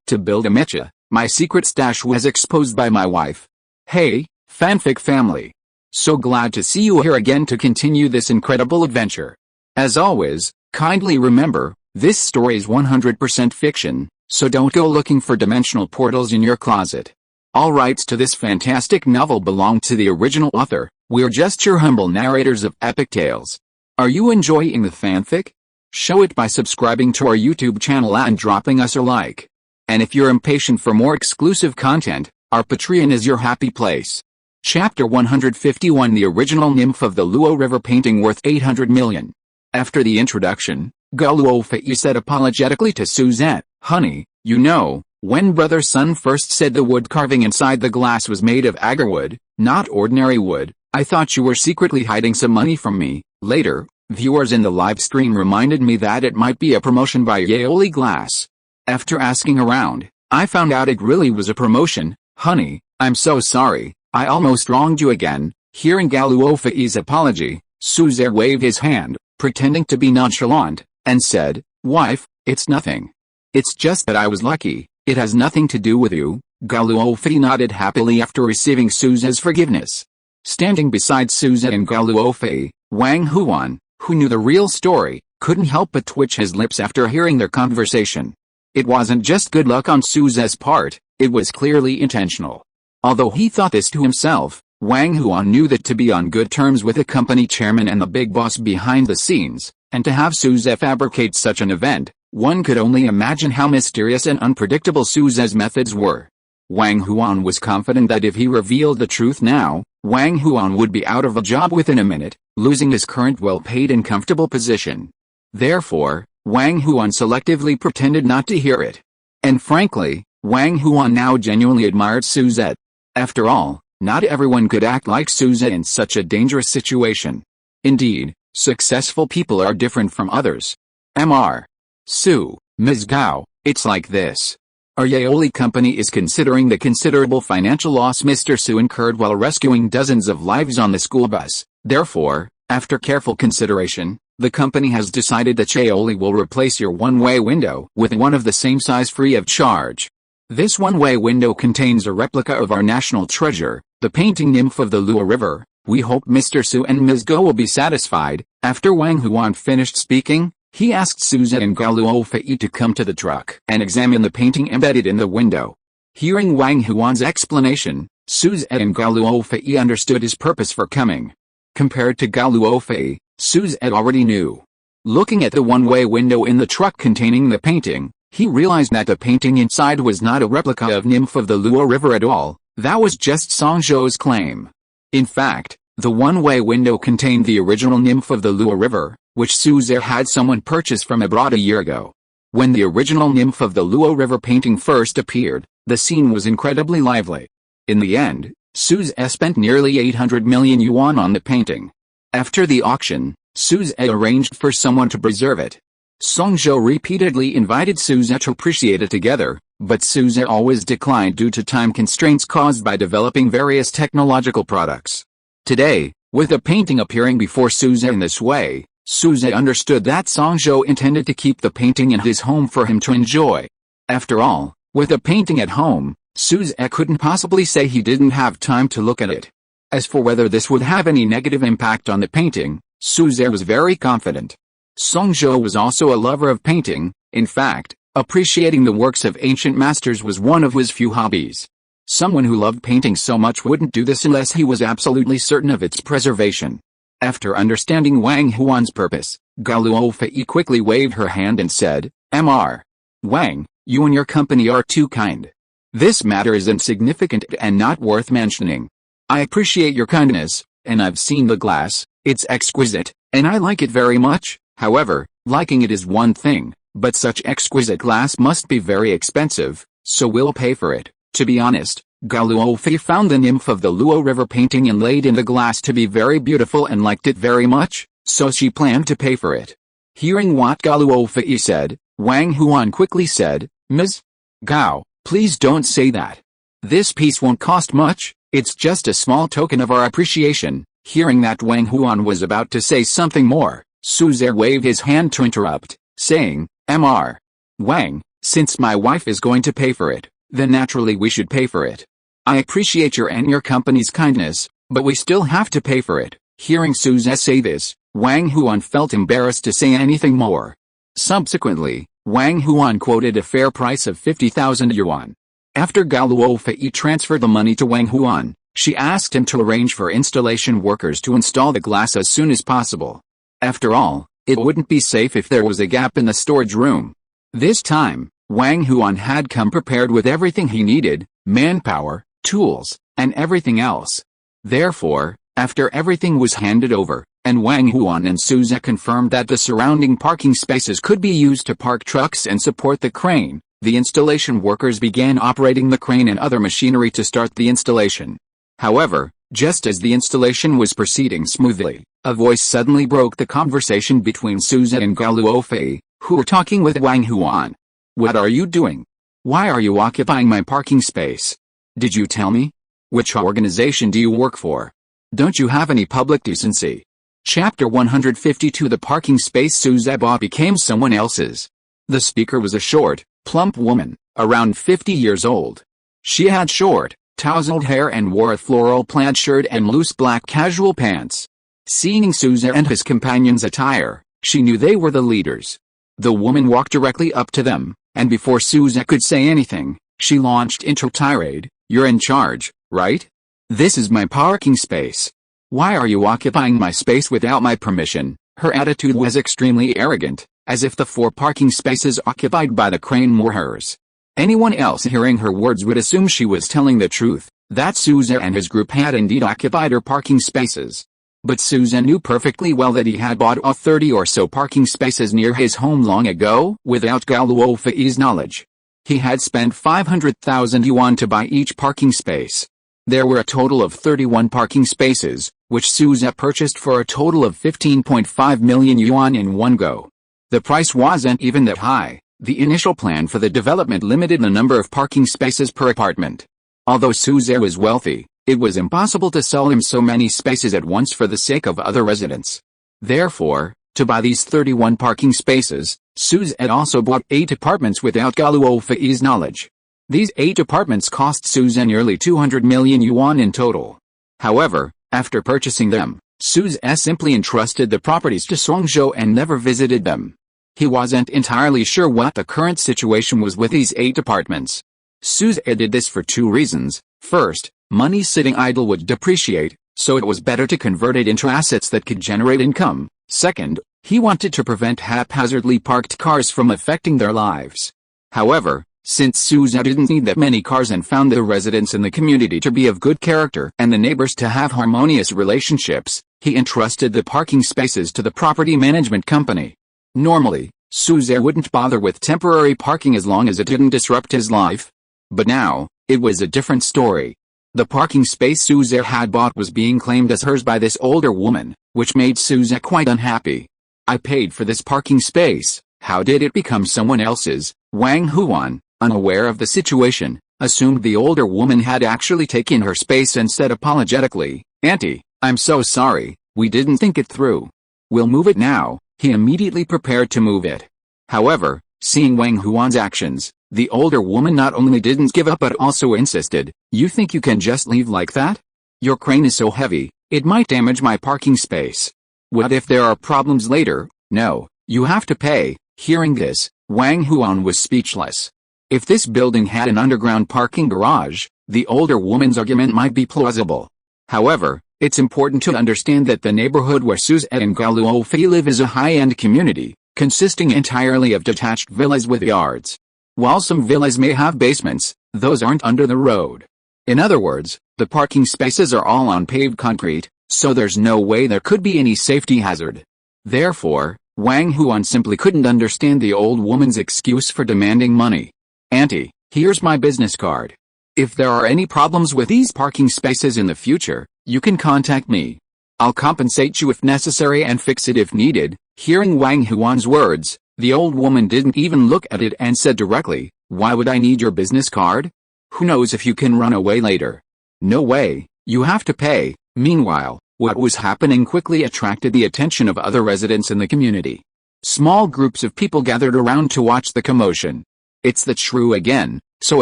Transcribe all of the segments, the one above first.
to build a mecha. My secret stash was exposed by my wife. Hey, fanfic family. So glad to see you here again to continue this incredible adventure. As always, kindly remember, this story is 100% fiction, so don't go looking for dimensional portals in your closet. All rights to this fantastic novel belong to the original author. We're just your humble narrators of epic tales. Are you enjoying the fanfic? Show it by subscribing to our YouTube channel and dropping us a like. And if you're impatient for more exclusive content, our Patreon is your happy place. Chapter 151 The Original Nymph of the Luo River Painting Worth 800 Million. After the introduction, Gao Luofei said apologetically to Suzette, "Honey, you know, when brother's son first said the wood carving inside the glass was made of agarwood, not ordinary wood, I thought you were secretly hiding some money from me. Later, viewers in the live stream reminded me that it might be a promotion by Yaoli Glass. After asking around, I found out it really was a promotion. Honey, I'm so sorry, I almost wronged you again." Hearing Gao Luofei's apology, Suzette waved his hand, pretending to be nonchalant, and said, "Wife, it's nothing. It's just that I was lucky, it has nothing to do with you." Gao Luofei nodded happily after receiving Suzette's forgiveness. Standing beside Suzette and Gao Luofei, Wang Huan, who knew the real story, couldn't help but twitch his lips after hearing their conversation. It wasn't just good luck on Suzette's part, it was clearly intentional. Although he thought this to himself, Wang Huan knew that to be on good terms with the company chairman and the big boss behind the scenes, and to have Suzette fabricate such an event, one could only imagine how mysterious and unpredictable Suzette's methods were. Wang Huan was confident that if he revealed the truth now, Wang Huan would be out of a job within a minute, losing his current well-paid and comfortable position. Therefore, Wang Huan selectively pretended not to hear it. And frankly, Wang Huan now genuinely admired Suzette. After all, not everyone could act like Suzette in such a dangerous situation. Indeed, successful people are different from others. Mr. Su, Ms. Gao, it's like this. Our Yaoli company is considering the considerable financial loss Mr. Su incurred while rescuing dozens of lives on the school bus. Therefore, after careful consideration, the company has decided that Yaoli will replace your one-way window with one of the same size free of charge. This one-way window contains a replica of our national treasure, the painting nymph of the Luo River. We hope Mr. Su and Ms. Go will be satisfied. After Wang Huan finished speaking, he asked Suzette and Gao Luofei to come to the truck and examine the painting embedded in the window. Hearing Wang Huan's explanation, Suzette and Gao Luofei understood his purpose for coming. Compared to Gao Luofei, Suzette already knew. Looking at the one-way window in the truck containing the painting, he realized that the painting inside was not a replica of Nymph of the Luo River at all. That was just Song Zhou's claim. In fact, the one-way window contained the original Nymph of the Luo River, which Suzette had someone purchase from abroad a year ago. When the original Nymph of the Luo River painting first appeared, the scene was incredibly lively. In the end, Suzette spent nearly 800 million yuan on the painting. After the auction, Suzette arranged for someone to preserve it. Song Zhou repeatedly invited Suzette to appreciate it together, but Suzette always declined due to time constraints caused by developing various technological products. Today, with the painting appearing before Suzette in this way, Suzette understood that Song Zhou intended to keep the painting in his home for him to enjoy. After all, with the painting at home, Suzette couldn't possibly say he didn't have time to look at it. As for whether this would have any negative impact on the painting, Suzette was very confident. Song Zhou was also a lover of painting. In fact, appreciating the works of ancient masters was one of his few hobbies. Someone who loved painting so much wouldn't do this unless he was absolutely certain of its preservation. After understanding Wang Huan's purpose, Gao Luofei quickly waved her hand and said, "Mr. Wang, you and your company are too kind. This matter is insignificant and not worth mentioning. I appreciate your kindness, and I've seen the glass, it's exquisite, and I like it very much. However, liking it is one thing, but such exquisite glass must be very expensive, so we'll pay for it." To be honest, Gao Luofei found the Nymph of the Luo River painting inlaid in the glass to be very beautiful and liked it very much, so she planned to pay for it. Hearing what Gao Luofei said, Wang Huan quickly said, "Ms. Gao, please don't say that. This piece won't cost much, it's just a small token of our appreciation." Hearing that Wang Huan was about to say something more, Suzette waved his hand to interrupt, saying, "Mr. Wang, Since my wife is going to pay for it, then naturally we should pay for it. I appreciate your and your company's kindness, but we still have to pay for it." Hearing SUSE say this, Wang Huan felt embarrassed to say anything more. Subsequently, Wang Huan quoted a fair price of 50,000 yuan. After Gao Luofei transferred the money to Wang Huan, she asked him to arrange for installation workers to install the glass as soon as possible. After all, it wouldn't be safe if there was a gap in the storage room. This time, Wang Huan had come prepared with everything he needed: manpower, tools, and everything else. Therefore, after everything was handed over, and Wang Huan and SUSE confirmed that the surrounding parking spaces could be used to park trucks and support the crane, the installation workers began operating the crane and other machinery to start the installation. However, just as the installation was proceeding smoothly, a voice suddenly broke the conversation between SUSE and Gao Luofei, who were talking with Wang Huan. "What are you doing? Why are you occupying my parking space? Did you tell me? Which organization do you work for? Don't you have any public decency?" Chapter 152. The parking space SUSE bought became someone else's. The speaker was a short, plump woman, around 50 years old. She had short, tousled hair and wore a floral plaid shirt and loose black casual pants. Seeing SUSE and his companions' attire, she knew they were the leaders. The woman walked directly up to them, and before SUSE could say anything, she launched into a tirade. "You're in charge, right? This is my parking space. Why are you occupying my space without my permission?" Her attitude was extremely arrogant, as if the 4 parking spaces occupied by the crane were hers. Anyone else hearing her words would assume she was telling the truth, that SUSE and his group had indeed occupied her parking spaces. But SUSE knew perfectly well that he had bought 30 or so parking spaces near his home long ago without Gao Luofei's knowledge. He had spent 500,000 yuan to buy each parking space. There were a total of 31 parking spaces, which SUSE purchased for a total of 15.5 million yuan in one go. The price wasn't even that high. The initial plan for the development limited the number of parking spaces per apartment. Although SUSE was wealthy, it was impossible to sell him so many spaces at once for the sake of other residents. Therefore, to buy these 31 parking spaces, SUSE had also bought 8 apartments without Gao Luofei's knowledge. These 8 apartments cost SUSE nearly 200 million yuan in total. However, after purchasing them, SUSE simply entrusted the properties to Songzhou and never visited them. He wasn't entirely sure what the current situation was with these 8 apartments. SUSE did this for 2 reasons. First, money sitting idle would depreciate, so it was better to convert it into assets that could generate income. Second, he wanted to prevent haphazardly parked cars from affecting their lives. However, since SUSE didn't need that many cars and found the residents in the community to be of good character and the neighbors to have harmonious relationships, he entrusted the parking spaces to the property management company. Normally, SUSE wouldn't bother with temporary parking as long as it didn't disrupt his life. But now, it was a different story. The parking space SUSE had bought was being claimed as hers by this older woman, which made SUSE quite unhappy. "I paid for this parking space, how did it become someone else's?" Wang Huan, unaware of the situation, assumed the older woman had actually taken her space and said apologetically, "Auntie, I'm so sorry, we didn't think it through. We'll move it now." He immediately prepared to move it. However, seeing Wang Huan's actions, the older woman not only didn't give up but also insisted, "You think you can just leave like that? Your crane is so heavy, it might damage my parking space. What if there are problems later? No, you have to pay." Hearing this, Wang Huan was speechless. If this building had an underground parking garage, the older woman's argument might be plausible. However, it's important to understand that the neighborhood where SUSE and Gao Luofei live is a high-end community, consisting entirely of detached villas with yards. While some villas may have basements, those aren't under the road. In other words, the parking spaces are all on paved concrete, so there's no way there could be any safety hazard. Therefore, Wang Huan simply couldn't understand the old woman's excuse for demanding money. "Auntie, here's my business card. If there are any problems with these parking spaces in the future, you can contact me. I'll compensate you if necessary and fix it if needed." Hearing Wang Huan's words, the old woman didn't even look at it and said directly, "Why would I need your business card? Who knows if you can run away later? No way, you have to pay." Meanwhile, what was happening quickly attracted the attention of other residents in the community. Small groups of people gathered around to watch the commotion. It's the shrew again, so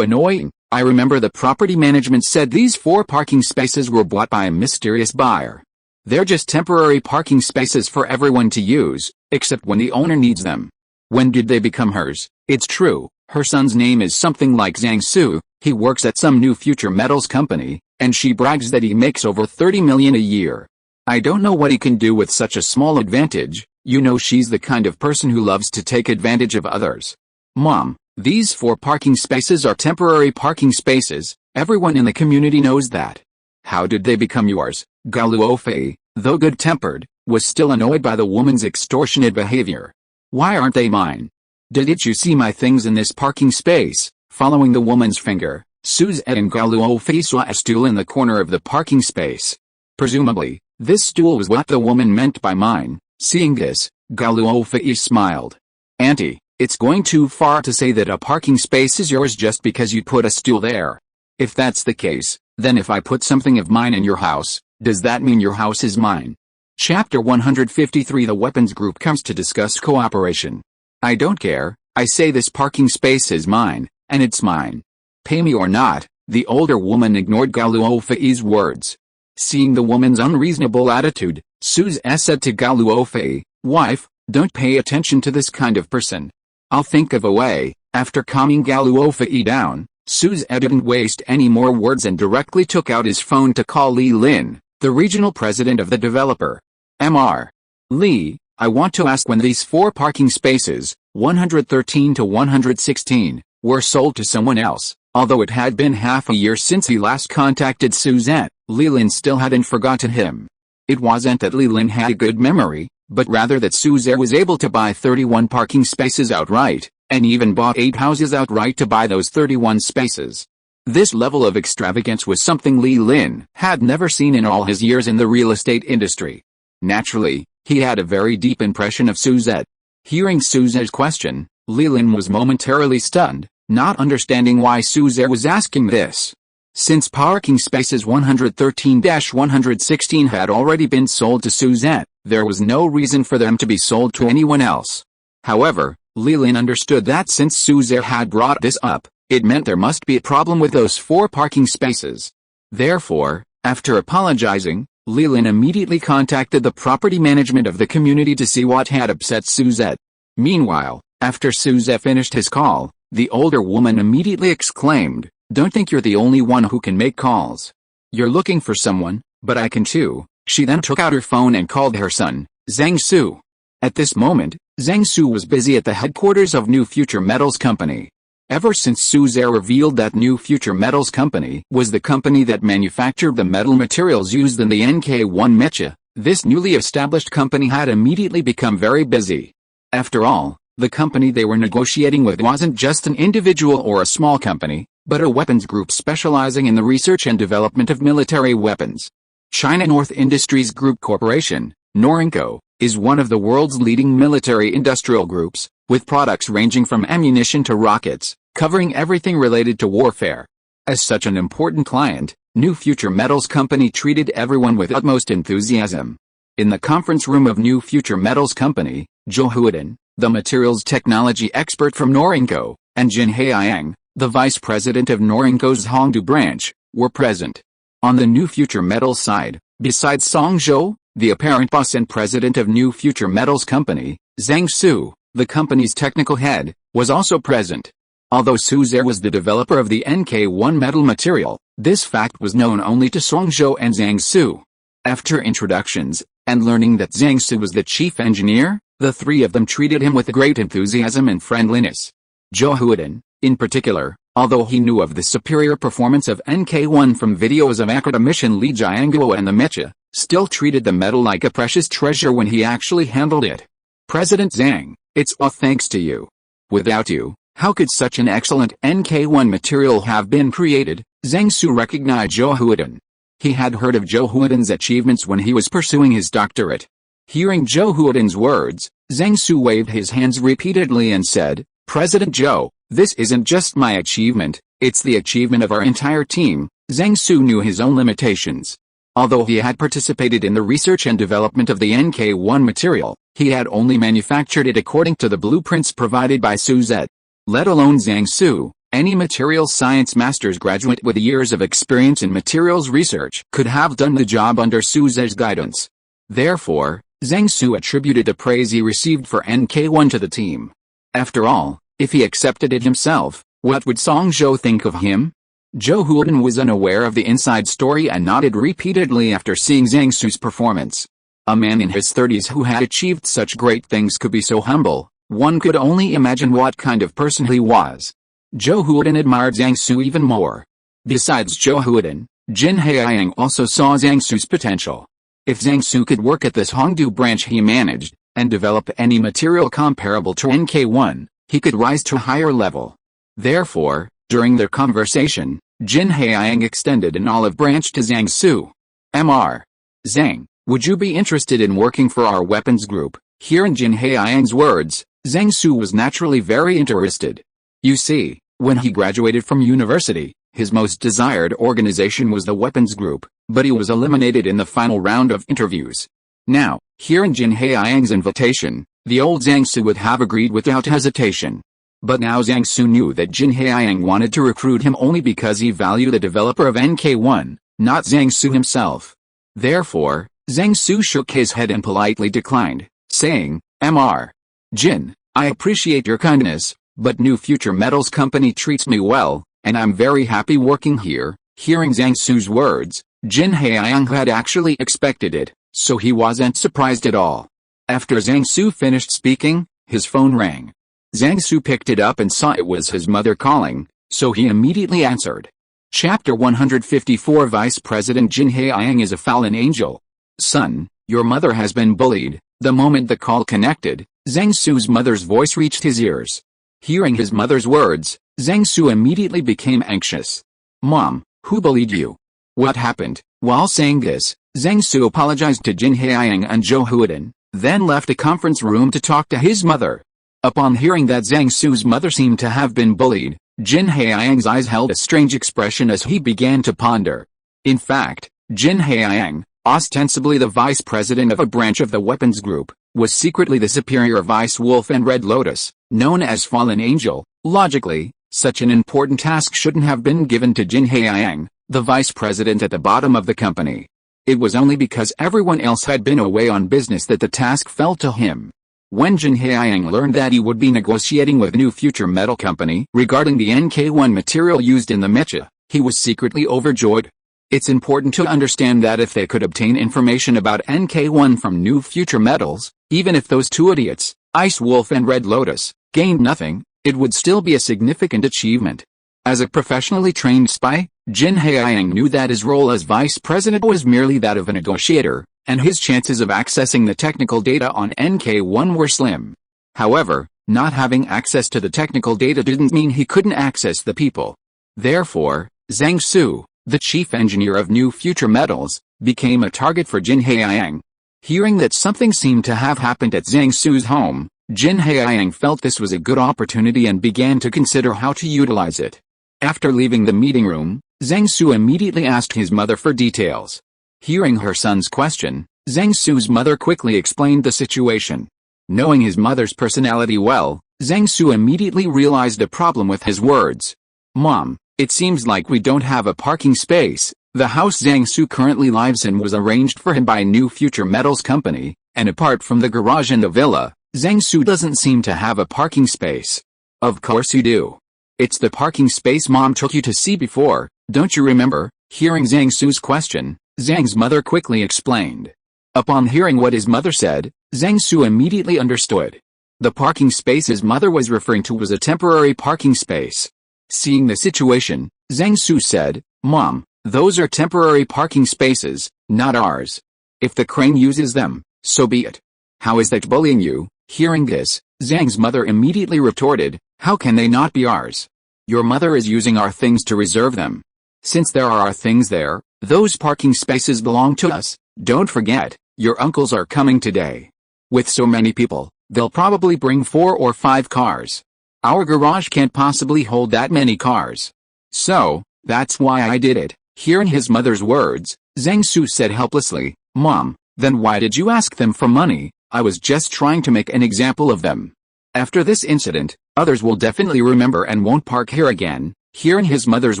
annoying. I remember the property management said these 4 parking spaces were bought by a mysterious buyer. They're just temporary parking spaces for everyone to use, except when the owner needs them. When did they become hers? It's true, her son's name is something like Zhang Su, he works at some new future metals company, and she brags that he makes over 30 million a year. I don't know what he can do with such a small advantage. You know she's the kind of person who loves to take advantage of others. Mom, these 4 parking spaces are temporary parking spaces, everyone in the community knows that. How did they become yours? Gao Luofei, though good-tempered, was still annoyed by the woman's extortionate behavior. Why aren't they mine? Didn't you see my things in this parking space? Following the woman's finger, Suzette and Gao Luofei saw a stool in the corner of the parking space. Presumably, this stool was what the woman meant by mine. Seeing this, Gao Luofei smiled. Auntie, it's going too far to say that a parking space is yours just because you put a stool there. If that's the case, then if I put something of mine in your house, does that mean your house is mine? Chapter 153 The weapons group comes to discuss cooperation. I don't care, I say this parking space is mine, and it's mine. Pay me or not, the older woman ignored Gao Luofei's words. Seeing the woman's unreasonable attitude, Suzette said to Gao Luofei, Wife, don't pay attention to this kind of person. I'll think of a way. After calming Gao Luofei down, Suzette didn't waste any more words and directly took out his phone to call Li Lin, the regional president of the developer. Mr. Li, I want to ask when these 4 parking spaces, 113 to 116, were sold to someone else. Although it had been half a year since he last contacted Suzette, Li Lin still hadn't forgotten him. It wasn't that Li Lin had a good memory, but rather that Suzette was able to buy 31 parking spaces outright, and even bought 8 houses outright to buy those 31 spaces. This level of extravagance was something Li Lin had never seen in all his years in the real estate industry. Naturally, he had a very deep impression of Suzette. Hearing Suzette's question, Li Lin was momentarily stunned, not understanding why Suzette was asking this. Since parking spaces 113-116 had already been sold to Suzette, there was no reason for them to be sold to anyone else. However, Li Lin understood that since Suzette had brought this up, it meant there must be a problem with those 4 parking spaces. Therefore, after apologizing, Li Lin immediately contacted the property management of the community to see what had upset Suzette. Meanwhile, after Suzette finished his call, the older woman immediately exclaimed, Don't think you're the only one who can make calls. You're looking for someone, but I can too. She then took out her phone and called her son, Zhang Su. At this moment, Zhang Su was busy at the headquarters of New Future Metals Company. Ever since Suzette revealed that New Future Metals Company was the company that manufactured the metal materials used in the NK1 Mecha, this newly established company had immediately become very busy. After all, the company they were negotiating with wasn't just an individual or a small company, but a weapons group specializing in the research and development of military weapons. China North Industries Group Corporation, Norinco, is one of the world's leading military industrial groups, with products ranging from ammunition to rockets, covering everything related to warfare. As such an important client, New Future Metals Company treated everyone with utmost enthusiasm. In the conference room of New Future Metals Company, Zhou Huiden, the materials technology expert from Norinco, and Jin Haiyang, the vice president of Norinco's Hongdu branch, were present. On the New Future Metals side, besides Song Zhou, the apparent boss and president of New Future Metals Company, Zhang Su, the company's technical head, was also present. Although Suzette was the developer of the NK1 metal material, this fact was known only to Song Zhou and Zhang Su. After introductions, and learning that Zhang Su was the chief engineer, the 3 of them treated him with great enthusiasm and friendliness. Zhou Huiden, in particular, although he knew of the superior performance of NK1 from videos of Akata Mission Li Jianguo and the Mecha, still treated the metal like a precious treasure when he actually handled it. President Zhang, it's all thanks to you. Without you, how could such an excellent NK1 material have been created? Zhang Su recognized Zhou Huiden. He had heard of Zhou Huiden's achievements when he was pursuing his doctorate. Hearing Zhou Huiden's words, Zhang Su waved his hands repeatedly and said, President Zhou, this isn't just my achievement, it's the achievement of our entire team. Zhang Su knew his own limitations. Although he had participated in the research and development of the NK1 material, he had only manufactured it according to the blueprints provided by Suzette. Let alone Zhang Su, any materials science master's graduate with years of experience in materials research could have done the job under Su Zhe's guidance. Therefore, Zhang Su attributed the praise he received for NK1 to the team. After all, if he accepted it himself, what would Song Zhou think of him? Zhou Huiden was unaware of the inside story and nodded repeatedly after seeing Zhang Su's performance. A man in his 30s who had achieved such great things could be so humble, one could only imagine what kind of person he was. Zhou Huiden admired Zhang Su even more. Besides Zhou Huiden, Jin Haiyang also saw Zhang Su's potential. If Zhang Su could work at this Hongdu branch he managed, and develop any material comparable to NK1, he could rise to a higher level. Therefore, during their conversation, Jin Haiyang extended an olive branch to Zhang Su. Mr. Zhang, would you be interested in working for our weapons group? Hearing Jin Haiyang's words, Zhang Su was naturally very interested. You see, when he graduated from university, his most desired organization was the weapons group, but he was eliminated in the final round of interviews. Now, hearing Jin Haiyang's invitation, the old Zhang Su would have agreed without hesitation. But now Zhang Su knew that Jin Haiyang wanted to recruit him only because he valued the developer of NK1, not Zhang Su himself. Therefore, Zhang Su shook his head and politely declined, saying, Mr. Jin, I appreciate your kindness, but New Future Metals Company treats me well, and I'm very happy working here. Hearing Zhang Su's words, Jin Haiyang had actually expected it, so he wasn't surprised at all. After Zhang Su finished speaking, his phone rang. Zhang Su picked it up and saw it was his mother calling, so he immediately answered. Chapter 154 Vice President Jin Haiyang is a fallen angel. Son, your mother has been bullied. The moment the call connected, Zhang Su's mother's voice reached his ears. Hearing his mother's words, Zhang Su immediately became anxious. Mom, who bullied you? What happened? While saying this, Zhang Su apologized to Jin Haiyang and Zhou Huiden, then left a conference room to talk to his mother. Upon hearing that Zhang Su's mother seemed to have been bullied, Jin Haiyang's eyes held a strange expression as he began to ponder. In fact, Jin Haiyang, ostensibly the vice president of a branch of the weapons group, was secretly the superior Vice Wolf and Red Lotus, known as Fallen Angel. Logically, such an important task shouldn't have been given to Jin Haiyang, the vice president at the bottom of the company. It was only because everyone else had been away on business that the task fell to him. When Jin Haiyang learned that he would be negotiating with New Future Metal Company regarding the NK1 material used in the Mecha, he was secretly overjoyed. It's important to understand that if they could obtain information about NK1 from New Future Metals, even if those two idiots, Ice Wolf and Red Lotus, gained nothing, it would still be a significant achievement. As a professionally trained spy, Jin Haiyang knew that his role as vice president was merely that of a negotiator, and his chances of accessing the technical data on NK1 were slim. However, not having access to the technical data didn't mean he couldn't access the people. Therefore, Zhang Su, the chief engineer of New Future Metals, became a target for Jin Haiyang. Hearing that something seemed to have happened at Zhang Su's home, Jin Haiyang felt this was a good opportunity and began to consider how to utilize it. After leaving the meeting room, Zhang Su immediately asked his mother for details. Hearing her son's question, Zhang Su's mother quickly explained the situation. Knowing his mother's personality well, Zhang Su immediately realized a problem with his words. Mom, it seems like we don't have a parking space. The house Zhang Su currently lives in was arranged for him by New Future Metals Company, and apart from the garage and the villa, Zhang Su doesn't seem to have a parking space. Of course you do. It's the parking space Mom took you to see before, don't you remember? Hearing Zhang Su's question, Zhang's mother quickly explained. Upon hearing what his mother said, Zhang Su immediately understood. The parking space his mother was referring to was a temporary parking space. Seeing the situation, Zhang Su said, Mom, those are temporary parking spaces, not ours. If the crane uses them, so be it. How is that bullying you? Hearing this, Zhang's mother immediately retorted, how can they not be ours? Your mother is using our things to reserve them. Since there are our things there, those parking spaces belong to us. Don't forget, your uncles are coming today. With so many people, they'll probably bring 4 or 5 cars. Our garage can't possibly hold that many cars. So, that's why I did it. Hearing his mother's words, Zhang Su said helplessly, Mom, then why did you ask them for money? I was just trying to make an example of them. After this incident, Others will definitely remember and won't park here again. Hearing his mother's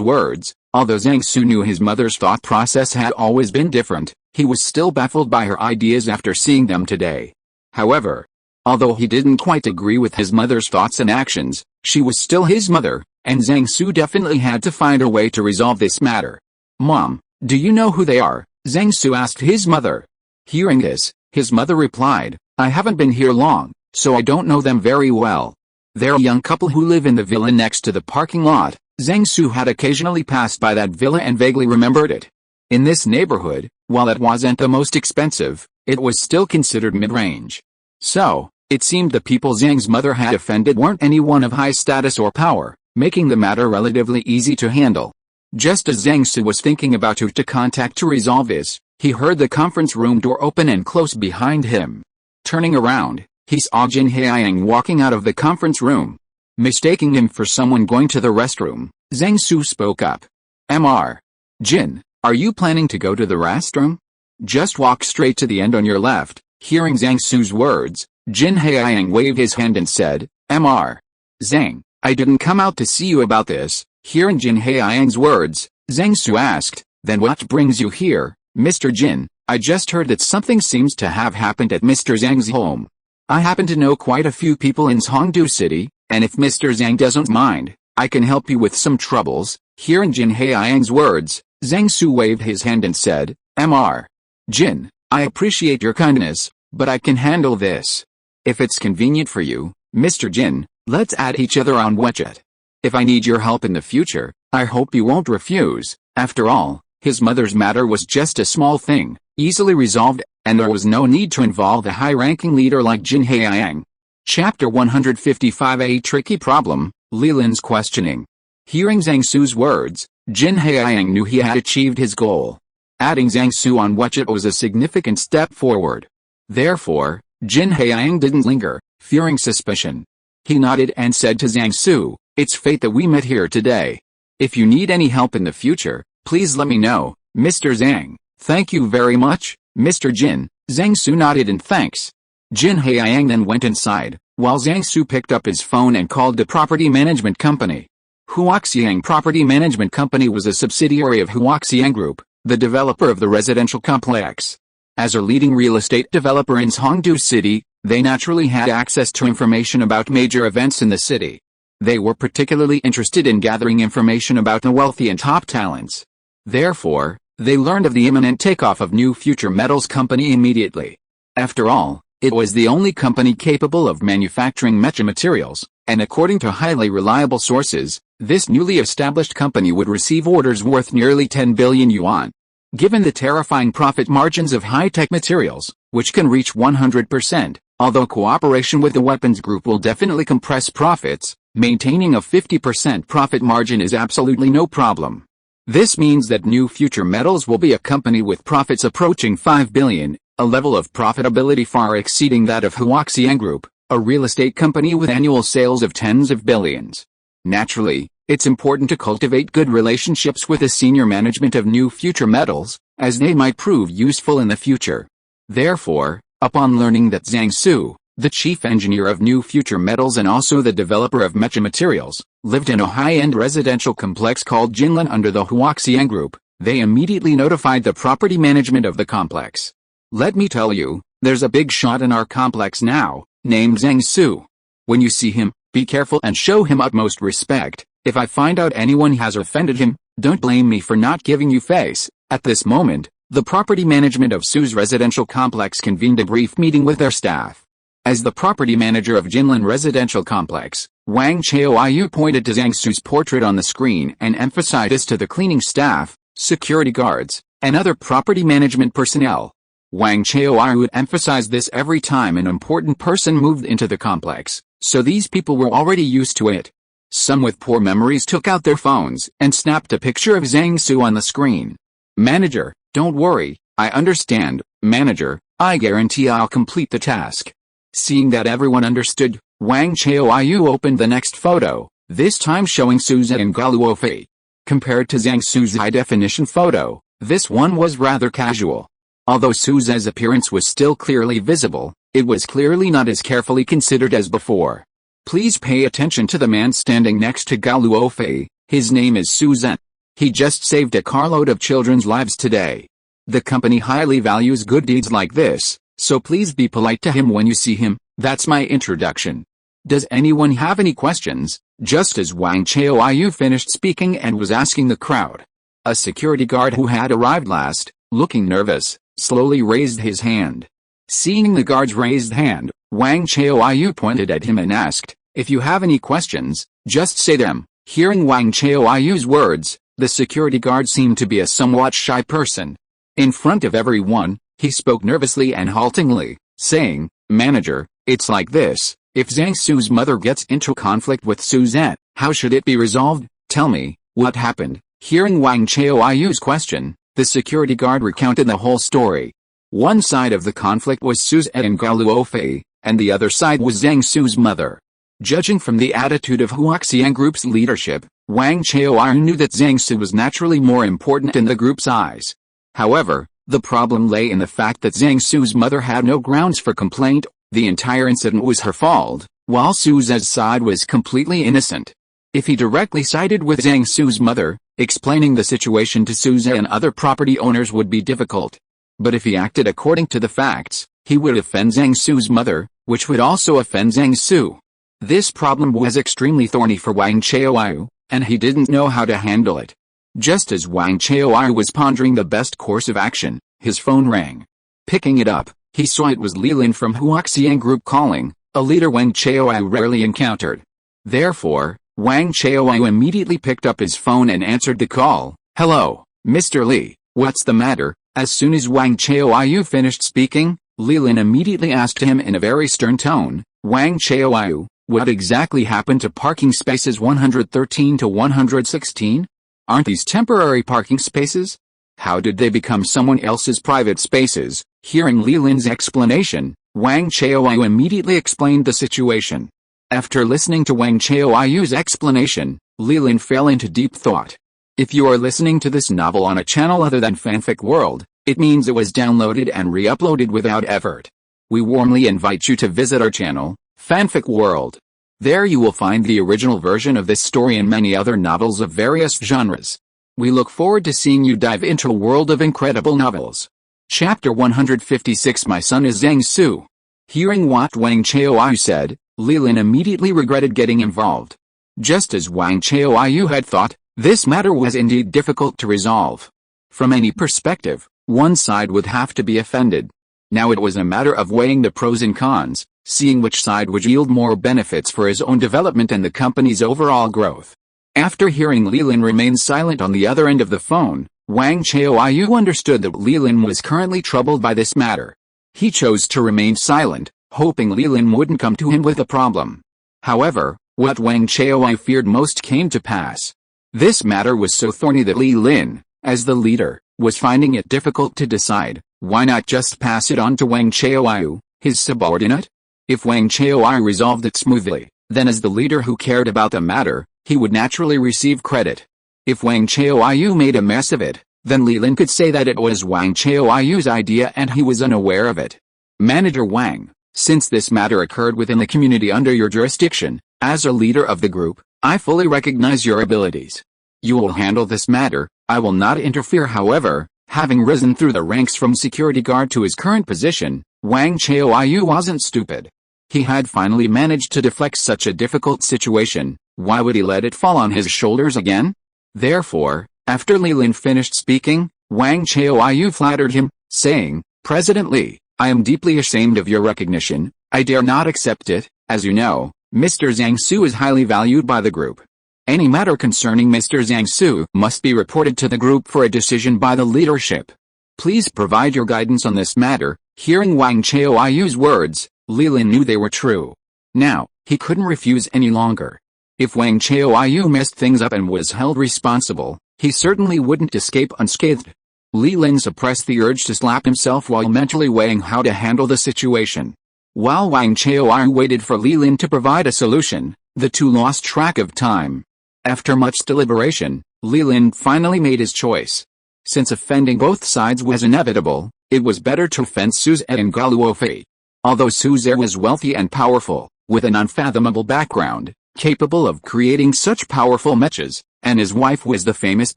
words, although Zhang Su knew his mother's thought process had always been different, he was still baffled by her ideas after seeing them today. However, although he didn't quite agree with his mother's thoughts and actions, she was still his mother, and Zhang Su definitely had to find a way to resolve this matter. "Mom, do you know who they are?" Zhang Su asked his mother. Hearing this, his mother replied, "I haven't been here long, so I don't know them very well. They're a young couple who live in the villa next to the parking lot." Zhang Su had occasionally passed by that villa and vaguely remembered it. In this neighborhood, while it wasn't the most expensive, it was still considered mid-range. So, it seemed the people Zhang's mother had offended weren't anyone of high status or power, making the matter relatively easy to handle. Just as Zhang Su was thinking about who to contact to resolve this, he heard the conference room door open and close behind him. Turning around, he saw Jin Haiyang walking out of the conference room. Mistaking him for someone going to the restroom, Zhang Su spoke up. "Mr. Jin, are you planning to go to the restroom? Just walk straight to the end on your left." Hearing Zhang Su's words, Jin Haiyang waved his hand and said, "Mr. Zhang, I didn't come out to see you about this." Hearing Jin Haiyang's words, Zhang Su asked, "Then what brings you here, Mr. Jin?" "I just heard that something seems to have happened at Mr. Zhang's home. I happen to know quite a few people in Hongdu City, and if Mr. Zhang doesn't mind, I can help you with some troubles." Hearing Jin Haiyang's words, Zhang Su waved his hand and said, "Mr. Jin, I appreciate your kindness, but I can handle this. If it's convenient for you, Mr. Jin, let's add each other on WeChat. If I need your help in the future, I hope you won't refuse." After all, his mother's matter was just a small thing, easily resolved, and there was no need to involve a high-ranking leader like Jin Haiyang. Chapter 155: A Tricky Problem, Leland's Questioning. Hearing Zhang Su's words, Jin Haiyang knew he had achieved his goal. Adding Zhang Su on WeChat was a significant step forward. Therefore, Jin Haiyang didn't linger, fearing suspicion. He nodded and said to Zhang Su, "It's fate that we met here today. If you need any help in the future, please let me know, Mr. Zhang." "Thank you very much, Mr. Jin." Zhang Su nodded in thanks. Jin Haiyang then went inside, while Zhang Su picked up his phone and called the property management company. Huaxiang Property Management Company was a subsidiary of Huaxiang Group, the developer of the residential complex. As a leading real estate developer in Hongdu City, they naturally had access to information about major events in the city. They were particularly interested in gathering information about the wealthy and top talents. Therefore, they learned of the imminent takeoff of New Future Metals Company immediately. After all, it was the only company capable of manufacturing mecha materials, and according to highly reliable sources, this newly established company would receive orders worth nearly 10 billion yuan. Given the terrifying profit margins of high-tech materials, which can reach 100%, although cooperation with the weapons group will definitely compress profits, maintaining a 50% profit margin is absolutely no problem. This means that New Future Metals will be a company with profits approaching 5 billion, a level of profitability far exceeding that of Huaxiang Group, a real estate company with annual sales of tens of billions. Naturally, it's important to cultivate good relationships with the senior management of New Future Metals, as they might prove useful in the future. Therefore, upon learning that Zhang Su, the chief engineer of New Future Metals and also the developer of mecha materials, lived in a high-end residential complex called Jinlan under the Huaxiang Group, they immediately notified the property management of the complex. "Let me tell you, there's a big shot in our complex now, named Zhang Su. When you see him, be careful and show him utmost respect. If I find out anyone has offended him, don't blame me for not giving you face." At this moment, the property management of Su's residential complex convened a brief meeting with their staff. As the property manager of Jinlan Residential Complex, Wang Chaoyu pointed to Zhang Su's portrait on the screen and emphasized this to the cleaning staff, security guards, and other property management personnel. Wang Chaoyu emphasized this every time an important person moved into the complex, so these people were already used to it. Some with poor memories took out their phones and snapped a picture of Zhang Su on the screen. "Manager, don't worry, I understand, manager, I guarantee I'll complete the task." Seeing that everyone understood, Wang Chaoyu opened the next photo, this time showing Suza and Gao Luofei. Compared to Zhang Su's high-definition photo, this one was rather casual. Although Suza's appearance was still clearly visible, it was clearly not as carefully considered as before. Please pay attention to the man standing next to Gao Luofei. His name is Suzanne. He just saved a carload of children's lives today. The company highly values good deeds like this, so please be polite to him when you see him. That's my introduction. Does anyone have any questions? Just as Wang Chaoyu finished speaking and was asking the crowd, a security guard who had arrived last, looking nervous, slowly raised his hand. Seeing the guard's raised hand, Wang Chaoyu pointed at him and asked, "If you have any questions, just say them." Hearing Wang Chaoyu's words, the security guard seemed to be a somewhat shy person. In front of everyone, he spoke nervously and haltingly, saying, "Manager, it's like this. If Zhang Su's mother gets into conflict with Suzanne, how should it be resolved? Tell me, what happened?" Hearing Wang Chaoyu's question, the security guard recounted the whole story. One side of the conflict was Suzanne and Gao Luofei, and the other side was Zhang Su's mother. Judging from the attitude of Huaxiang Group's leadership, Wang Chaoyu knew that Zhang Su was naturally more important in the group's eyes. However, the problem lay in the fact that Zhang Su's mother had no grounds for complaint. The entire incident was her fault, while Suzanne's side was completely innocent. If he directly sided with Zhang Su's mother, explaining the situation to Suzanne and other property owners would be difficult. But if he acted according to the facts, he would offend Zhang Su's mother, which would also offend Zhang Su. This problem was extremely thorny for Wang Chaoyu, and he didn't know how to handle it. Just as Wang Chaoyu was pondering the best course of action, his phone rang. Picking it up, he saw it was Lilin from Huaxiang Group calling, a leader Wang Chaoyu rarely encountered. Therefore, Wang Chaoyu immediately picked up his phone and answered the call. "Hello, Mr. Li, what's the matter?" As soon as Wang Chaoyu finished speaking, Lilin immediately asked him in a very stern tone, "Wang Chaoyu, what exactly happened to parking spaces 113 to 116? Aren't these temporary parking spaces? How did they become someone else's private spaces?" Hearing Lilin's explanation, Wang Chaoyu immediately explained the situation. After listening to Wang Chaoyu's explanation, Lilin fell into deep thought. If you are listening to this novel on a channel other than Fanfic World, it means it was downloaded and re-uploaded without effort. We warmly invite you to visit our channel, Fanfic World. There you will find the original version of this story and many other novels of various genres. We look forward to seeing you dive into a world of incredible novels. Chapter 156 My son is Zhang Su. Hearing what Wang Chaoyu said, Lilin immediately regretted getting involved. Just as Wang Chaoyu had thought, this matter was indeed difficult to resolve. From any perspective, one side would have to be offended. Now it was a matter of weighing the pros and cons, seeing which side would yield more benefits for his own development and the company's overall growth. After hearing Lilin remain silent on the other end of the phone, Wang Chaoyu understood that Lilin was currently troubled by this matter. He chose to remain silent, hoping Lilin wouldn't come to him with a problem. However, what Wang Chaoyu feared most came to pass. This matter was so thorny that Lilin, as the leader, was finding it difficult to decide. Why not just pass it on to Wang Chaoyu, his subordinate? If Wang Chaoyu resolved it smoothly, then as the leader who cared about the matter, he would naturally receive credit. If Wang Chaoyu made a mess of it, then Lilin could say that it was Wang Chaoyu's idea and he was unaware of it. Manager Wang, since this matter occurred within the community under your jurisdiction, as a leader of the group, I fully recognize your abilities. You will handle this matter, I will not interfere. However, having risen through the ranks from security guard to his current position, Wang Chaoyu wasn't stupid. He had finally managed to deflect such a difficult situation. Why would he let it fall on his shoulders again? Therefore, after Lilin finished speaking, Wang Chaoyu flattered him, saying, "President Li, I am deeply ashamed of your recognition. I dare not accept it. As you know, Mr. Zhang Su is highly valued by the group. Any matter concerning Mr. Zhang Su must be reported to the group for a decision by the leadership. Please provide your guidance on this matter." Hearing Wang Chaoyu's words, Lilin knew they were true. Now, he couldn't refuse any longer. If Wang Chaoyu messed things up and was held responsible, he certainly wouldn't escape unscathed. Lilin suppressed the urge to slap himself while mentally weighing how to handle the situation. While Wang Chaoyu waited for Lilin to provide a solution, the two lost track of time. After much deliberation, Lilin finally made his choice. Since offending both sides was inevitable, it was better to offend Suzanne and Gao Luofei. Although Suzanne was wealthy and powerful, with an unfathomable background, capable of creating such powerful mechas, and his wife was the famous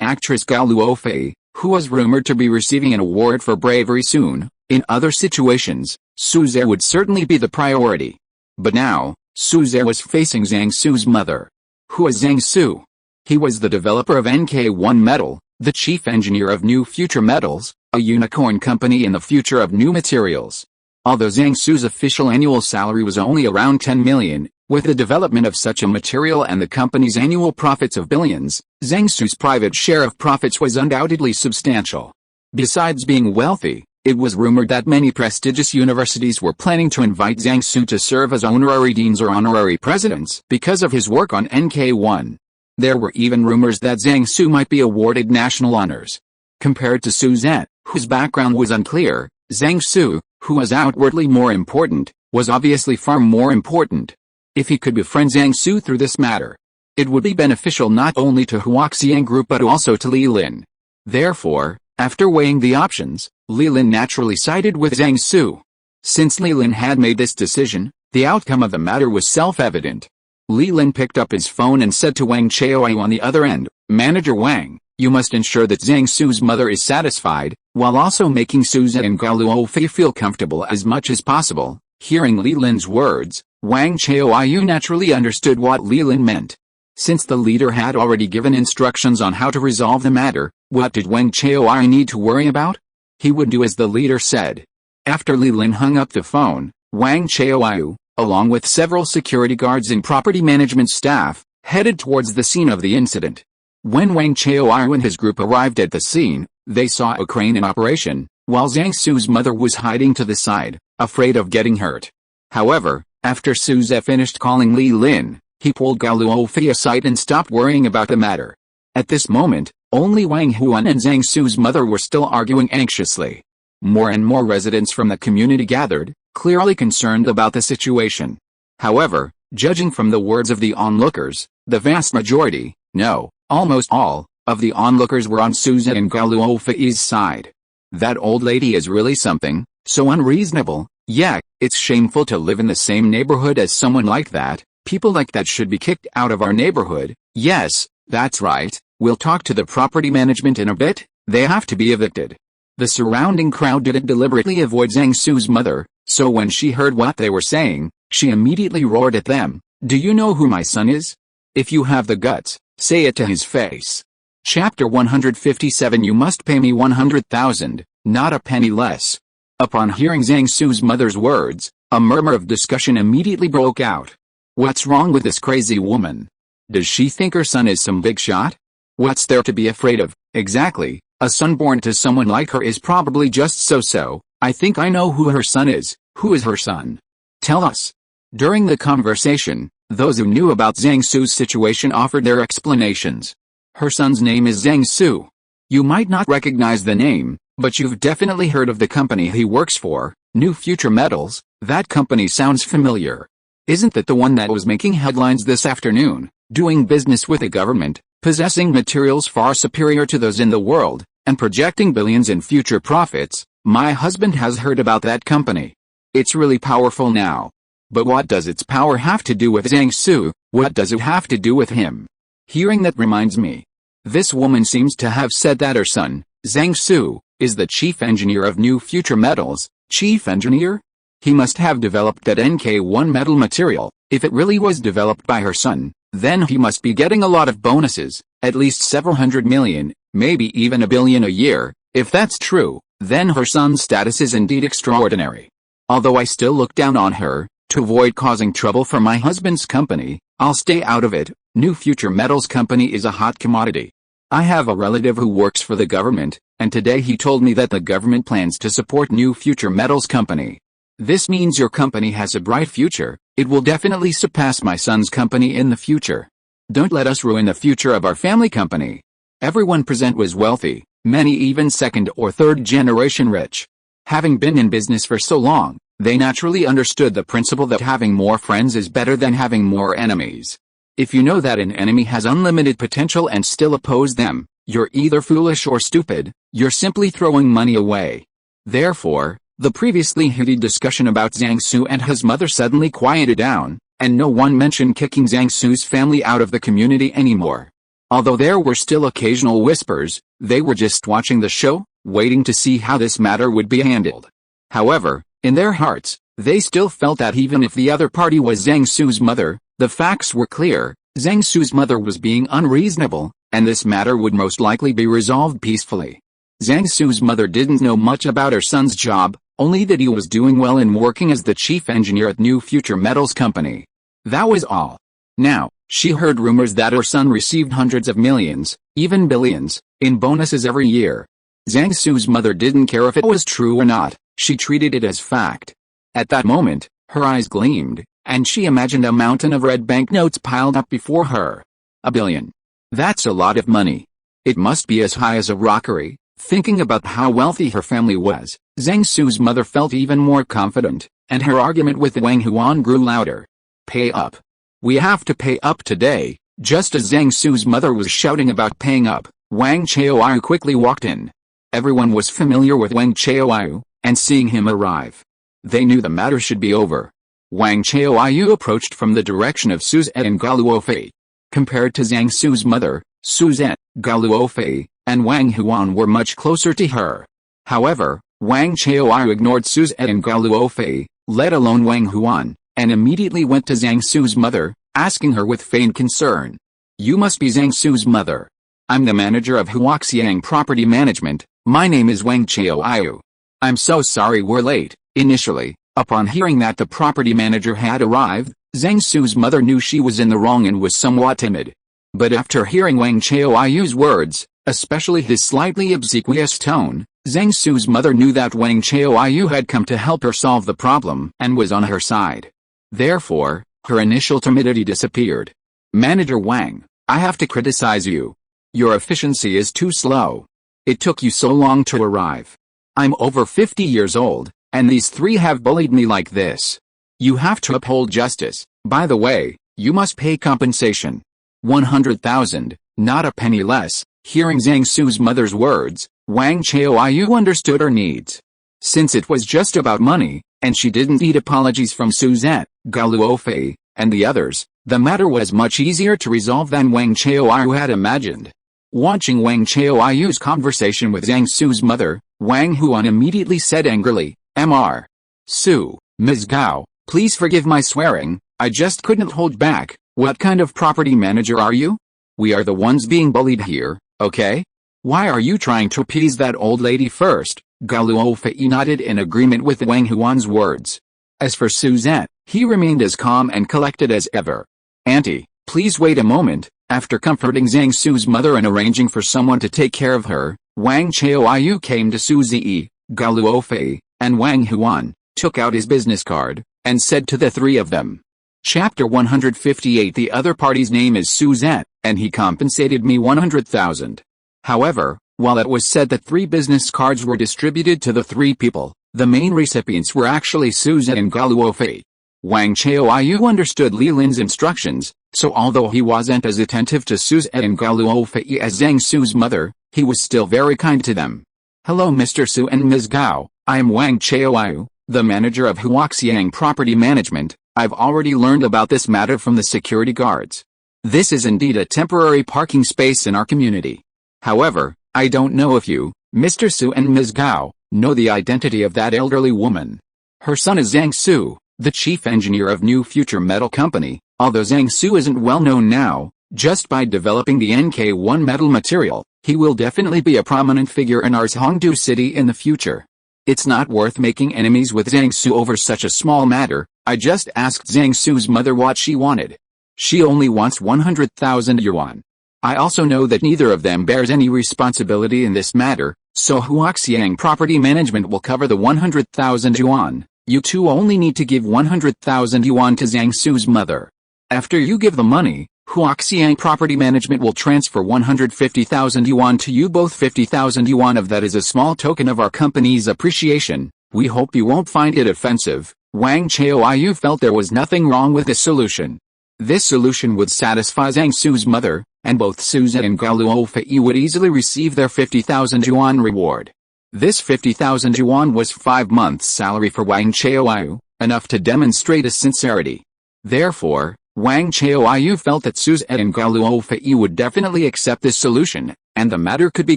actress Gao Luofei, who was rumored to be receiving an award for bravery soon. In other situations, Su Ze would certainly be the priority. But now, Su Ze was facing Zhang Su's mother. Who is Zhang Su? He was the developer of NK1 Metal, the chief engineer of New Future Metals, a unicorn company in the future of new materials. Although Zhang Su's official annual salary was only around 10 million, with the development of such a material and the company's annual profits of billions, Zhang Su's private share of profits was undoubtedly substantial. Besides being wealthy, it was rumored that many prestigious universities were planning to invite Zhang Su to serve as honorary deans or honorary presidents because of his work on NK1. There were even rumors that Zhang Su might be awarded national honors. Compared to Su Ze, whose background was unclear, Zhang Su, who was outwardly more important, was obviously far more important. If he could befriend Zhang Su through this matter, it would be beneficial not only to Huaxiang Group but also to Li Lin. Therefore, after weighing the options, Li Lin naturally sided with Zhang Su. Since Li Lin had made this decision, the outcome of the matter was self-evident. Li Lin picked up his phone and said to Wang Chaoyu on the other end, "Manager Wang, you must ensure that Zhang Su's mother is satisfied, while also making Su Ze and Gao Luofei feel comfortable as much as possible." Hearing Li Lin's words, Wang Chaoyu naturally understood what Li Lin meant. Since the leader had already given instructions on how to resolve the matter, what did Wang Chaoyu need to worry about? He would do as the leader said. After Li Lin hung up the phone, Wang Chaoyu, along with several security guards and property management staff, headed towards the scene of the incident. When Wang Chaoyu and his group arrived at the scene, they saw a crane in operation, while Zhang Su's mother was hiding to the side, afraid of getting hurt. However, after Su Ze finished calling Li Lin, he pulled Gao Luofei aside and stopped worrying about the matter. At this moment, only Wang Huan and Zhang Su's mother were still arguing anxiously. More and more residents from the community gathered, clearly concerned about the situation. However, judging from the words of the onlookers, the vast majority, no, almost all, of the onlookers were on Su Ze and Gao Luofei's side. That old lady is really something, so unreasonable. Yeah, it's shameful to live in the same neighborhood as someone like that. People like that should be kicked out of our neighborhood. Yes, that's right, we'll talk to the property management in a bit, they have to be evicted. The surrounding crowd didn't deliberately avoid Zhang Su's mother, so when she heard what they were saying, she immediately roared at them, "Do you know who my son is? If you have the guts, say it to his face." Chapter 157 You must pay me 100,000, not a penny less. Upon hearing Zhang Su's mother's words, a murmur of discussion immediately broke out. What's wrong with this crazy woman? Does she think her son is some big shot? What's there to be afraid of? Exactly, a son born to someone like her is probably just so-so. I think I know who her son is. Who is her son? Tell us. During the conversation, those who knew about Zhang Su's situation offered their explanations. Her son's name is Zhang Su. You might not recognize the name, but you've definitely heard of the company he works for, New Future Metals. That company sounds familiar. Isn't that the one that was making headlines this afternoon, doing business with the government, possessing materials far superior to those in the world, and projecting billions in future profits? My husband has heard about that company. It's really powerful now. But what does its power have to do with Zhang Su? What does it have to do with him? Hearing that reminds me. This woman seems to have said that her son, Zhang Su, is the chief engineer of New Future Metals. Chief engineer? He must have developed that NK1 metal material. If it really was developed by her son, then he must be getting a lot of bonuses, at least several hundred million, maybe even $1 billion a year. If that's true, then her son's status is indeed extraordinary. Although I still look down on her, to avoid causing trouble for my husband's company, I'll stay out of it. New Future Metals Company is a hot commodity. I have a relative who works for the government, and today he told me that the government plans to support New Future Metals Company. This means your company has a bright future. It will definitely surpass my son's company in the future. Don't let us ruin the future of our family company. Everyone present was wealthy, many even second or third generation rich. Having been in business for so long, they naturally understood the principle that having more friends is better than having more enemies. If you know that an enemy has unlimited potential and still oppose them, you're either foolish or stupid. You're simply throwing money away. Therefore, the previously heated discussion about Zhang Su and his mother suddenly quieted down. and no one mentioned kicking Zhang Su's family out of the community anymore. Although there were still occasional whispers, they were just watching the show, waiting to see how this matter would be handled. However, in their hearts, they still felt that even if the other party was Zhang Su's mother, the facts were clear. Zhang Su's mother was being unreasonable, and this matter would most likely be resolved peacefully. Zhang Su's mother didn't know much about her son's job, only that he was doing well in working as the chief engineer at New Future Metals Company. That was all. Now, she heard rumors that her son received hundreds of millions, even billions, in bonuses every year. Zhang Su's mother didn't care if it was true or not, she treated it as fact. At that moment, her eyes gleamed, and she imagined a mountain of red banknotes piled up before her. $1 billion. That's a lot of money. It must be as high as a rockery. Thinking about how wealthy her family was, Zhang Su's mother felt even more confident, and her argument with Wang Huan grew louder. Pay up. We have to pay up today. Just as Zhang Su's mother was shouting about paying up, Wang Chaoyu quickly walked in. Everyone was familiar with Wang Chaoyu, and seeing him arrive, they knew the matter should be over. Wang Chaoyu approached from the direction of Suzette and Gao Luofei. Compared to Zhang Su's mother, Suzette, Gao Luofei, and Wang Huan were much closer to her. However, Wang Chaoyu ignored Suzette and Gao Luofei, let alone Wang Huan, and immediately went to Zhang Su's mother, asking her with feigned concern. You must be Zhang Su's mother. I'm the manager of Huaxiang Property Management. My name is Wang Chaoyu. I'm so sorry we're late. Initially, upon hearing that the property manager had arrived, Zhang Su's mother knew she was in the wrong and was somewhat timid. But after hearing Wang Chaoyu's words, especially his slightly obsequious tone, Zhang Su's mother knew that Wang Chaoyu had come to help her solve the problem and was on her side. Therefore, her initial timidity disappeared. Manager Wang, I have to criticize you. Your efficiency is too slow. It took you so long to arrive. I'm over 50 years old, and these three have bullied me like this. You have to uphold justice. By the way, you must pay compensation. 100,000, not a penny less. Hearing Zhang Su's mother's words, Wang Chaoyu understood her needs. Since it was just about money, and she didn't need apologies from Suzette, Gao Luofei, and the others, the matter was much easier to resolve than Wang Chaoyu had imagined. Watching Wang Chaoyu's conversation with Zhang Su's mother, Wang Huan immediately said angrily, Mr. Su, Ms. Gao, please forgive my swearing, I just couldn't hold back. What kind of property manager are you? We are the ones being bullied here, okay? Why are you trying to appease that old lady first? Gao Luofei nodded in agreement with Wang Huan's words. As for Suzette, he remained as calm and collected as ever. Auntie, please wait a moment. After comforting Zhang Su's mother and arranging for someone to take care of her, Wang Chaoyu came to Suzie, Gao Luofei, and Wang Huan, took out his business card, and said to the three of them. Chapter 158. The other party's name is Suzette, and he compensated me 100,000. However, while it was said that 3 business cards were distributed to the 3 people, the main recipients were actually Suzette and Gao Luofei. Wang Chaoyu understood Li Lin's instructions, so although he wasn't as attentive to Suzette and Gao Luofei as Zhang Su's mother, he was still very kind to them. Hello Mr. Su and Ms. Gao, I am Wang Chaoyu, the manager of Huaxiang Property Management. I've already learned about this matter from the security guards. This is indeed a temporary parking space in our community. However, I don't know if you, Mr. Su and Ms. Gao, know the identity of that elderly woman. Her son is Zhang Su, the chief engineer of New Future Metal Company. Although Zhang Su isn't well known now, just by developing the NK1 metal material, he will definitely be a prominent figure in our Hongdu city in the future. It's not worth making enemies with Zhang Su over such a small matter. I just asked Zhang Su's mother what she wanted. She only wants 100,000 yuan. I also know that neither of them bears any responsibility in this matter, so Huaxiang Property Management will cover the 100,000 yuan. You two only need to give 100,000 yuan to Zhang Su's mother. After you give the money, Huaxiang Property Management will transfer 150,000 yuan to you both. 50,000 yuan of that is a small token of our company's appreciation. We hope you won't find it offensive. Wang Chaoyu felt there was nothing wrong with this solution. This solution would satisfy Zhang Su's mother, and both Suzette and Gao Luofei would easily receive their 50,000 yuan reward. This 50,000 yuan was 5 months' salary for Wang Chaoyu, enough to demonstrate his sincerity. Therefore, Wang Chaoyu felt that Suzette and Gao Luofei would definitely accept this solution, and the matter could be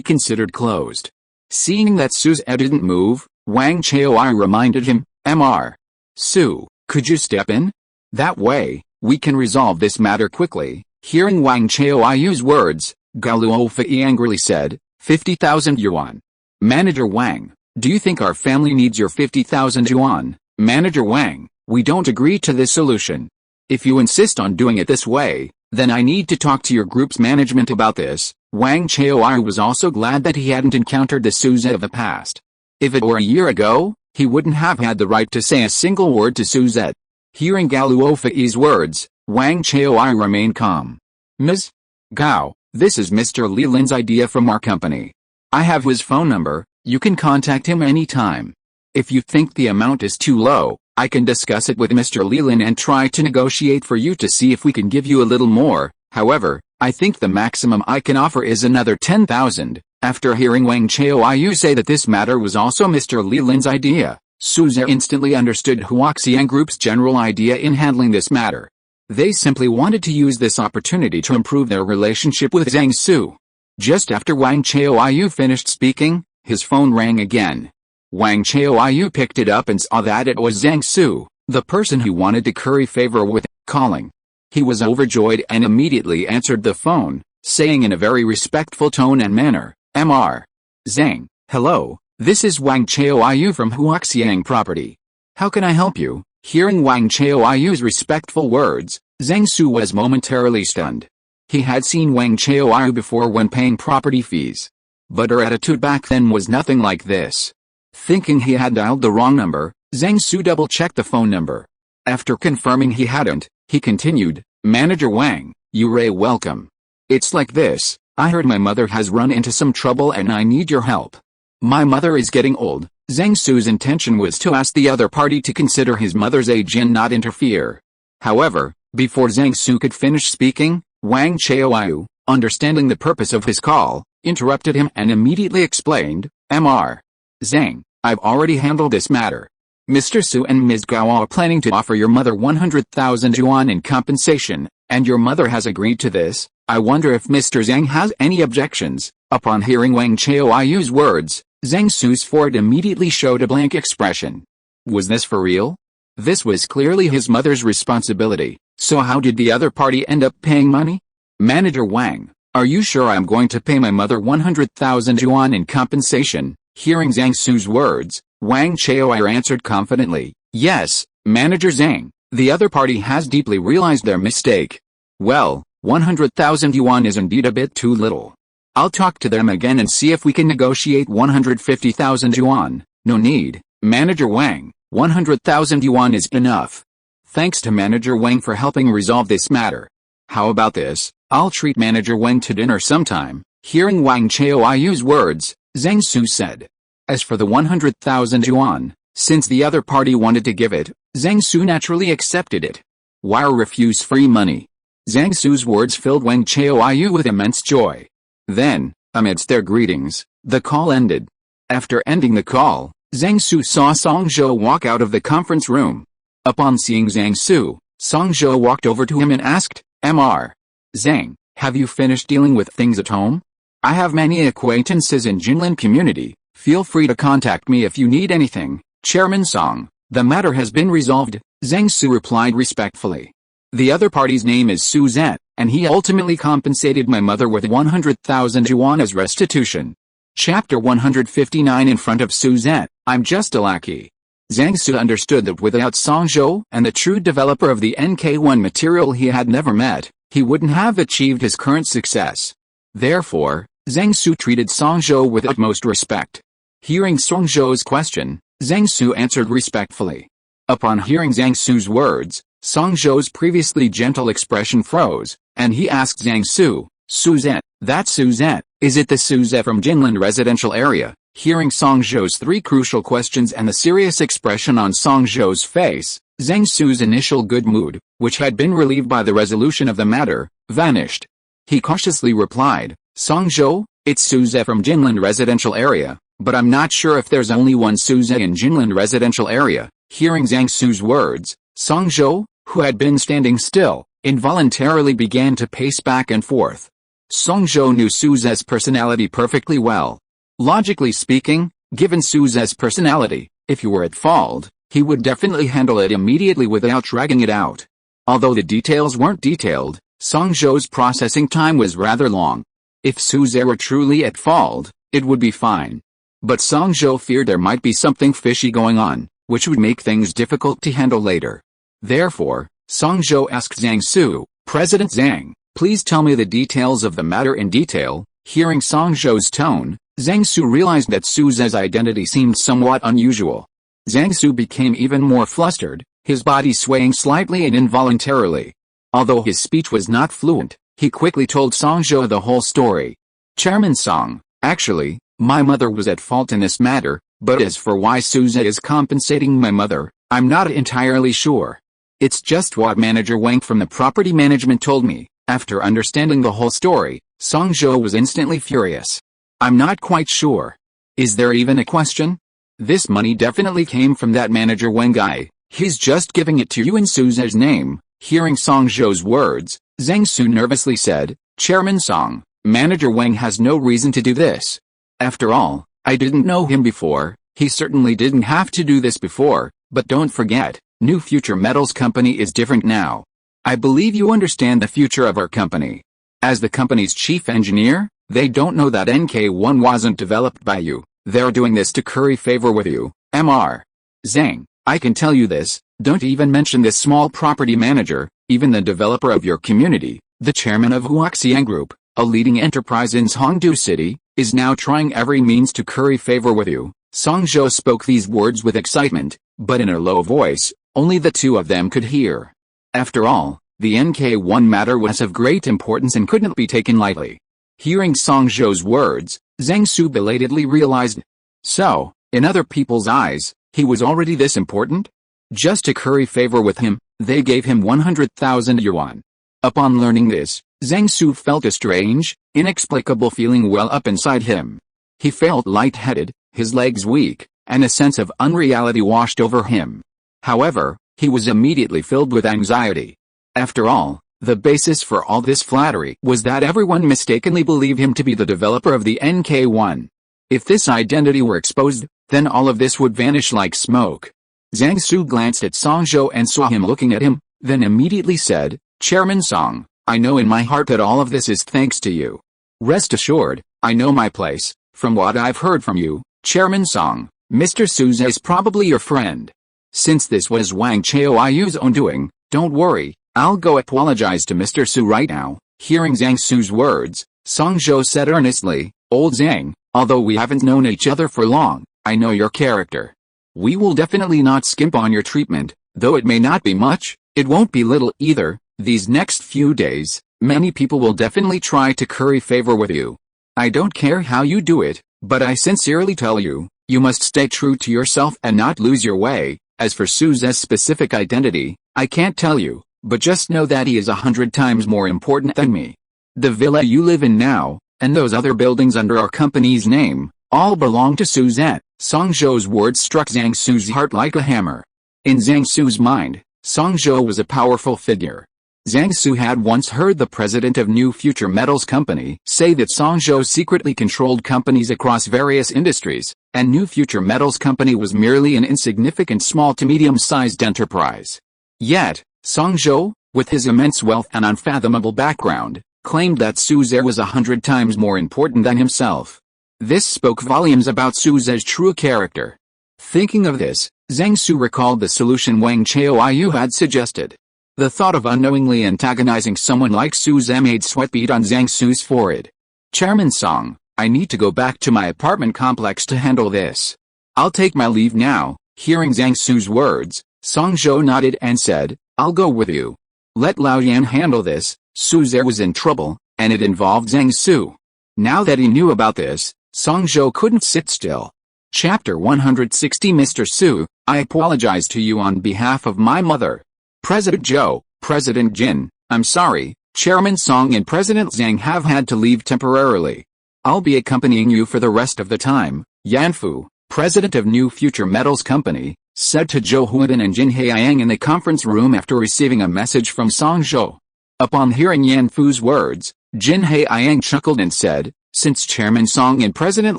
considered closed. Seeing that Suzette didn't move, Wang Chaoyu reminded him, Mr. Su, could you step in? That way, we can resolve this matter quickly. Hearing Wang Chaoyu's words, Gao Luofei angrily said, 50,000 yuan. Manager Wang, do you think our family needs your 50,000 yuan? Manager Wang, we don't agree to this solution. If you insist on doing it this way, then I need to talk to your group's management about this. Wang Chaoyu was also glad that he hadn't encountered the Suzette of the past. If it were a year ago, he wouldn't have had the right to say a single word to Suzette. Hearing Gao Luofei's words, Wang Chaoyu remained calm. Ms. Gao, this is Mr. Li Lin's idea from our company. I have his phone number, you can contact him anytime. If you think the amount is too low, I can discuss it with Mr. Li Lin and try to negotiate for you to see if we can give you a little more. However, I think the maximum I can offer is another 10,000. After hearing Wang Chaoyu say that this matter was also Mr. Li Lin's idea, Suzette instantly understood Huaxiang Group's general idea in handling this matter. They simply wanted to use this opportunity to improve their relationship with Zhang Su. Just after Wang Chaoyu finished speaking, his phone rang again. Wang Chaoyu picked it up and saw that it was Zhang Su, the person he wanted to curry favor with, calling. He was overjoyed and immediately answered the phone, saying in a very respectful tone and manner, Mr. Zhang, hello, this is Wang Chaoyu from Huaxiang Property. How can I help you? Hearing Wang Chaoyu's respectful words, Zhang Su was momentarily stunned. He had seen Wang Chaoyu before when paying property fees. But her attitude back then was nothing like this. Thinking he had dialed the wrong number, Zhang Su double-checked the phone number. After confirming he hadn't, he continued, Manager Wang, you're welcome. It's like this, I heard my mother has run into some trouble and I need your help. My mother is getting old. Zhang Su's intention was to ask the other party to consider his mother's age and not interfere. However, before Zhang Su could finish speaking, Wang Chaoyu, understanding the purpose of his call, interrupted him and immediately explained, Mr. Zhang, I've already handled this matter. Mr. Su and Ms. Gao are planning to offer your mother 100,000 yuan in compensation, and your mother has agreed to this. I wonder if Mr. Zhang has any objections. Upon hearing Wang Chaoyu's words, Zhang Su's forehead immediately showed a blank expression. Was this for real? This was clearly his mother's responsibility, so how did the other party end up paying money? Manager Wang, are you sure I'm going to pay my mother 100,000 yuan in compensation? Hearing Zhang Su's words, Wang Chaoyu answered confidently, yes, Manager Zhang, the other party has deeply realized their mistake. Well, 100,000 yuan is indeed a bit too little. I'll talk to them again and see if we can negotiate 150,000 yuan. No need, Manager Wang, 100,000 yuan is enough. Thanks to Manager Wang for helping resolve this matter. How about this, I'll treat Manager Wang to dinner sometime. Hearing Wang Chaoyu's words, Zhang Su said. As for the 100,000 yuan, since the other party wanted to give it, Zhang Su naturally accepted it. Why refuse free money? Zhang Su's words filled Wang Chaoyu with immense joy. Then, amidst their greetings, the call ended. After ending the call, Zhang Su saw Song Zhou walk out of the conference room. Upon seeing Zhang Su, Song Zhou walked over to him and asked, Mr. Zhang, have you finished dealing with things at home? I have many acquaintances in Jinlin community, feel free to contact me if you need anything. Chairman Song, the matter has been resolved, Zhang Su replied respectfully. The other party's name is Suzette, and he ultimately compensated my mother with 100,000 yuan as restitution. Chapter 159 In front of Suzette, I'm just a lackey. Zhang Su understood that without Song Zhou and the true developer of the NK1 material he had never met, he wouldn't have achieved his current success. Therefore, Zhang Su treated Song Zhou with utmost respect. Hearing Song Zhou's question, Zhang Su answered respectfully. Upon hearing Zhang Su's words, Song Zhou's previously gentle expression froze, and he asked Zhang Su, Suzette, that's Suzette, is it the Suzette from Jinlin residential area? Hearing Song Zhou's three crucial questions and the serious expression on Song Zhou's face, Zhang Su's initial good mood, which had been relieved by the resolution of the matter, vanished. He cautiously replied, Song Zhou, it's Suzette from Jinlin residential area, but I'm not sure if there's only one Suzette in Jinlin residential area. Hearing Zhang Su's words, Song Zhou, who had been standing still, involuntarily began to pace back and forth. Song Zhou knew Suze's personality perfectly well. Logically speaking, given Suze's personality, if you were at fault, he would definitely handle it immediately without dragging it out. Although the details weren't detailed, Song Zhou's processing time was rather long. If Suze were truly at fault, it would be fine. But Song Zhou feared there might be something fishy going on, which would make things difficult to handle later. Therefore, Song Zhou asked Zhang Su, "President Zhang, please tell me the details of the matter in detail." Hearing Song Zhou's tone, Zhang Su realized that Suze's identity seemed somewhat unusual. Zhang Su became even more flustered, his body swaying slightly and involuntarily. Although his speech was not fluent, he quickly told Song Zhou the whole story. "Chairman Song, actually, my mother was at fault in this matter, but as for why Suze is compensating my mother, I'm not entirely sure. It's just what Manager Wang from the property management told me." After understanding the whole story, Song Zhou was instantly furious. "I'm not quite sure. Is there even a question? This money definitely came from that Manager Wang guy. He's just giving it to you in Suze's name." Hearing Song Zhou's words, Zhang Su nervously said, "Chairman Song, Manager Wang has no reason to do this. After all, I didn't know him before, he certainly didn't have to do this before, but don't forget, New Future Metals Company is different now. I believe you understand the future of our company. As the company's chief engineer, they don't know that NK1 wasn't developed by you. They're doing this to curry favor with you, Mr. Zhang. I can tell you this, don't even mention this small property manager, even the developer of your community, the chairman of Huaxiang Group, a leading enterprise in Hongdu City, is now trying every means to curry favor with you." Song Zhou spoke these words with excitement, but in a low voice, only the two of them could hear. After all, the NK1 matter was of great importance and couldn't be taken lightly. Hearing Song Zhou's words, Zhang Su belatedly realized. So, in other people's eyes, he was already this important? Just to curry favor with him, they gave him 100,000 yuan. Upon learning this, Zhang Su felt a strange, inexplicable feeling well up inside him. He felt lightheaded, his legs weak, and a sense of unreality washed over him. However, he was immediately filled with anxiety. After all, the basis for all this flattery was that everyone mistakenly believed him to be the developer of the NK1. If this identity were exposed, then all of this would vanish like smoke. Zhang Su glanced at Song Zhou and saw him looking at him, then immediately said, "Chairman Song, I know in my heart that all of this is thanks to you. Rest assured, I know my place. From what I've heard from you, Chairman Song, Mr. Suze is probably your friend. Since this was Wang Chaoyu's own doing, don't worry, I'll go apologize to Mr. Su right now." Hearing Zhang Su's words, Song Zhou said earnestly, "Old Zhang, although we haven't known each other for long, I know your character. We will definitely not skimp on your treatment, though it may not be much, it won't be little either. These next few days, many people will definitely try to curry favor with you. I don't care how you do it, but I sincerely tell you, you must stay true to yourself and not lose your way. As for Suze's specific identity, I can't tell you, but just know that he is 100 times more important than me. The villa you live in now, and those other buildings under our company's name, all belong to Suzette." Song Zhou's words struck Zhang Su's heart like a hammer. In Zhang Su's mind, Song Zhou was a powerful figure. Zhang Su had once heard the president of New Future Metals Company say that Song Zhou secretly controlled companies across various industries, and New Future Metals Company was merely an insignificant small to medium-sized enterprise. Yet, Song Zhou, with his immense wealth and unfathomable background, claimed that Suze was 100 times more important than himself. This spoke volumes about Suze's true character. Thinking of this, Zhang Su recalled the solution Wang Chaoyu had suggested. The thought of unknowingly antagonizing someone like Suze made sweat bead on Zhang Su's forehead. "Chairman Song, I need to go back to my apartment complex to handle this. I'll take my leave now." Hearing Zhang Su's words, Song Zhou nodded and said, "I'll go with you. Let Lao Yan handle this." Suze was in trouble, and it involved Zhang Su. Now that he knew about this, Song Zhou couldn't sit still. Chapter 160 Mr. Su, I apologize to you on behalf of my mother. President Zhou, President Jin, I'm sorry, Chairman Song and President Zhang have had to leave temporarily. I'll be accompanying you for the rest of the time. Yanfu, President of New Future Metals Company, said to Zhou Huidan and Jin Haiyang in the conference room after receiving a message from Song Zhou. Upon hearing Yan Fu's words, Jin Haiyang chuckled and said, since Chairman Song and President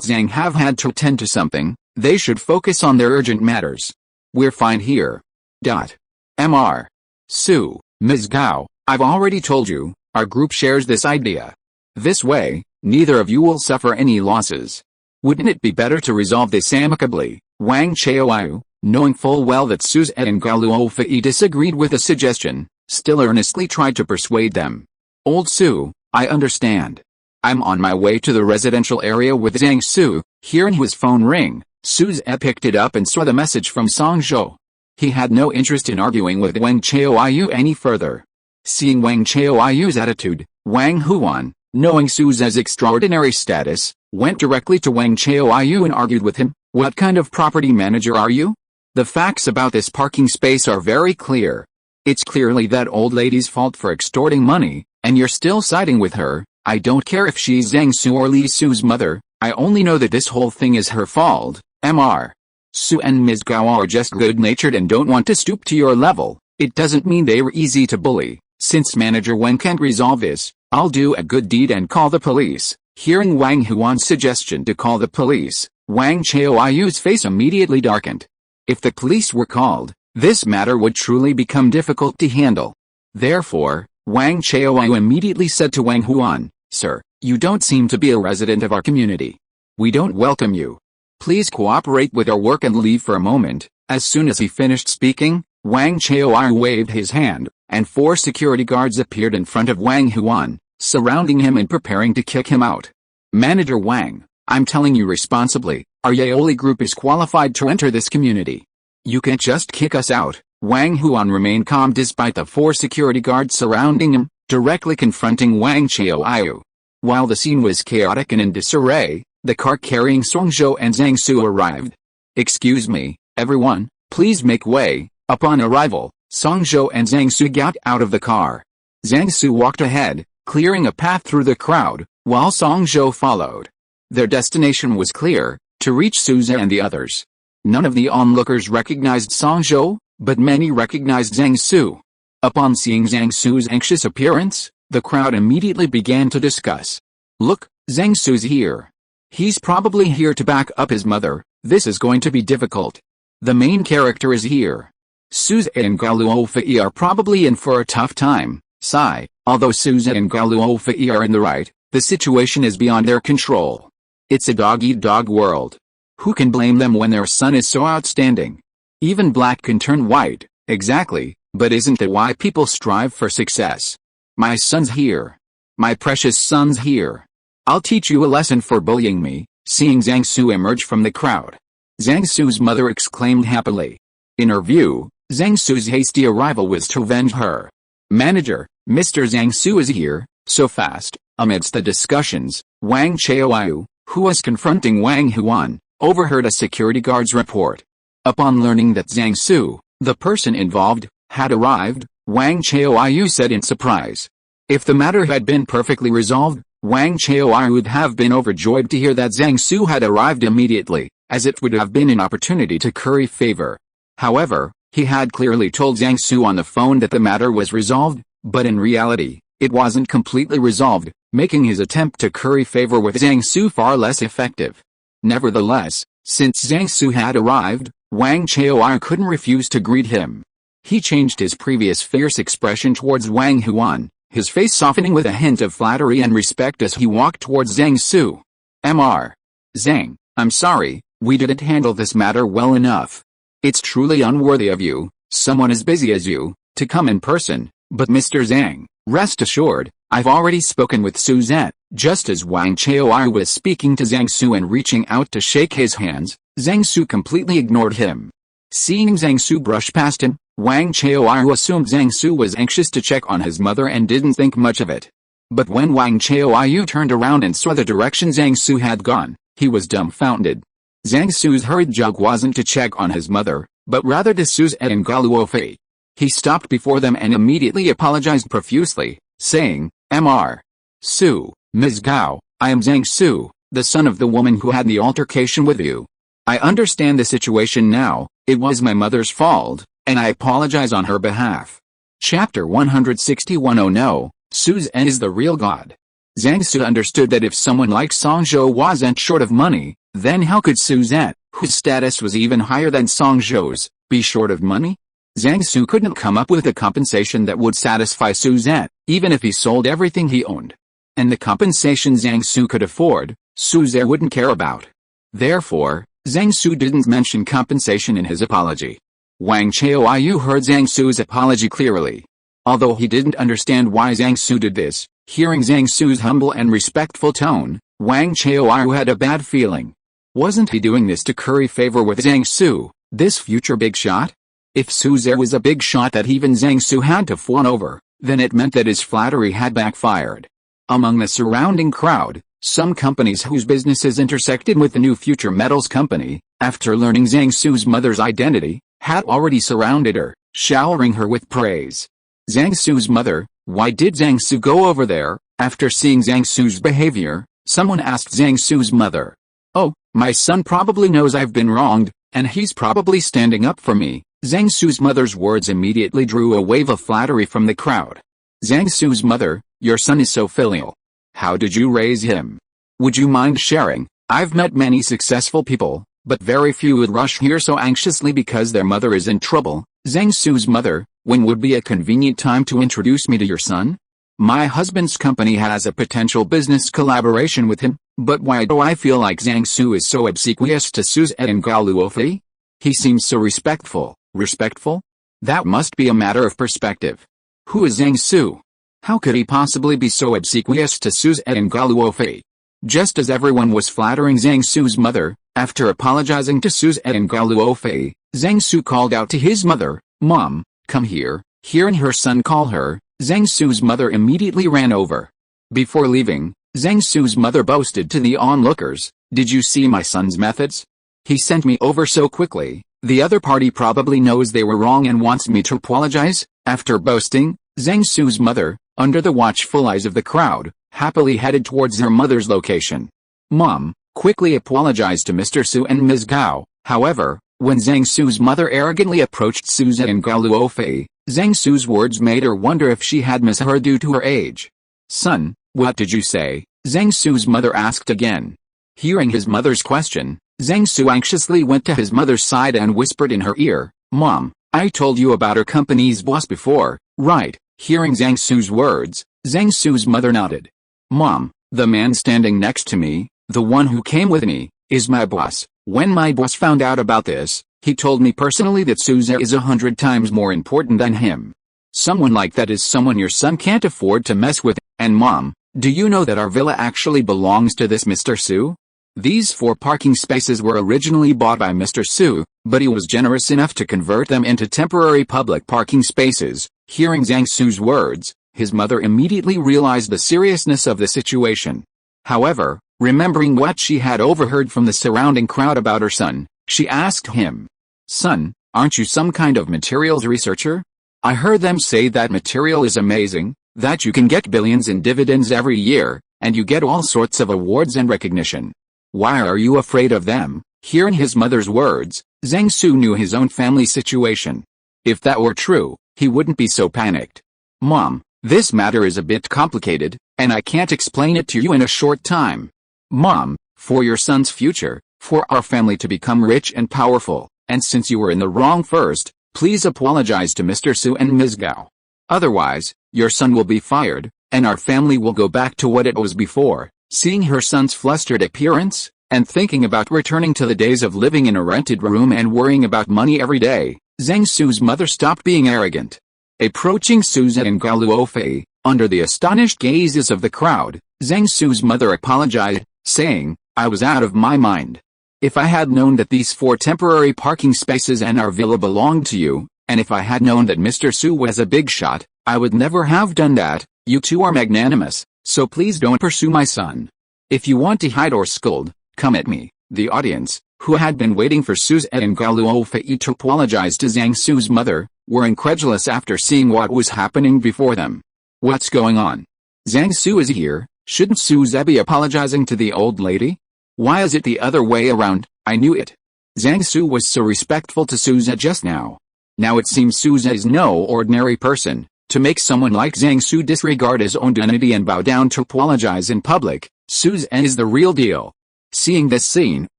Zhang have had to attend to something, they should focus on their urgent matters. We're fine here. Mr. Su, Ms. Gao, I've already told you, our group shares this idea. This way, neither of you will suffer any losses. Wouldn't it be better to resolve this amicably? Wang Chaoyu, knowing full well that Suze and Gao Luofei disagreed with the suggestion, still earnestly tried to persuade them. Old Su, I understand. I'm on my way to the residential area with Zhang Su. Hearing his phone ring, Suze picked it up and saw the message from Song Zhou. He had no interest in arguing with Wang Chaoyu any further. Seeing Wang Chaoyu's attitude, Wang Huan, knowing Suze's extraordinary status, went directly to Wang Chaoyu and argued with him. What kind of property manager are you? The facts about this parking space are very clear. It's clearly that old lady's fault for extorting money, and you're still siding with her. I don't care if she's Zhang Su or Li Su's mother, I only know that this whole thing is her fault. Mr. Su and Ms. Gao are just good-natured and don't want to stoop to your level. It doesn't mean they were easy to bully. Since Manager Wen can't resolve this, I'll do a good deed and call the police. Hearing Wang Huan's suggestion to call the police, Wang Chaoyu's face immediately darkened. If the police were called, this matter would truly become difficult to handle. Therefore, Wang Chaoyu immediately said to Wang Huan, Sir, you don't seem to be a resident of our community. We don't welcome you. Please cooperate with our work and leave for a moment. As soon as he finished speaking, Wang Chaoyu waved his hand, and 4 security guards appeared in front of Wang Huan, surrounding him and preparing to kick him out. Manager Wang, I'm telling you responsibly, our Yaoli group is qualified to enter this community. You can't just kick us out. Wang Huan remained calm despite the 4 security guards surrounding him, directly confronting Wang Chaoyu. While the scene was chaotic and in disarray, the car carrying Song Zhou and Zhang Su arrived. Excuse me, everyone, please make way. Upon arrival, Song Zhou and Zhang Su got out of the car. Zhang Su walked ahead, clearing a path through the crowd, while Song Zhou followed. Their destination was clear, to reach Suze and the others. None of the onlookers recognized Song Zhou, but many recognized Zhang Su. Upon seeing Zhang Su's anxious appearance, the crowd immediately began to discuss. Look, Zhang Su's here. He's probably here to back up his mother. This is going to be difficult. The main character is here. Suze and Gao Luofei are probably in for a tough time. Sigh, although Suze and Gao Luofei are in the right, the situation is beyond their control. It's a dog-eat-dog world. Who can blame them when their son is so outstanding? Even black can turn white, exactly, but isn't that why people strive for success? My son's here. My precious son's here. I'll teach you a lesson for bullying me. Seeing Zhang Su emerge from the crowd, Zhang Su's mother exclaimed happily. In her view, Zhang Su's hasty arrival was to avenge her. Manager, Mr. Zhang Su is here, so fast. Amidst the discussions, Wang Chaoyu, who was confronting Wang Huan, overheard a security guard's report. Upon learning that Zhang Su, the person involved, had arrived, Wang Chaoyu said in surprise. If the matter had been perfectly resolved, Wang Chaoyu would have been overjoyed to hear that Zhang Su had arrived immediately, as it would have been an opportunity to curry favor. However, he had clearly told Zhang Su on the phone that the matter was resolved, but in reality, it wasn't completely resolved, making his attempt to curry favor with Zhang Su far less effective. Nevertheless, since Zhang Su had arrived, Wang Chaoyu couldn't refuse to greet him. He changed his previous fierce expression towards Wang Huan, his face softening with a hint of flattery and respect as he walked towards Zhang Su. Mr. Zhang, I'm sorry, we didn't handle this matter well enough. It's truly unworthy of you, someone as busy as you, to come in person, but Mr. Zhang, rest assured, I've already spoken with Suzette. Just as Wang Chaoyu was speaking to Zhang Su and reaching out to shake his hands, Zhang Su completely ignored him. Seeing Zhang Su brush past him, Wang Chaoyu assumed Zhang Su was anxious to check on his mother and didn't think much of it. But when Wang Chaoyu turned around and saw the direction Zhang Su had gone, he was dumbfounded. Zhang Su's hurried jog wasn't to check on his mother, but rather to Suze and Gao Luofei. He stopped before them and immediately apologized profusely, saying, Mr. Su, Ms. Gao, I am Zhang Su, the son of the woman who had the altercation with you. I understand the situation now. It was my mother's fault, and I apologize on her behalf. Chapter 161. Oh no, Suzette is the real god. Zhang Su understood that if someone like Song Zhou wasn't short of money, then how could Suzette, whose status was even higher than Song Zhou's, be short of money? Zhang Su couldn't come up with a compensation that would satisfy Suzette, even if he sold everything he owned. And the compensation Zhang Su could afford, Suzette wouldn't care about. Therefore, Zhang Su didn't mention compensation in his apology. Wang Chaoyu heard Zhang Su's apology clearly. Although he didn't understand why Zhang Su did this, hearing Zhang Su's humble and respectful tone, Wang Chaoyu had a bad feeling. Wasn't he doing this to curry favor with Zhang Su, this future big shot? If Suzette was a big shot that even Zhang Su had to fawn over, then it meant that his flattery had backfired. Among the surrounding crowd, some companies whose businesses intersected with the new Future Metals company, after learning Zhang Su's mother's identity, had already surrounded her, showering her with praise. Zhang Su's mother, why did Zhang Su go over there? After seeing Zhang Su's behavior, someone asked Zhang Su's mother. Oh, my son probably knows I've been wronged, and he's probably standing up for me. Zhang Su's mother's words immediately drew a wave of flattery from the crowd. Zhang Su's mother, your son is so filial. How did you raise him? Would you mind sharing? I've met many successful people, but very few would rush here so anxiously because their mother is in trouble. Zhang Su's mother, when would be a convenient time to introduce me to your son? My husband's company has a potential business collaboration with him, but why do I feel like Zhang Su is so obsequious to Suzette and Gao Luofei? He seems so respectful. Respectful? That must be a matter of perspective. Who is Zhang Su? How could he possibly be so obsequious to Suzette and Gao Luofei? Just as everyone was flattering Zhang Su's mother, after apologizing to Suzette and Gao Luofei, Zhang Su called out to his mother, Mom, come here. Hearing her son call her, Zhang Su's mother immediately ran over. Before leaving, Zhang Su's mother boasted to the onlookers, did you see my son's methods? He sent me over so quickly, the other party probably knows they were wrong and wants me to apologize. After boasting, Zhang Su's mother, under the watchful eyes of the crowd, happily headed towards her mother's location. Mom, quickly apologized to Mr. Su and Ms. Gao. However, when Zhang Su's mother arrogantly approached Suzette and Gao Luofei, Zhang Su's words made her wonder if she had misheard due to her age. Son, what did you say? Zhang Su's mother asked again. Hearing his mother's question, Zhang Su anxiously went to his mother's side and whispered in her ear, Mom, I told you about our company's boss before, right? Hearing Zhang Su's words, Zhang Su's mother nodded. Mom, the man standing next to me, the one who came with me, is my boss. When my boss found out about this, he told me personally that Suzette is 100 times more important than him. Someone like that is someone your son can't afford to mess with. And Mom, do you know that our villa actually belongs to this Mr. Su? These 4 parking spaces were originally bought by Mr. Su, but he was generous enough to convert them into temporary public parking spaces. Hearing Zhang Su's words, his mother immediately realized the seriousness of the situation. However, remembering what she had overheard from the surrounding crowd about her son, she asked him, Son, aren't you some kind of materials researcher? I heard them say that material is amazing, that you can get billions in dividends every year, and you get all sorts of awards and recognition. Why are you afraid of them? Hearing his mother's words, Zhang Su knew his own family situation. If that were true, he wouldn't be so panicked. Mom, this matter is a bit complicated, and I can't explain it to you in a short time. Mom, for your son's future, for our family to become rich and powerful, and since you were in the wrong first, please apologize to Mr. Su and Ms. Gao. Otherwise, your son will be fired, and our family will go back to what it was before. Seeing her son's flustered appearance, and thinking about returning to the days of living in a rented room and worrying about money every day, Zhang Su's mother stopped being arrogant. Approaching Suzette and Gao Luofei, under the astonished gazes of the crowd, Zhang Su's mother apologized, saying, I was out of my mind. If I had known that these 4 temporary parking spaces and our villa belonged to you, and if I had known that Mr. Su was a big shot, I would never have done that. You two are magnanimous, so please don't pursue my son. If you want to hide or scold, come at me. The audience, who had been waiting for Suzette and Gao Luofei to apologize to Zhang Su's mother, were incredulous after seeing what was happening before them. What's going on? Zhang Su is here, shouldn't Suzette be apologizing to the old lady? Why is it the other way around? I knew it. Zhang Su was so respectful to Souza just now. Now it seems Souza is no ordinary person. To make someone like Zhang Su disregard his own dignity and bow down to apologize in public, Souza is the real deal. Seeing this scene,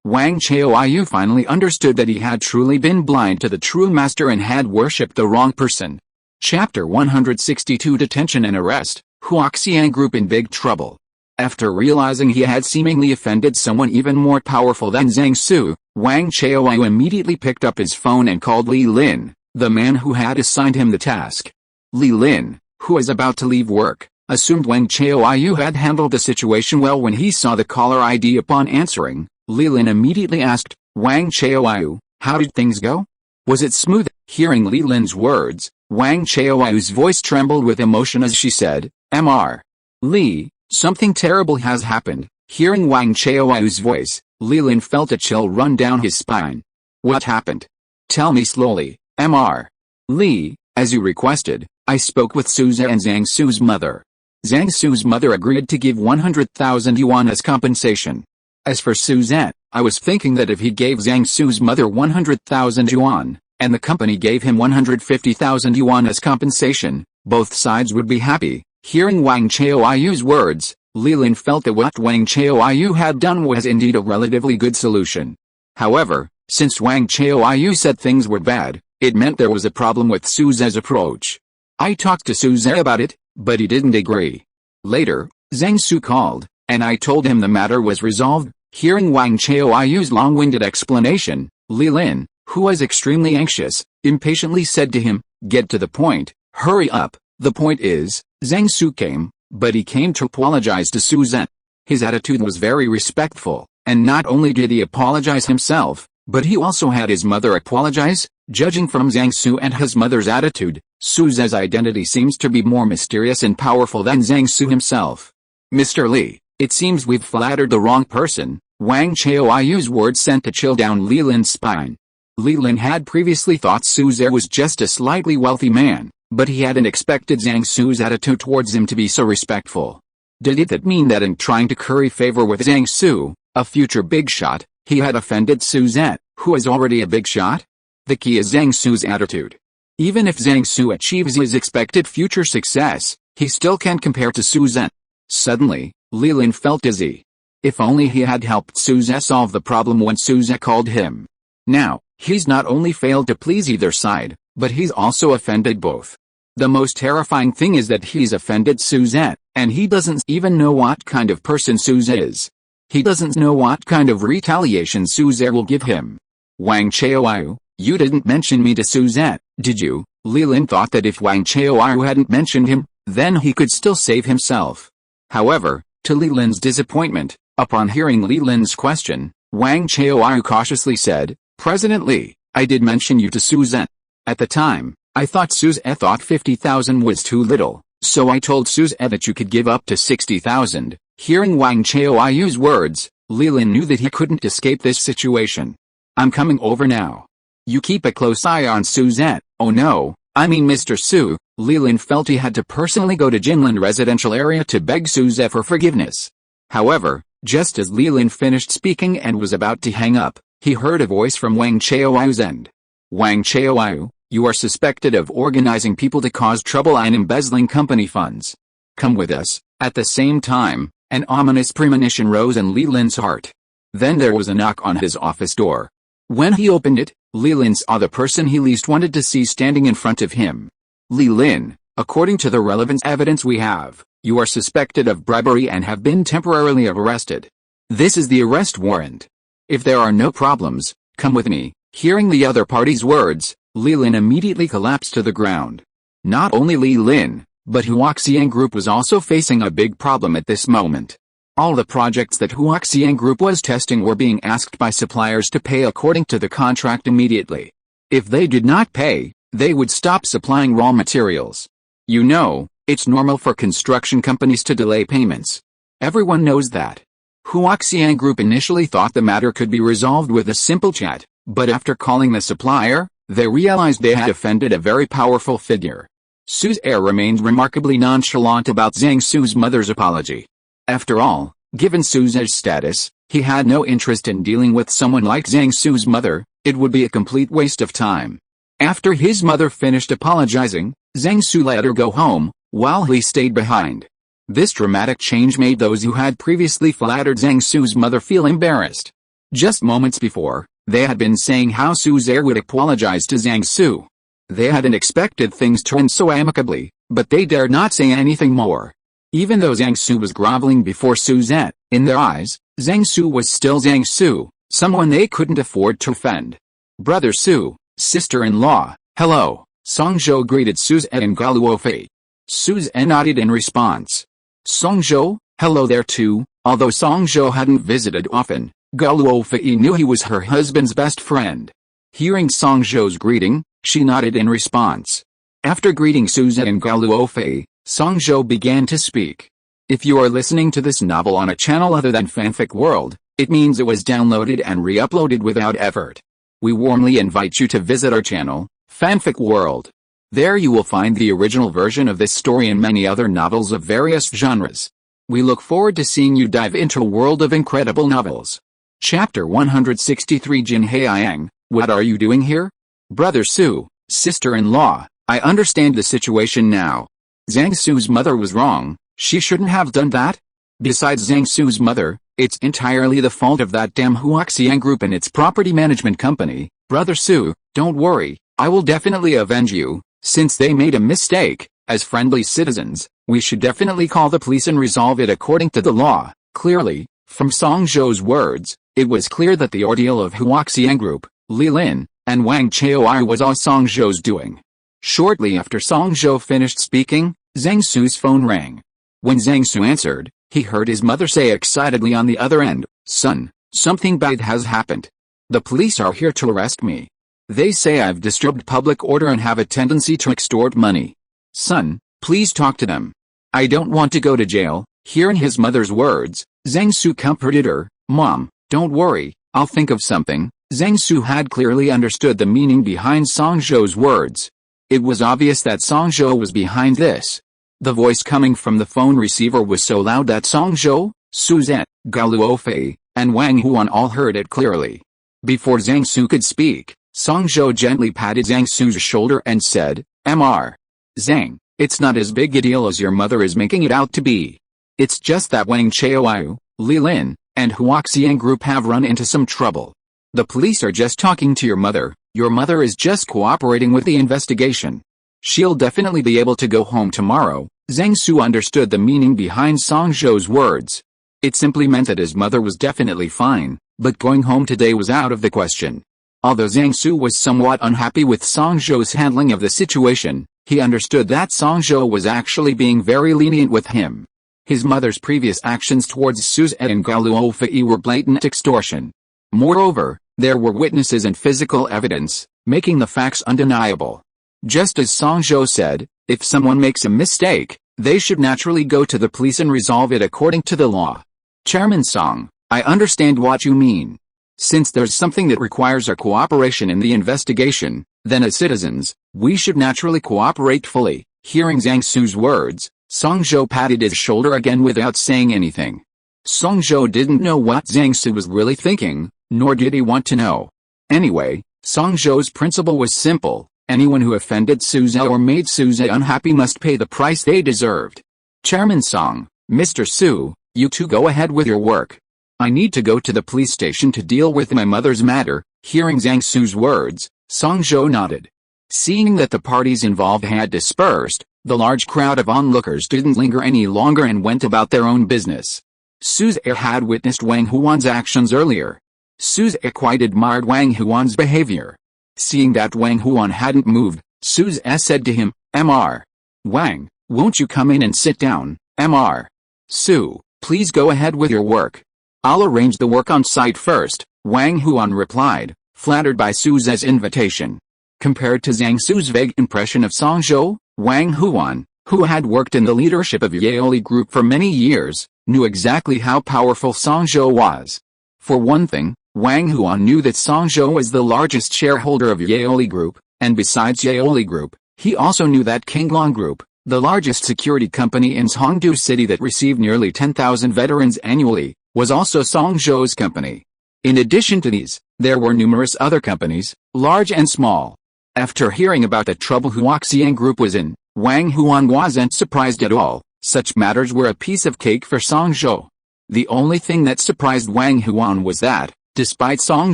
Wang Chaoyu finally understood that he had truly been blind to the true master and had worshipped the wrong person. Chapter 162 Detention and Arrest, Huaxian Group in Big Trouble. After realizing he had seemingly offended someone even more powerful than Zhang Su, Wang Chaoyu immediately picked up his phone and called Li Lin, the man who had assigned him the task. Li Lin, who was about to leave work, assumed Wang Chaoyu had handled the situation well when he saw the caller ID. Upon answering, Li Lin immediately asked, Wang Chaoyu, how did things go? Was it smooth? Hearing Li Lin's words, Wang Chaoyu's voice trembled with emotion as she said, Mr. Li, something terrible has happened. Hearing Wang Chaoyu's voice, Li Lin felt a chill run down his spine. What happened? Tell me slowly, Mr. Li, as you requested. I spoke with Souza and Zhang Su's mother. Zhang Su's mother agreed to give 100,000 yuan as compensation. As for Souza, I was thinking that if he gave Zhang Su's mother 100,000 yuan, and the company gave him 150,000 yuan as compensation, both sides would be happy. Hearing Wang Chaoyu's words, Li Lin felt that what Wang Chaoyu had done was indeed a relatively good solution. However, since Wang Chaoyu said things were bad, it meant there was a problem with Souza's approach. I talked to Souza about it, but he didn't agree. Later, Zhang Su called, and I told him the matter was resolved. Hearing Wang Chaoyu's long-winded explanation, Li Lin, who was extremely anxious, impatiently said to him, Get to the point, hurry up. The point is, Zhang Su came, but he came to apologize to Souza. His attitude was very respectful, and not only did he apologize himself, but he also had his mother apologize. Judging from Zhang Su and his mother's attitude, Souza's identity seems to be more mysterious and powerful than Zhang Su himself. Mr. Li, it seems we've flattered the wrong person. Wang Chaoyu's words sent a chill down Li Lin's spine. Li Lin had previously thought Souza was just a slightly wealthy man, but he hadn't expected Zhang Su's attitude towards him to be so respectful. Did it mean that in trying to curry favor with Zhang Su, a future big shot, he had offended Souza, who is already a big shot? The key is Zhang Su's attitude. Even if Zhang Su achieves his expected future success, he still can't compare to Souza. Suddenly, Li Lin felt dizzy. If only he had helped Souza solve the problem when Souza called him. Now, he's not only failed to please either side, but he's also offended both. The most terrifying thing is that he's offended Souza, and he doesn't even know what kind of person Souza is. He doesn't know what kind of retaliation Souza will give him. Wang Chaoyu, you didn't mention me to Souza, did you? Li Lin thought that if Wang Chaoyu hadn't mentioned him, then he could still save himself. However, to Li Lin's disappointment, upon hearing Li Lin's question, Wang Chaoyu cautiously said, President Li, I did mention you to Souza. At the time, I thought Souza thought 50,000 was too little, so I told Souza that you could give up to 60,000. Hearing Wang Chaoyu's words, Li Lin knew that he couldn't escape this situation. I'm coming over now. You keep a close eye on Souza. Oh no, I mean Mr. Su. Li Lin felt he had to personally go to Jinlin residential area to beg Souza for forgiveness. However, just as Li Lin finished speaking and was about to hang up, he heard a voice from Wang Chaoyu's end. Wang Chaoyu, you are suspected of organizing people to cause trouble and embezzling company funds. Come with us. At the same time, an ominous premonition rose in Li Lin's heart. Then there was a knock on his office door. When he opened it, Li Lin saw the person he least wanted to see standing in front of him. Li Lin, according to the relevant evidence we have, you are suspected of bribery and have been temporarily arrested. This is the arrest warrant. If there are no problems, come with me. Hearing the other party's words, Li Lin immediately collapsed to the ground. Not only Li Lin, but Huaxian Group was also facing a big problem at this moment. All the projects that Huaxian Group was testing were being asked by suppliers to pay according to the contract immediately. If they did not pay, they would stop supplying raw materials. You know, it's normal for construction companies to delay payments. Everyone knows that. Huaxian Group initially thought the matter could be resolved with a simple chat, but after calling the supplier, they realized they had offended a very powerful figure. Su's air remained remarkably nonchalant about Zhang Su's mother's apology. After all, Given Su's status, he had no interest in dealing with someone like Zhang Su's mother. It would be a complete waste of time. After his mother finished apologizing, Zhang Su let her go home, while he stayed behind. This dramatic change made those who had previously flattered Zhang Su's mother feel embarrassed. Just moments before, they had been saying how Su's heir would apologize to Zhang Su. They hadn't expected things to end so amicably, but they dared not say anything more. Even though Zhang Su was groveling before Suzette, in their eyes, Zhang Su was still Zhang Su, someone they couldn't afford to offend. Brother Su, sister-in-law, hello, Songzhou greeted Suzette and Gao Luofei. Suzette nodded in response. Songzhou, hello there too. Although Songzhou hadn't visited often, Gao Luofei knew he was her husband's best friend. Hearing Songzhou's greeting, she nodded in response. After greeting Suzette and Gao Luofei, Songzhou began to speak. If you are listening to this novel on a channel other than Fanfic World, it means it was downloaded and re-uploaded without effort. We warmly invite you to visit our channel, Fanfic World. There you will find the original version of this story and many other novels of various genres. We look forward to seeing you dive into a world of incredible novels. Chapter 163 Jin Haiyang, what are you doing here? Brother Su, sister-in-law, I understand the situation now. Zhang Su's mother was wrong, she shouldn't have done that. Besides Zhang Su's mother, it's entirely the fault of that damn Huaxiang group and its property management company. Brother Su, don't worry, I will definitely avenge you. Since they made a mistake, as friendly citizens, we should definitely call the police and resolve it according to the law. Clearly, from Songzhou's words, it was clear that the ordeal of Huaxiang Group, Li Lin, and Wang Chaoai was all Songzhou's doing. Shortly after Songzhou finished speaking, Zhang Su's phone rang. When Zhang Su answered, he heard his mother say excitedly on the other end, "Son, something bad has happened. The police are here to arrest me. They say I've disturbed public order and have a tendency to extort money. Son, please talk to them. I don't want to go to jail." Hearing his mother's words, Zhang Su comforted her, "Mom, don't worry, I'll think of something." Zhang Su had clearly understood the meaning behind Songzhou's words. It was obvious that Songzhou was behind this. The voice coming from the phone receiver was so loud that Songzhou, Suzette, Gao Luofei, and Wang Huan all heard it clearly. Before Zhang Su could speak, Songzhou gently patted Zhang Su's shoulder and said, "Mr. Zhang, it's not as big a deal as your mother is making it out to be. It's just that Wang Chaoai, Li Lin, and Huaxiang Group have run into some trouble. The police are just talking to your mother. Your mother is just cooperating with the investigation. She'll definitely be able to go home tomorrow." Zhang Su understood the meaning behind Songzhou's words. It simply meant that his mother was definitely fine, but going home today was out of the question. Although Zhang Su was somewhat unhappy with Songzhou's handling of the situation, he understood that Songzhou was actually being very lenient with him. His mother's previous actions towards Suzette and Gao Luofei were blatant extortion. Moreover, there were witnesses and physical evidence, making the facts undeniable. Just as Songzhou said, if someone makes a mistake, they should naturally go to the police and resolve it according to the law. Chairman Song, I understand what you mean. Since there's something that requires our cooperation in the investigation, then as citizens, we should naturally cooperate fully. Hearing Zhang Su's words, Songzhou patted his shoulder again without saying anything. Songzhou didn't know what Zhang Su was really thinking, nor did he want to know. Anyway, Songzhou's principle was simple. Anyone who offended Suzette or made Suzette unhappy must pay the price they deserved. Chairman Song, Mr. Su, you two go ahead with your work. I need to go to the police station to deal with my mother's matter. Hearing Zhang Su's words, Songzhou nodded. Seeing that the parties involved had dispersed, the large crowd of onlookers didn't linger any longer and went about their own business. Suzette had witnessed Wang Huan's actions earlier. Suzette quite admired Wang Huan's behavior. Seeing that Wang Huan hadn't moved, Suzette said to him, "Mr. Wang, won't you come in and sit down?" "Mr. Su, please go ahead with your work. I'll arrange the work on site first," Wang Huan replied, flattered by Suzette's invitation. Compared to Zhang Su's vague impression of Songzhou, Wang Huan, who had worked in the leadership of Yaoli Group for many years, knew exactly how powerful Songzhou was. For one thing, Wang Huan knew that Songzhou was the largest shareholder of Yaoli Group, and besides Yaoli Group, he also knew that Qinglong Group, the largest security company in Hongdu City that received nearly 10,000 veterans annually, was also Song Zhou's company. In addition to these, there were numerous other companies, large and small. After hearing about the trouble Huaxiang Group was in, Wang Huan wasn't surprised at all. Such matters were a piece of cake for Song Zhou. The only thing that surprised Wang Huan was that, despite Song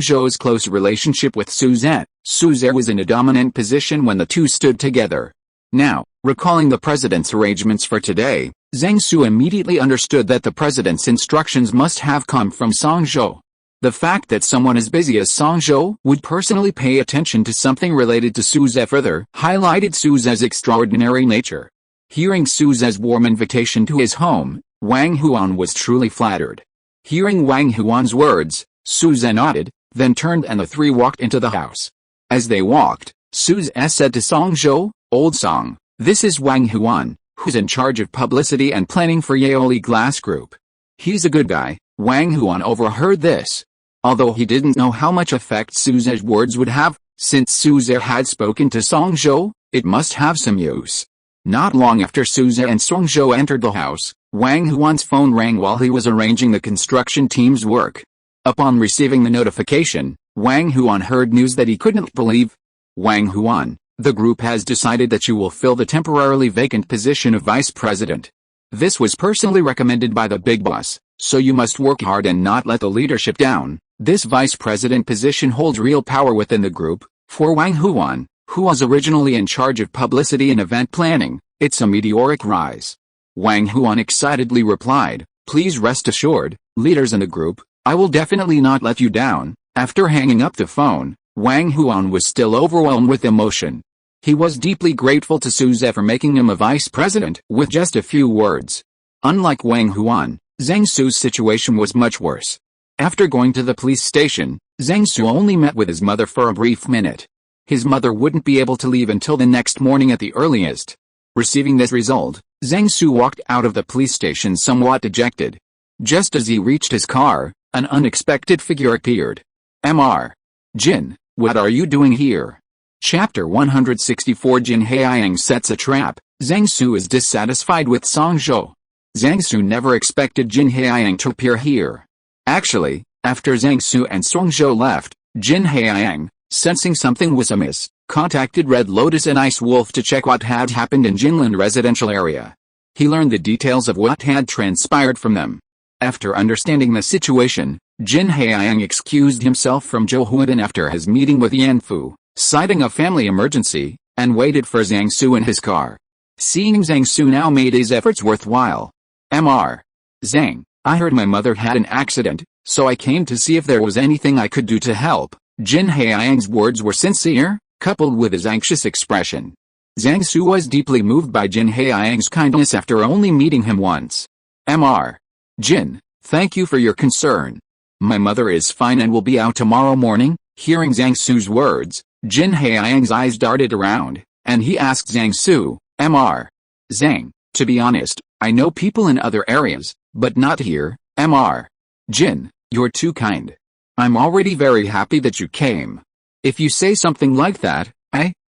Zhou's close relationship with Suzette, Suzette was in a dominant position when the two stood together. Now, recalling the president's arrangements for today, Zhang Su immediately understood that the president's instructions must have come from Song Zhou. The fact that someone as busy as Song Zhou would personally pay attention to something related to Suzette further highlighted Suzette's extraordinary nature. Hearing Suzette's warm invitation to his home, Wang Huan was truly flattered. Hearing Wang Huan's words, Suzette nodded, then turned and the three walked into the house. As they walked, Suzette said to Song Zhou, "Old Song, this is Wang Huan, who's in charge of publicity and planning for Yaoli Glass Group. He's a good guy." Wang Huan overheard this. Although he didn't know how much effect Suzette's words would have, since Suzette had spoken to Song Zhou, it must have some use. Not long after Suzette and Song Zhou entered the house, Wang Huan's phone rang while he was arranging the construction team's work. Upon receiving the notification, Wang Huan heard news that he couldn't believe. "Wang Huan, the group has decided that you will fill the temporarily vacant position of vice president. This was personally recommended by the big boss, so you must work hard and not let the leadership down. This vice president position holds real power within the group. For Wang Huan, who was originally in charge of publicity and event planning, it's a meteoric rise." Wang Huan excitedly replied, "Please rest assured, leaders in the group, I will definitely not let you down." After hanging up the phone, Wang Huan was still overwhelmed with emotion. He was deeply grateful to Suzette for making him a vice president with just a few words. Unlike Wang Huan, Zhang Su's situation was much worse. After going to the police station, Zhang Su only met with his mother for a brief minute. His mother wouldn't be able to leave until the next morning at the earliest. Receiving this result, Zhang Su walked out of the police station somewhat dejected. Just as he reached his car, an unexpected figure appeared. "Mr. Jin, what are you doing here?" Chapter 164 Jin Haiyang sets a trap. Zhang Su is dissatisfied with Song Zhou. Zhang Su never expected Jin Haiyang to appear here. Actually, after Zhang Su and Song Zhou left, Jin Haiyang, sensing something was amiss, contacted Red Lotus and Ice Wolf to check what had happened in Jinland residential area. He learned the details of what had transpired from them. After understanding the situation, Jin Haiyang excused himself from Zhouhuadan after his meeting with Yanfu, citing a family emergency, and waited for Zhang Su in his car. Seeing Zhang Su now made his efforts worthwhile. "Mr. Zhang, I heard my mother had an accident, so I came to see if there was anything I could do to help." Jin Haiyang's words were sincere, coupled with his anxious expression. Zhang Su was deeply moved by Jin Haiyang's kindness after only meeting him once. "Mr. Jin, thank you for your concern. My mother is fine and will be out tomorrow morning." Hearing Zhang Su's words, Jin Haiyang's eyes darted around, and he asked Zhang Su, "Mr. Zhang, to be honest, I know people in other areas, but not here." "Mr. Jin, you're too kind. I'm already very happy that you came. If you say something like that,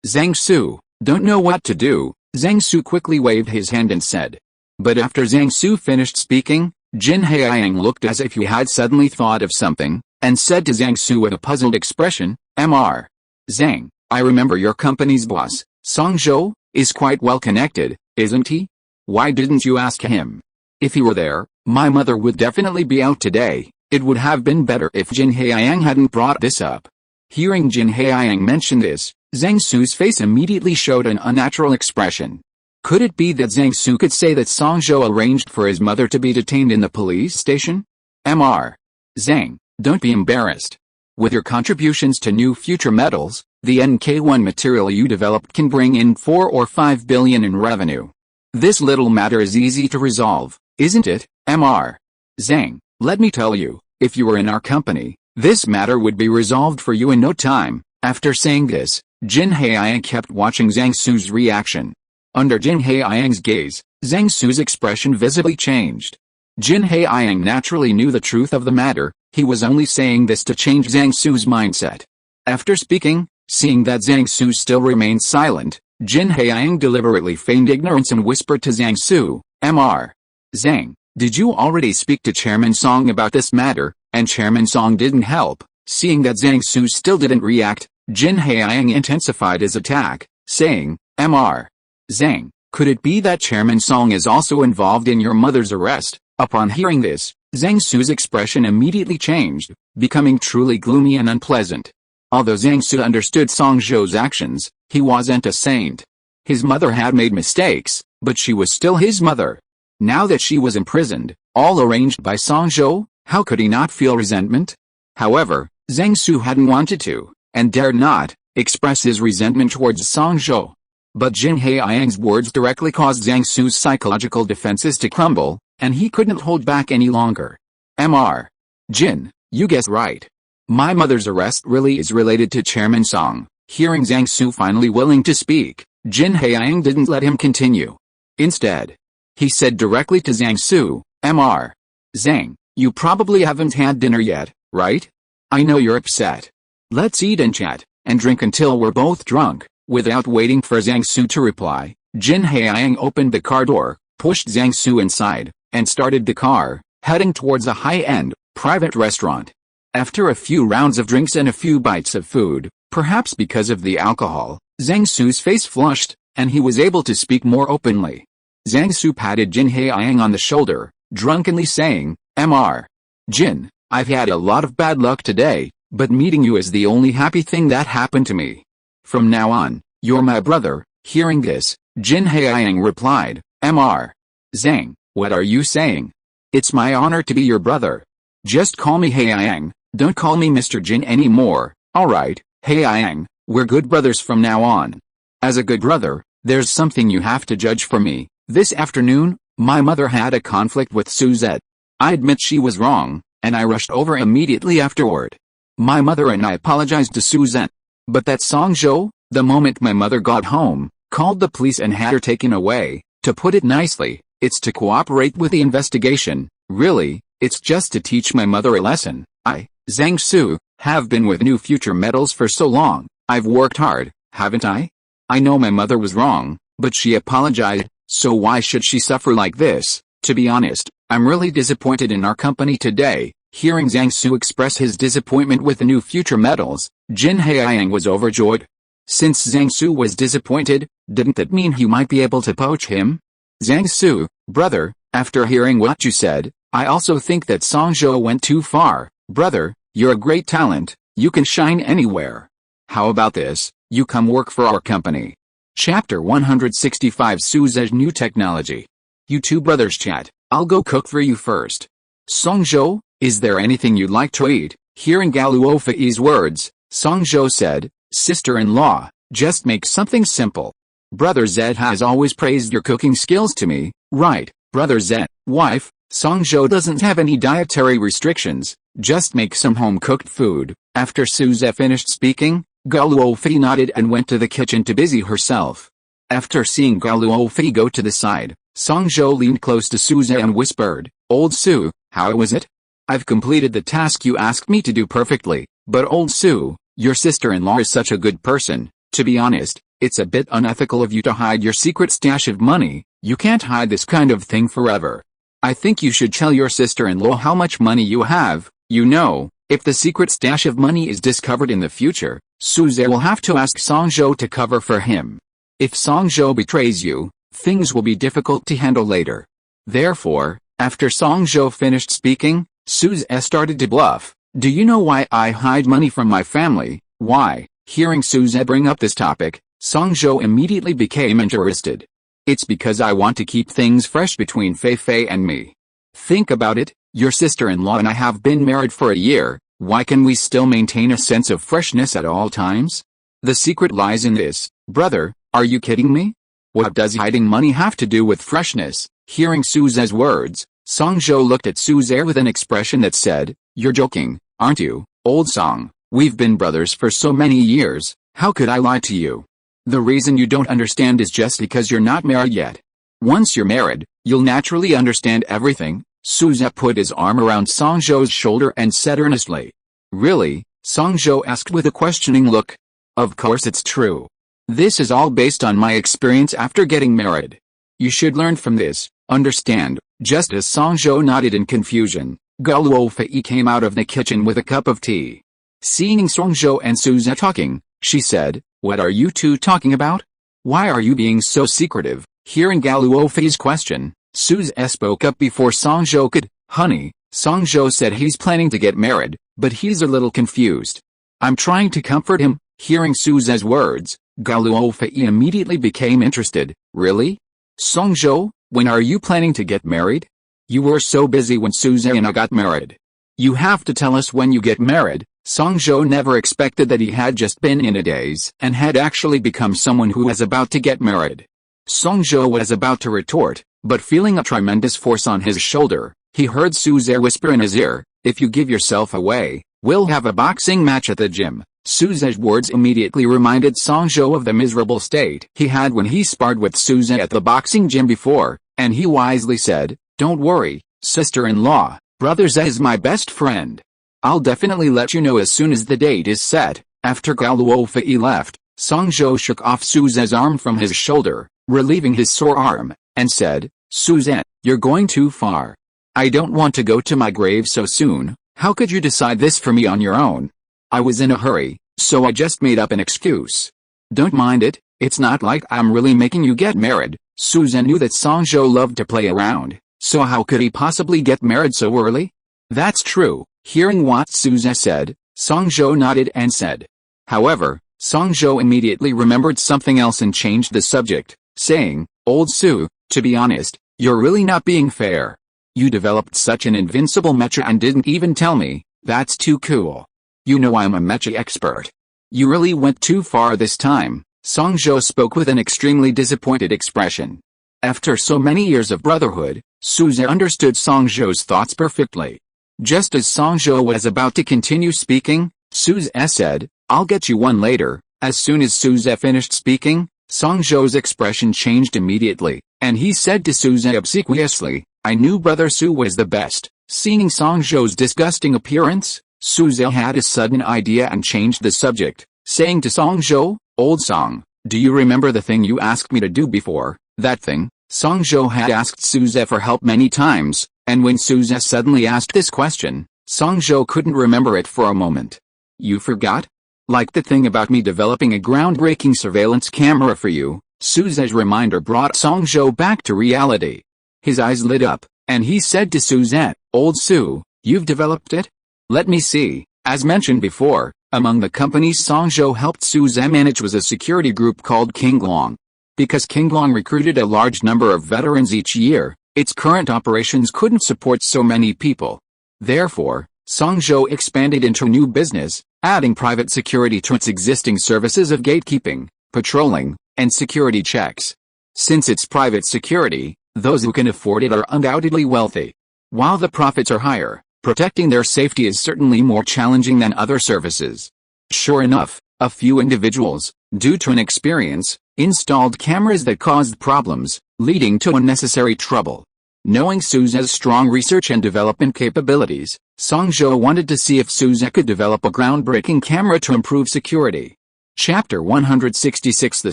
Zhang Su, don't know what to do." Zhang Su quickly waved his hand and said. But after Zhang Su finished speaking, Jin Haiyang looked as if he had suddenly thought of something, and said to Zhang Su with a puzzled expression, "Mr. Zhang, I remember your company's boss, Song Zhou, is quite well connected, isn't he? Why didn't you ask him? If he were there, my mother would definitely be out today." It would have been better if Jin Haiyang hadn't brought this up. Hearing Jin Haiyang mention this, Zhang Su's face immediately showed an unnatural expression. Could it be that Zhang Su could say that Song Zhou arranged for his mother to be detained in the police station? "Mr. Zhang, don't be embarrassed. With your contributions to new future metals, the NK1 material you developed can bring in 4 or 5 billion in revenue. This little matter is easy to resolve, isn't it, Mr. Zhang? Let me tell you, if you were in our company, this matter would be resolved for you in no time." After saying this, Jin Haiyang kept watching Zhang Su's reaction. Under Jin Haiyang's gaze, Zhang Su's expression visibly changed. Jin Haiyang naturally knew the truth of the matter. He was only saying this to change Zhang Su's mindset. After speaking, seeing that Zhang Su still remained silent, Jin Haiyang deliberately feigned ignorance and whispered to Zhang Su, Mr. Zhang, did you already speak to Chairman Song about this matter? And Chairman Song didn't help. Seeing that Zhang Su still didn't react, Jin Haiyang intensified his attack, saying, Mr. Zhang, could it be that Chairman Song is also involved in your mother's arrest? Upon hearing this, Zhang Su's expression immediately changed, becoming truly gloomy and unpleasant. Although Zhang Su understood Song Zhou's actions, he wasn't a saint. His mother had made mistakes, but she was still his mother. Now that she was imprisoned, all arranged by Song Zhou, how could he not feel resentment? However, Zhang Su hadn't wanted to, and dared not, express his resentment towards Song Zhou. But Jin Haiyang's words directly caused Zhang Su's psychological defenses to crumble, and he couldn't hold back any longer. Mr. Jin, you guessed right. My mother's arrest really is related to Chairman Song. Hearing Zhang Su finally willing to speak, Jin Haiyang didn't let him continue. Instead, he said directly to Zhang Su, Mr. Zhang, you probably haven't had dinner yet, right? I know you're upset. Let's eat and chat, and drink until we're both drunk. Without waiting for Zhang Su to reply, Jin Haiyang opened the car door, pushed Zhang Su inside, and started the car, heading towards a high-end, private restaurant. After a few rounds of drinks and a few bites of food, perhaps because of the alcohol, Zhang Su's face flushed, and he was able to speak more openly. Zhang Su patted Jin Haiyang on the shoulder, drunkenly saying, Mr. Jin, I've had a lot of bad luck today, but meeting you is the only happy thing that happened to me. From now on, you're my brother. Hearing this, Jin Haiyang replied, Mr. Zhang, what are you saying? It's my honor to be your brother. Just call me Haiyang, don't call me Mr. Jin anymore. Alright, Haiyang, we're good brothers from now on. As a good brother, there's something you have to judge for me. This afternoon, my mother had a conflict with Suzette. I admit she was wrong, and I rushed over immediately afterward. My mother and I apologized to Suzette. But that Song Zhou, the moment my mother got home, called the police and had her taken away. To put it nicely, it's to cooperate with the investigation. Really, it's just to teach my mother a lesson. I, Zhang Su, have been with New Future Metals for so long. I've worked hard, haven't I? I know my mother was wrong, but she apologized, so why should she suffer like this? To be honest, I'm really disappointed in our company today. Hearing Zhang Su express his disappointment with the New Future Metals, Jin Haiyang was overjoyed. Since Zhang Su was disappointed, didn't that mean he might be able to poach him? Zhang Su, brother, after hearing what you said, I also think that Song Zhou went too far. Brother, you're a great talent, you can shine anywhere. How about this, you come work for our company. Chapter 165 Suze's New Technology. You two brothers chat, I'll go cook for you first. Song Zhou, is there anything you'd like to eat? Hearing Gao Luofei's words, Song Zhou said, Sister-in-law, just make something simple. Brother Zed has always praised your cooking skills to me. Right, Brother Zed. Wife, Song Zhou doesn't have any dietary restrictions, just make some home-cooked food. After Suze finished speaking, Gao Luofei nodded and went to the kitchen to busy herself. After seeing Gao Luofei go to the side, Song Zhou leaned close to Suze and whispered, Old Su, how was it? I've completed the task you asked me to do perfectly, but Old Su, your sister-in-law is such a good person. To be honest, it's a bit unethical of you to hide your secret stash of money. You can't hide this kind of thing forever. I think you should tell your sister-in-law how much money you have. You know, if the secret stash of money is discovered in the future, Suze will have to ask Song Zhou to cover for him. If Song Zhou betrays you, things will be difficult to handle later. Therefore, after Song Zhou finished speaking, Suze started to bluff. Do you know why I hide money from my family? Why? Hearing Suze bring up this topic, Song Zhou immediately became interested. It's because I want to keep things fresh between Fei Fei and me. Think about it, your sister-in-law and I have been married for a year, why can we still maintain a sense of freshness at all times? The secret lies in this. Brother, are you kidding me? What does hiding money have to do with freshness? Hearing Suze's words, Song Zhou looked at Suze with an expression that said, You're joking, aren't you, old Song? We've been brothers for so many years, how could I lie to you? The reason you don't understand is just because you're not married yet. Once you're married, you'll naturally understand everything. Suze put his arm around Song Zhou's shoulder and said earnestly. Really? Song Zhou asked with a questioning look. Of course it's true. This is all based on my experience after getting married. You should learn from this, understand." Just as Songzhou nodded in confusion, Gao Luofei came out of the kitchen with a cup of tea. Seeing Songzhou and Suze talking, she said, "What are you two talking about? Why are you being so secretive?" Hearing Gao Luofei's question, Suze spoke up before Songzhou could. "Honey, Songzhou said he's planning to get married, but he's a little confused. I'm trying to comfort him." Hearing Suze's words, Gao Luofei immediately became interested. "Really? Songzhou, when are you planning to get married? You were so busy when Suze and I got married. You have to tell us when you get married." Songzhou never expected that he had just been in a daze and had actually become someone who was about to get married. Songzhou was about to retort, but feeling a tremendous force on his shoulder, he heard Suze whisper in his ear, "If you give yourself away, we'll have a boxing match at the gym." Suze's words immediately reminded Songzhou of the miserable state he had when he sparred with Suze at the boxing gym before, and he wisely said, "Don't worry, sister-in-law, brother Ze is my best friend. I'll definitely let you know as soon as the date is set." After Gao Luofei left, Songzhou shook off Suze's arm from his shoulder, relieving his sore arm, and said, "Suze, you're going too far. I don't want to go to my grave so soon. How could you decide this for me on your own? I was in a hurry, so I just made up an excuse. Don't mind it, it's not like I'm really making you get married." Suze knew that Songzhou loved to play around, so how could he possibly get married so early? "That's true." Hearing what Suze said, Songzhou nodded and said. However, Songzhou immediately remembered something else and changed the subject, saying, "Old Su, to be honest, you're really not being fair. You developed such an invincible mecha and didn't even tell me. That's too cool. You know I'm a mecha expert. You really went too far this time." Songzhou spoke with an extremely disappointed expression. After so many years of brotherhood, Suze understood Songzhou's thoughts perfectly. Just as Songzhou was about to continue speaking, Suze said, "I'll get you one later." As soon as Suze finished speaking, Songzhou's expression changed immediately, and he said to Suze obsequiously, "I knew brother Su was the best." Seeing Songzhou's disgusting appearance, Suze had a sudden idea and changed the subject, saying to Songzhou, "Old Song, do you remember the thing you asked me to do before?" That thing? Songzhou had asked Suze for help many times, and when Suze suddenly asked this question, Songzhou couldn't remember it for a moment. "You forgot? Like the thing about me developing a groundbreaking surveillance camera for you?" Suze's reminder brought Songzhou back to reality. His eyes lit up, and he said to Suze, "Old Su, you've developed it? Let me see." As mentioned before, among the companies Songzhou helped Suze manage was a security group called Qinglong. Because Qinglong recruited a large number of veterans each year, its current operations couldn't support so many people. Therefore, Songzhou expanded into new business, adding private security to its existing services of gatekeeping, patrolling, and security checks. Since it's private security, those who can afford it are undoubtedly wealthy. While the profits are higher, protecting their safety is certainly more challenging than other services. Sure enough, a few individuals, due to inexperience, installed cameras that caused problems, leading to unnecessary trouble. Knowing Suze's strong research and development capabilities, Songzhou wanted to see if Suze could develop a groundbreaking camera to improve security. Chapter 166 The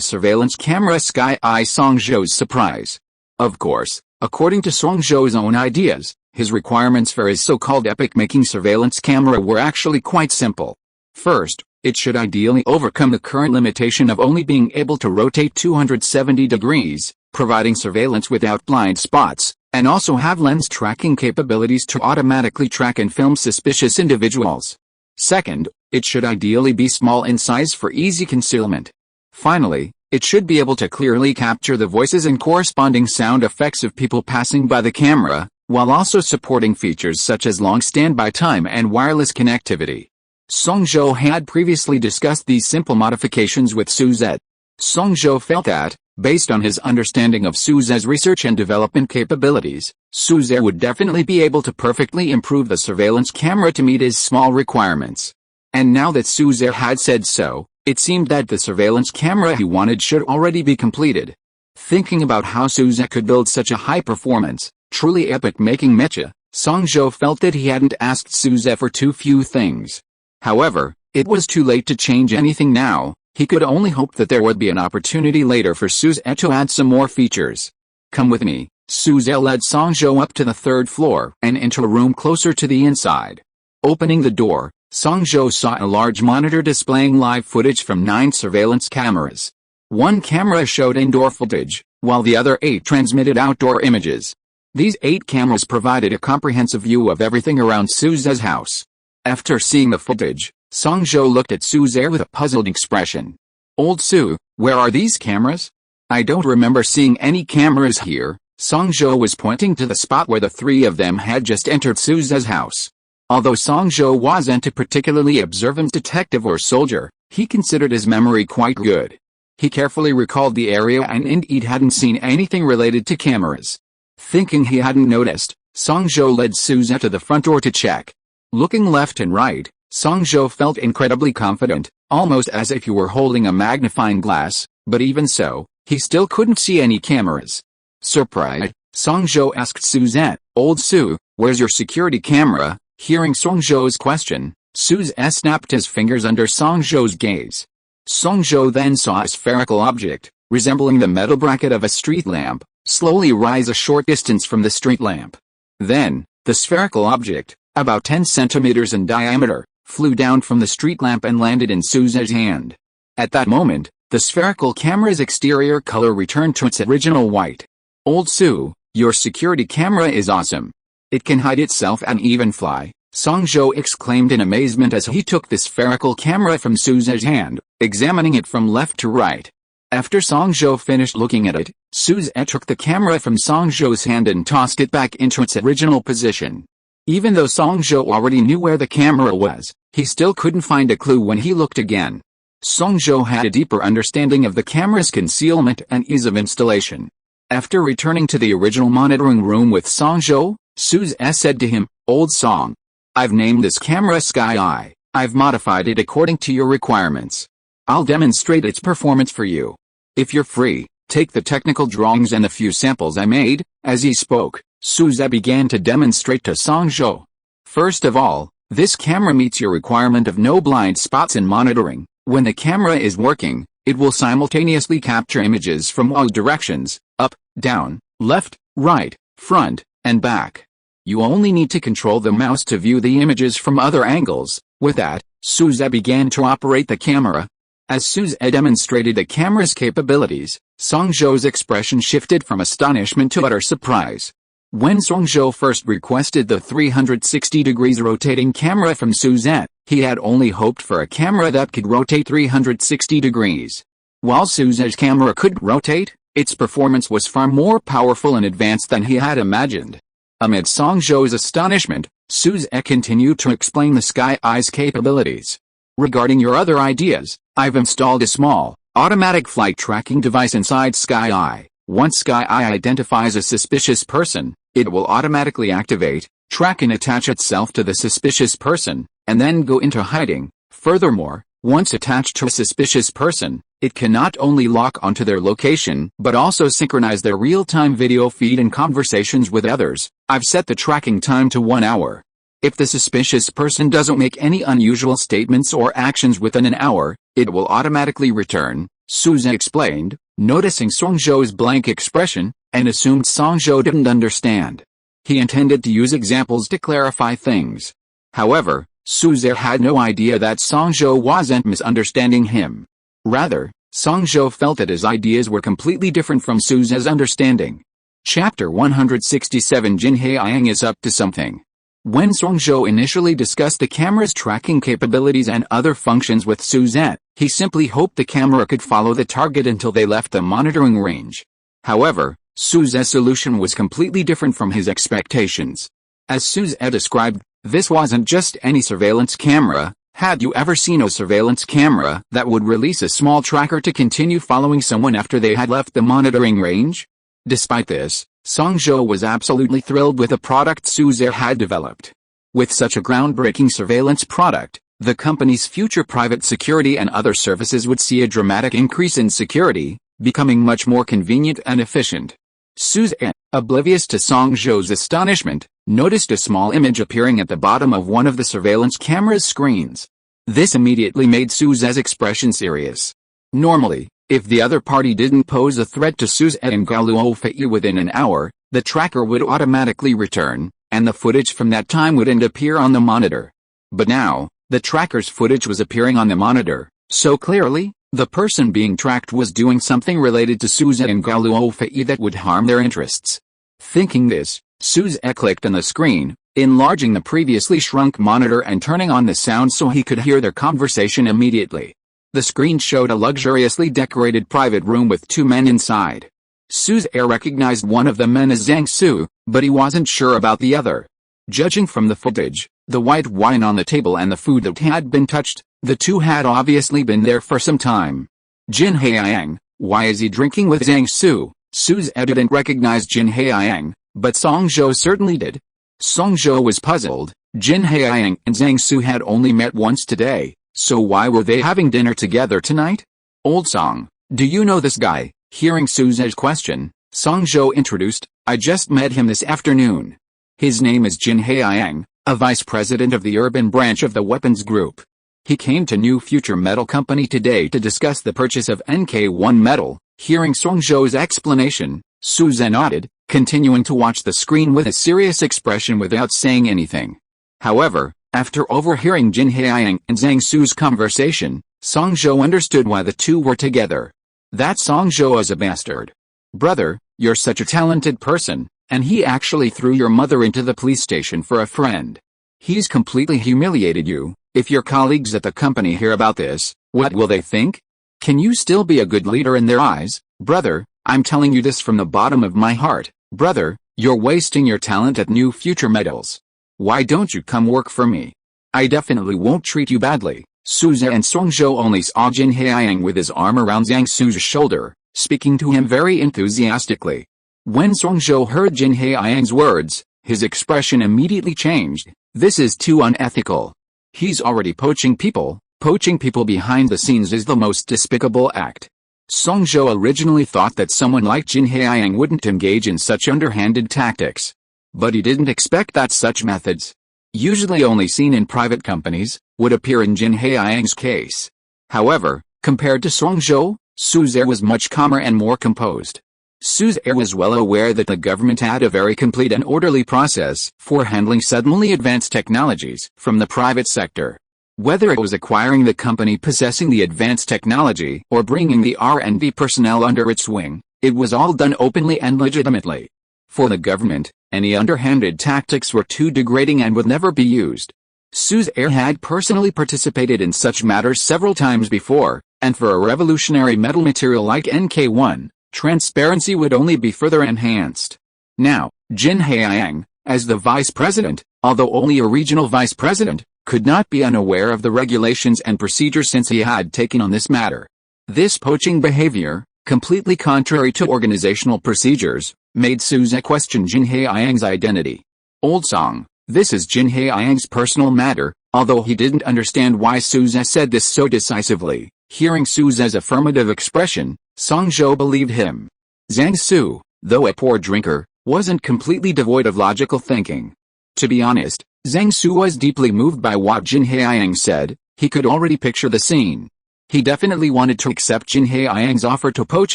Surveillance Camera Sky Eye Songzhou's Surprise. Of course, according to Songzhou's own ideas, his requirements for his so-called epic-making surveillance camera were actually quite simple. First, it should ideally overcome the current limitation of only being able to rotate 270 degrees, providing surveillance without blind spots, and also have lens tracking capabilities to automatically track and film suspicious individuals. Second, it should ideally be small in size for easy concealment. Finally, it should be able to clearly capture the voices and corresponding sound effects of people passing by the camera, while also supporting features such as long standby time and wireless connectivity. Songzhou had previously discussed these simple modifications with Suze. Songzhou felt that, based on his understanding of Suze's research and development capabilities, Suze would definitely be able to perfectly improve the surveillance camera to meet his small requirements. And now that Suze had said so, it seemed that the surveillance camera he wanted should already be completed. Thinking about how Suze could build such a high-performance, truly epic-making mecha, Songzhou felt that he hadn't asked Suze for too few things. However, it was too late to change anything now, He could only hope that there would be an opportunity later for Suze to add some more features. Come with me. Suze led Songzhou up to the third floor and into a room closer to the inside. Opening the door, Songzhou saw a large monitor displaying live footage from 9 surveillance cameras. One camera showed indoor footage, while the other 8 transmitted outdoor images. These 8 cameras provided a comprehensive view of everything around Suze's house. After seeing the footage, Songzhou looked at Suze with a puzzled expression. "Old Su, where are these cameras? I don't remember seeing any cameras here." Songzhou was pointing to the spot where the 3 of them had just entered Suze's house. Although Songzhou wasn't a particularly observant detective or soldier, he considered his memory quite good. He carefully recalled the area and indeed hadn't seen anything related to cameras. Thinking he hadn't noticed, Songzhou led Suze to the front door to check. Looking left and right, Songzhou felt incredibly confident, almost as if he were holding a magnifying glass, but even so, he still couldn't see any cameras. Surprised, Songzhou asked Suze, "Old Su, where's your security camera?" Hearing Songzhou's question, Suze snapped his fingers under Songzhou's gaze. Songzhou then saw a spherical object, resembling the metal bracket of a street lamp, slowly rise a short distance from the street lamp. Then, the spherical object, about 10 centimeters in diameter, flew down from the street lamp and landed in Suze's hand. At that moment, the spherical camera's exterior color returned to its original white. "Old Su, your security camera is awesome. It can hide itself and even fly," Songzhou exclaimed in amazement as he took the spherical camera from Suze's hand, examining it from left to right. After Songzhou finished looking at it, Suze took the camera from Songzhou's hand and tossed it back into its original position. Even though Songzhou already knew where the camera was, he still couldn't find a clue when he looked again. Songzhou had a deeper understanding of the camera's concealment and ease of installation. After returning to the original monitoring room with Songzhou, Suze said to him, "Old Song, I've named this camera Sky Eye. I've modified it according to your requirements. I'll demonstrate its performance for you. If you're free, take the technical drawings and a few samples I made." As he spoke, Suze began to demonstrate to Songzhou. "First of all, this camera meets your requirement of no blind spots in monitoring. When the camera is working, it will simultaneously capture images from all directions, up, down, left, right, front, and back. You only need to control the mouse to view the images from other angles." With that, Suze began to operate the camera. As Suze demonstrated the camera's capabilities, Songzhou's expression shifted from astonishment to utter surprise. When Songzhou first requested the 360 degrees rotating camera from Suze, he had only hoped for a camera that could rotate 360 degrees. While Suze's camera could rotate, its performance was far more powerful and advanced than he had imagined. Amid Songzhou's astonishment, Suze continued to explain the Sky Eye's capabilities. "Regarding your other ideas, I've installed a small, automatic flight tracking device inside Sky Eye. Once Sky Eye identifies a suspicious person, it will automatically activate, track and attach itself to the suspicious person, and then go into hiding. Furthermore, once attached to a suspicious person, it can not only lock onto their location but also synchronize their real-time video feed and conversations with others. I've set the tracking time to 1 hour. If the suspicious person doesn't make any unusual statements or actions within an hour, it will automatically return," Suze explained, noticing Songzhou's blank expression, and assumed Songzhou didn't understand. He intended to use examples to clarify things. However, Suze had no idea that Songzhou wasn't misunderstanding him. Rather, Songzhou felt that his ideas were completely different from Suze's understanding. Chapter 167 Jin Haiyang is up to something. When Songzhou initially discussed the camera's tracking capabilities and other functions with Suze, he simply hoped the camera could follow the target until they left the monitoring range. However, Suze's solution was completely different from his expectations. As Suze described, this wasn't just any surveillance camera. Had you ever seen a surveillance camera that would release a small tracker to continue following someone after they had left the monitoring range? Despite this, Songzhou was absolutely thrilled with the product Suze had developed. With such a groundbreaking surveillance product, the company's future private security and other services would see a dramatic increase in security, becoming much more convenient and efficient. Suze, oblivious to Songzhou's astonishment, noticed a small image appearing at the bottom of one of the surveillance camera's screens. This immediately made Suze's expression serious. Normally, if the other party didn't pose a threat to Suzette and Gao Luofei within an hour, the tracker would automatically return, and the footage from that time would appear on the monitor. But now, the tracker's footage was appearing on the monitor, so clearly, the person being tracked was doing something related to Suzette and Gao Luofei that would harm their interests. Thinking this, Suzette clicked on the screen, enlarging the previously shrunk monitor and turning on the sound so he could hear their conversation immediately. The screen showed a luxuriously decorated private room with two men inside. Suzette recognized one of the men as Zhang Su, but he wasn't sure about the other. Judging from the footage, the white wine on the table and the food that had been touched, the two had obviously been there for some time. Jin Haiyang, why is he drinking with Zhang Su? Suzette didn't recognize Jin Haiyang, but Song Zhou certainly did. Song Zhou was puzzled. Jin Haiyang and Zhang Su had only met once today, so why were they having dinner together tonight? Old Song, do you know this guy? Hearing Suzette's question, Song Zhou introduced, I just met him this afternoon. His name is Jin Haiyang, a vice president of the urban branch of the weapons group. He came to New Future Metal Company today to discuss the purchase of NK1 metal. Hearing Song Zhou's explanation, Suzette nodded, continuing to watch the screen with a serious expression without saying anything. However, after overhearing Jin Haiyang and Zhang Su's conversation, Song Zhou understood why the two were together. That Song Zhou is a bastard. Brother, you're such a talented person, and he actually threw your mother into the police station for a friend. He's completely humiliated you. If your colleagues at the company hear about this, what will they think? Can you still be a good leader in their eyes? Brother, I'm telling you this from the bottom of my heart. Brother, you're wasting your talent at New Future Metals. Why don't you come work for me? I definitely won't treat you badly. Suzette and Song Zhou only saw Jin Haiyang with his arm around Zhang Su's shoulder, speaking to him very enthusiastically. When Song Zhou heard Jin Haiyang's words, his expression immediately changed. This is too unethical. He's already poaching people. Poaching people behind the scenes is the most despicable act. Song Zhou originally thought that someone like Jin Haiyang wouldn't engage in such underhanded tactics. But he didn't expect that such methods, usually only seen in private companies, would appear in Jin Haiyang's case. However, compared to Song Zhou, Suzette was much calmer and more composed. Suzette was well aware that the government had a very complete and orderly process for handling suddenly advanced technologies from the private sector. Whether it was acquiring the company possessing the advanced technology or bringing the R&D personnel under its wing, it was all done openly and legitimately. For the government, any underhanded tactics were too degrading and would never be used. Suzette had personally participated in such matters several times before, and for a revolutionary metal material like NK1, transparency would only be further enhanced. Now, Jin Haiyang, as the vice president, although only a regional vice president, could not be unaware of the regulations and procedures since he had taken on this matter. This poaching behavior, completely contrary to organizational procedures, made Suzette question Jin Haiyang's identity. Old Song, this is Jin Haiyang's personal matter. Although he didn't understand why Suzette said this so decisively, hearing Suzette's affirmative expression, Song Zhou believed him. Zhang Su, though a poor drinker, wasn't completely devoid of logical thinking. To be honest, Zhang Su was deeply moved by what Jin Haiyang said. He could already picture the scene. He definitely wanted to accept Jin Haiyang's offer to poach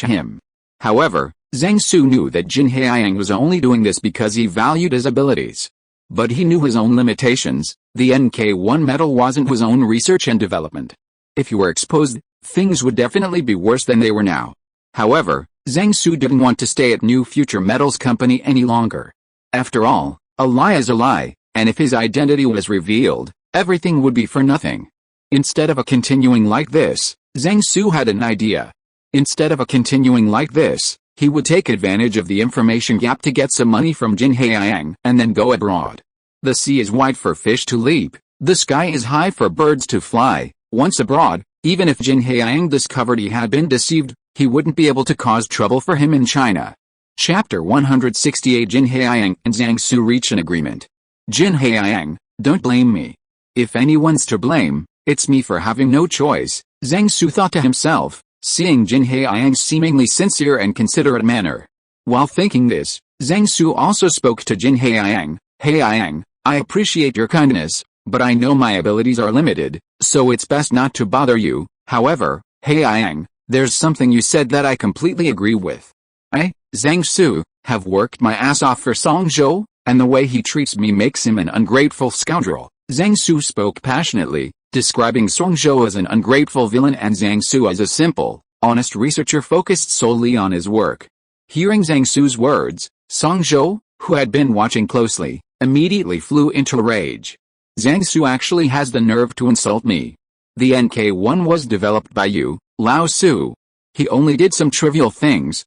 him. However, Zhang Su knew that Jin Haiyang was only doing this because he valued his abilities. But he knew his own limitations. The NK1 metal wasn't his own research and development. If he were exposed, things would definitely be worse than they were now. However, Zhang Su didn't want to stay at New Future Metals Company any longer. After all, a lie is a lie, and if his identity was revealed, everything would be for nothing. Instead of continuing like this, Zhang Su had an idea. Instead of continuing like this, he would take advantage of the information gap to get some money from Jin Haiyang and then go abroad. The sea is wide for fish to leap, the sky is high for birds to fly. Once abroad, even if Jin Haiyang discovered he had been deceived, he wouldn't be able to cause trouble for him in China. Chapter 168 Jin Haiyang and Zhang Su reach an agreement. Jin Haiyang, don't blame me. If anyone's to blame, it's me for having no choice, Zhang Su thought to himself, seeing Jin Haiyang's seemingly sincere and considerate manner. While thinking this, Zhang Su also spoke to Jin Haiyang. Haiyang, I appreciate your kindness, but I know my abilities are limited, so it's best not to bother you. However, Haiyang, There's something you said that I completely agree with. I, Zhang Su, have worked my ass off for Song Zhou, and the way he treats me makes him an ungrateful scoundrel. Zhang Su spoke passionately, describing Song Zhou as an ungrateful villain and Zhang Su as a simple, honest researcher focused solely on his work. Hearing Zhang Su's words, Song Zhou, who had been watching closely, immediately flew into a rage. Zhang Su actually has the nerve to insult me. The NK-1 was developed by you, Lao Su. He only did some trivial things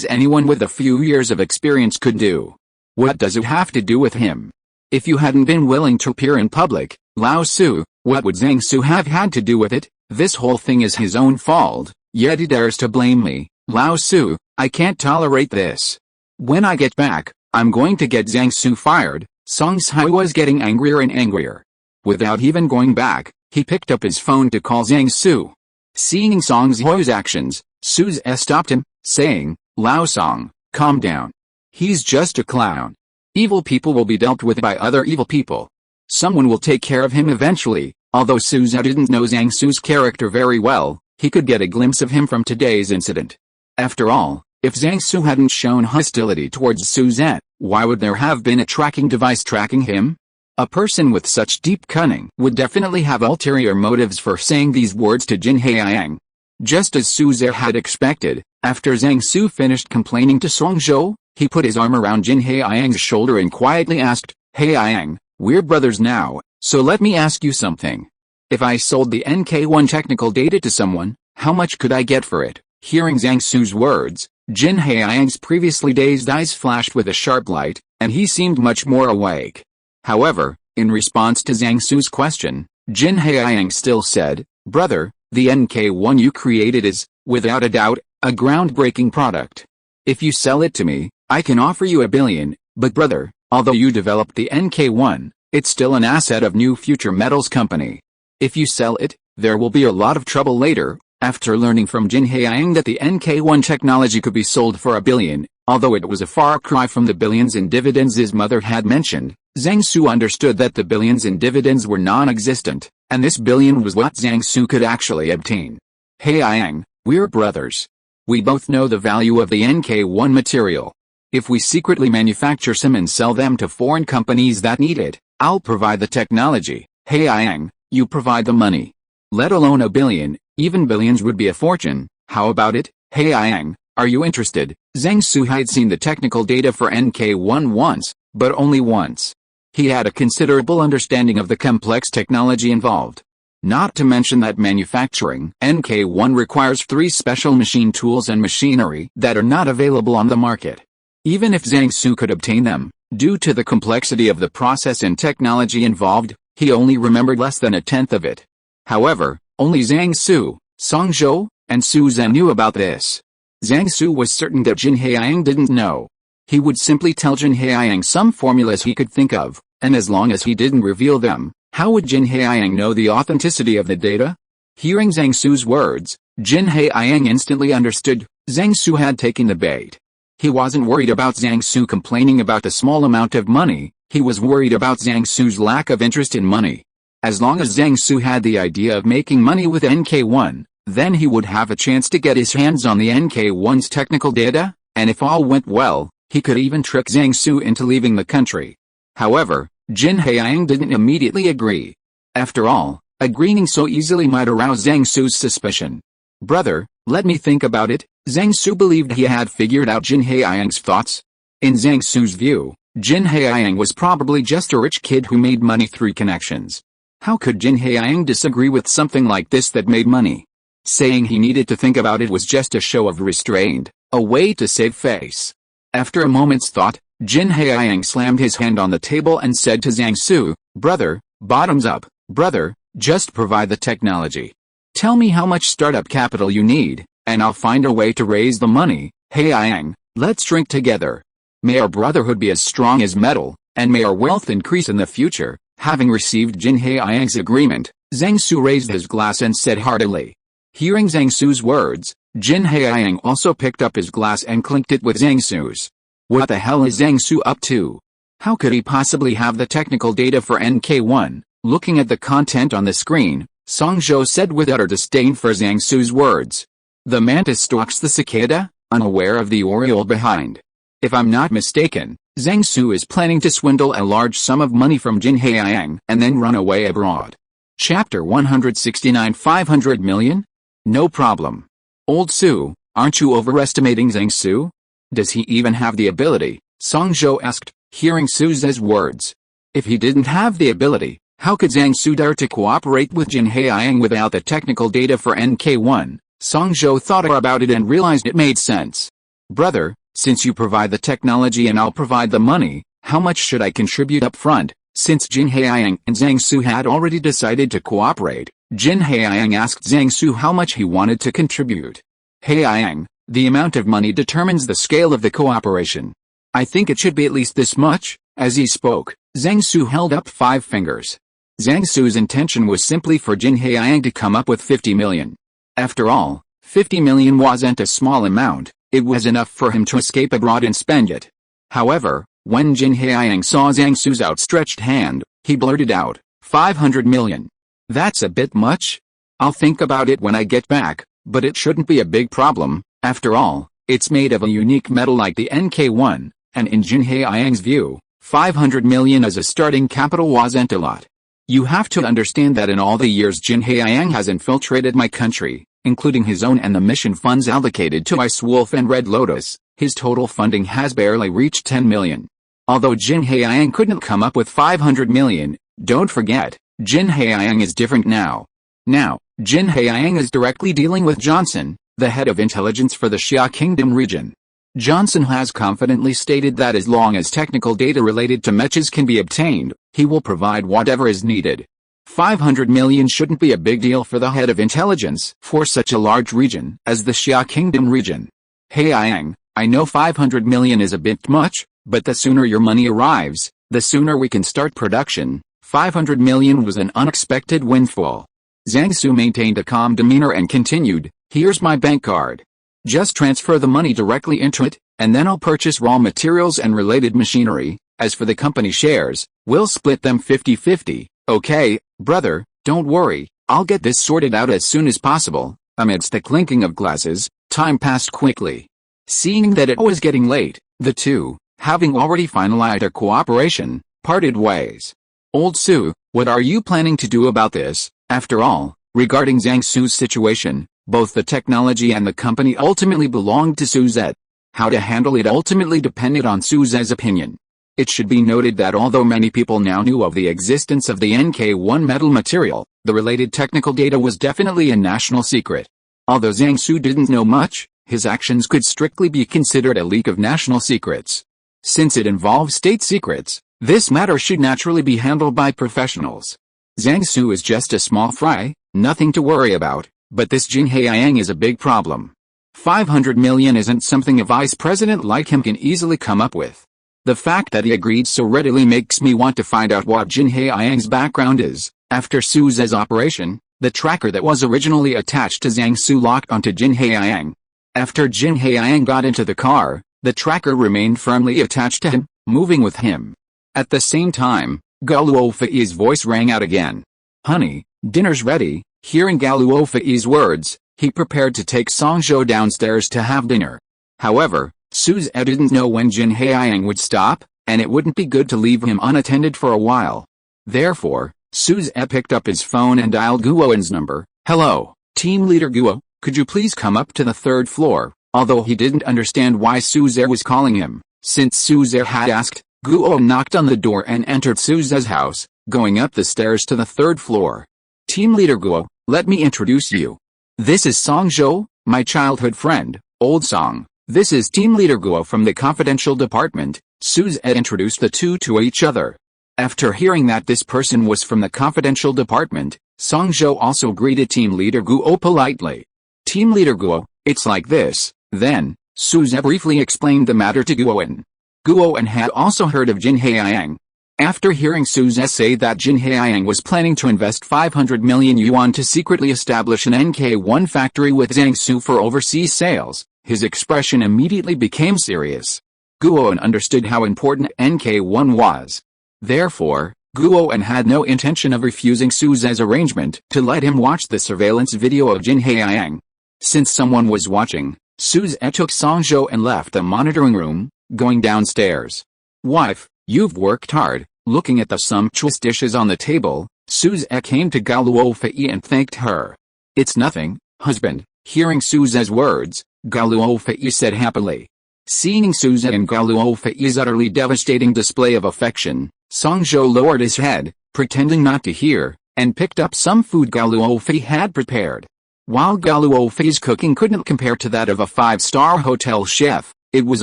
anyone with a few years of experience could do. What does it have to do with him? If you hadn't been willing to appear in public, Lao Su, what would Zhang Su have had to do with it? This whole thing is his own fault, yet he dares to blame me. Lao Su, I can't tolerate this. When I get back, I'm going to get Zhang Su fired. Song Zhou was getting angrier and angrier. Without even going back, he picked up his phone to call Zhang Su. Seeing Song Zhou's actions, Su stopped him, saying, Lao Song, calm down. He's just a clown. Evil people will be dealt with by other evil people. Someone will take care of him eventually. Although Su didn't know Zhang Su's character very well, he could get a glimpse of him from today's incident. After all, if Zhang Su hadn't shown hostility towards Su, why would there have been a tracking device tracking him? A person with such deep cunning would definitely have ulterior motives for saying these words to Jin Haiyang. Just as Su had expected, after Zhang Su finished complaining to Song Zhou, he put his arm around Jin Haiyang's shoulder and quietly asked, Haiyang, we're brothers now, so let me ask you something. If I sold the NK-1 technical data to someone, how much could I get for it? Hearing Zhang Su's words, Jin Haiyang's previously dazed eyes flashed with a sharp light, and he seemed much more awake. However, in response to Zhang Su's question, Jin Haiyang still said, Brother, the NK-1 you created is, without a doubt, a groundbreaking product. If you sell it to me, I can offer you $1 billion, but brother, although you developed the NK-1, it's still an asset of New Future Metals Company. If you sell it, there will be a lot of trouble later. After learning from Jin Haiyang that the NK-1 technology could be sold for $1 billion, although it was a far cry from the billions in dividends his mother had mentioned, Zhang Su understood that the billions in dividends were non-existent, and this $1 billion was what Zhang Su could actually obtain. Haiyang, we're brothers. We both know the value of the NK-1 material. If we secretly manufacture some and sell them to foreign companies that need it, I'll provide the technology. Haiyang, you provide the money. Let alone $1 billion, even billions would be a fortune. How about it? Haiyang, are you interested? Zhang Su had seen the technical data for NK-1 once, but only once. He had a considerable understanding of the complex technology involved. Not to mention that manufacturing NK-1 requires 3 special machine tools and machinery that are not available on the market. Even if Zhang Su could obtain them, due to the complexity of the process and technology involved, he only remembered less than 1/10 of it. However, only Zhang Su, Song Zhou, and Su knew about this. Zhang Su was certain that Jin Haiyang didn't know. He would simply tell Jin Haiyang some formulas he could think of, and as long as he didn't reveal them, how would Jin Haiyang know the authenticity of the data? Hearing Zhang Su's words, Jin Haiyang instantly understood. Zhang Su had taken the bait. He wasn't worried about Zhang Su complaining about the small amount of money, he was worried about Zhang Su's lack of interest in money. As long as Zhang Su had the idea of making money with NK-1, then he would have a chance to get his hands on the NK-1's technical data, and if all went well, he could even trick Zhang Su into leaving the country. However, Jin Haiyang didn't immediately agree. After all, agreeing so easily might arouse Zhang Su's suspicion. Brother, let me think about it. Zhang Su believed he had figured out Jin Haiyang's thoughts. In Zhang Su's view, Jin Haiyang was probably just a rich kid who made money through connections. How could Jin Haiyang disagree with something like this that made money? Saying he needed to think about it was just a show of restraint, a way to save face. After a moment's thought, Jin Haiyang slammed his hand on the table and said to Zhang Su, Brother, bottoms up, brother, just provide the technology. Tell me how much startup capital you need, and I'll find a way to raise the money. Haiyang, let's drink together. May our brotherhood be as strong as metal, and may our wealth increase in the future. Having received Jin Haiyang's agreement, Zhang Su raised his glass and said heartily. Hearing Zhang Su's words, Jin Haiyang also picked up his glass and clinked it with Zhang Su's. What the hell is Zhang Su up to? How could he possibly have the technical data for NK-1? Looking at the content on the screen, Song Zhou said with utter disdain for Zhang Su's words. The mantis stalks the cicada, unaware of the oriole behind. If I'm not mistaken, Zhang Su is planning to swindle a large sum of money from Jin Haiyang and then run away abroad. Chapter 169 500 million? No problem. Old Su, aren't you overestimating Zhang Su? Does he even have the ability? Song Zhou asked, hearing Su's words. If he didn't have the ability, how could Zhang Su dare to cooperate with Jin Haiyang without the technical data for NK1? Song Zhou thought about it and realized it made sense. Brother, since you provide the technology and I'll provide the money, how much should I contribute up front? Since Jin Haiyang and Zhang Su had already decided to cooperate, Jin Haiyang asked Zhang Su how much he wanted to contribute. Haiyang, the amount of money determines the scale of the cooperation. I think it should be at least this much. As he spoke, Zhang Su held up 5 fingers. Zhang Su's intention was simply for Jin Haiyang to come up with 50 million. After all, 50 million wasn't a small amount. It was enough for him to escape abroad and spend it. However, when Jin Haiyang saw Zhang Su's outstretched hand, he blurted out, 500 million. That's a bit much? I'll think about it when I get back, but it shouldn't be a big problem. After all, it's made of a unique metal like the NK1, and in Jin Haiyang's view, 500 million as a starting capital wasn't a lot. You have to understand that in all the years Jin Haiyang has infiltrated my country, including his own and the mission funds allocated to Ice Wolf and Red Lotus, his total funding has barely reached 10 million. Although Jin Haiyang couldn't come up with 500 million, don't forget, Jin Haiyang is different now. Now, Jin Haiyang is directly dealing with Johnson, the head of intelligence for the Xia Kingdom region. Johnson has confidently stated that as long as technical data related to mechas can be obtained, he will provide whatever is needed. 500 million shouldn't be a big deal for the head of intelligence for such a large region as the Xia Kingdom region. Haiyang, I know 500 million is a bit much, but the sooner your money arrives, the sooner we can start production. 500 million was an unexpected windfall. Zhang Su maintained a calm demeanor and continued, here's my bank card. Just transfer the money directly into it, and then I'll purchase raw materials and related machinery. As for the company shares, we'll split them 50-50. Okay, brother, don't worry, I'll get this sorted out as soon as possible. Amidst the clinking of glasses, time passed quickly. Seeing that it was getting late, the two, having already finalized their cooperation, parted ways. Old Su, what are you planning to do about this? After all, regarding Zhang Su's situation, both the technology and the company ultimately belonged to Suzette. How to handle it ultimately depended on Suzette's opinion. It should be noted that although many people now knew of the existence of the NK1 metal material, the related technical data was definitely a national secret. Although Zhang Su didn't know much, his actions could strictly be considered a leak of national secrets. Since it involves state secrets, this matter should naturally be handled by professionals. Zhang Su is just a small fry, nothing to worry about, but this Jin Haiyang is a big problem. 500 million isn't something a vice president like him can easily come up with. The fact that he agreed so readily makes me want to find out what Jin Haiyang's background is. After Suze's operation, the tracker that was originally attached to Zhang Su locked onto Jin Haiyang. After Jin Haiyang got into the car, the tracker remained firmly attached to him, moving with him. At the same time, Gao Luofei's voice rang out again. Honey, dinner's ready. Hearing Gao Luofei's words, he prepared to take Song Zhou downstairs to have dinner. However, Suzette didn't know when Jin Haiyang would stop, and it wouldn't be good to leave him unattended for a while. Therefore, Suzette picked up his phone and dialed Guowen's number. Hello, Team Leader Guo, could you please come up to the 3rd floor? Although he didn't understand why Suzette was calling him, since Suzette had asked, Guo knocked on the door and entered Suzette's house, going up the stairs to the 3rd floor. Team Leader Guo, let me introduce you. This is Song Zhou, my childhood friend, Old Song. This is Team Leader Guo from the confidential department. Suzette introduced the two to each other. After hearing that this person was from the confidential department, Song Zhou also greeted Team Leader Guo politely. Team Leader Guo, it's like this. Then, Suzette briefly explained the matter to Guowen. Guowen had also heard of Jin Haiyang. After hearing Suzette say that Jin Haiyang was planning to invest 500 million yuan to secretly establish an NK1 factory with Zhang Su for overseas sales, his expression immediately became serious. Guowen understood how important NK1 was. Therefore, Guowen had no intention of refusing Suzette's arrangement to let him watch the surveillance video of Jin Haiyang. Since someone was watching, Suze took Songzhou and left the monitoring room, going downstairs. "Wife, you've worked hard." Looking at the sumptuous dishes on the table, Suze came to Gao Luofei and thanked her. "It's nothing, husband." Hearing Suze's words, Gao Luofei said happily. Seeing Suze and Gao Luofei's utterly devastating display of affection, Songzhou lowered his head, pretending not to hear, and picked up some food Gao Luofei had prepared. While Gao Luofei's cooking couldn't compare to that of a five-star hotel chef, it was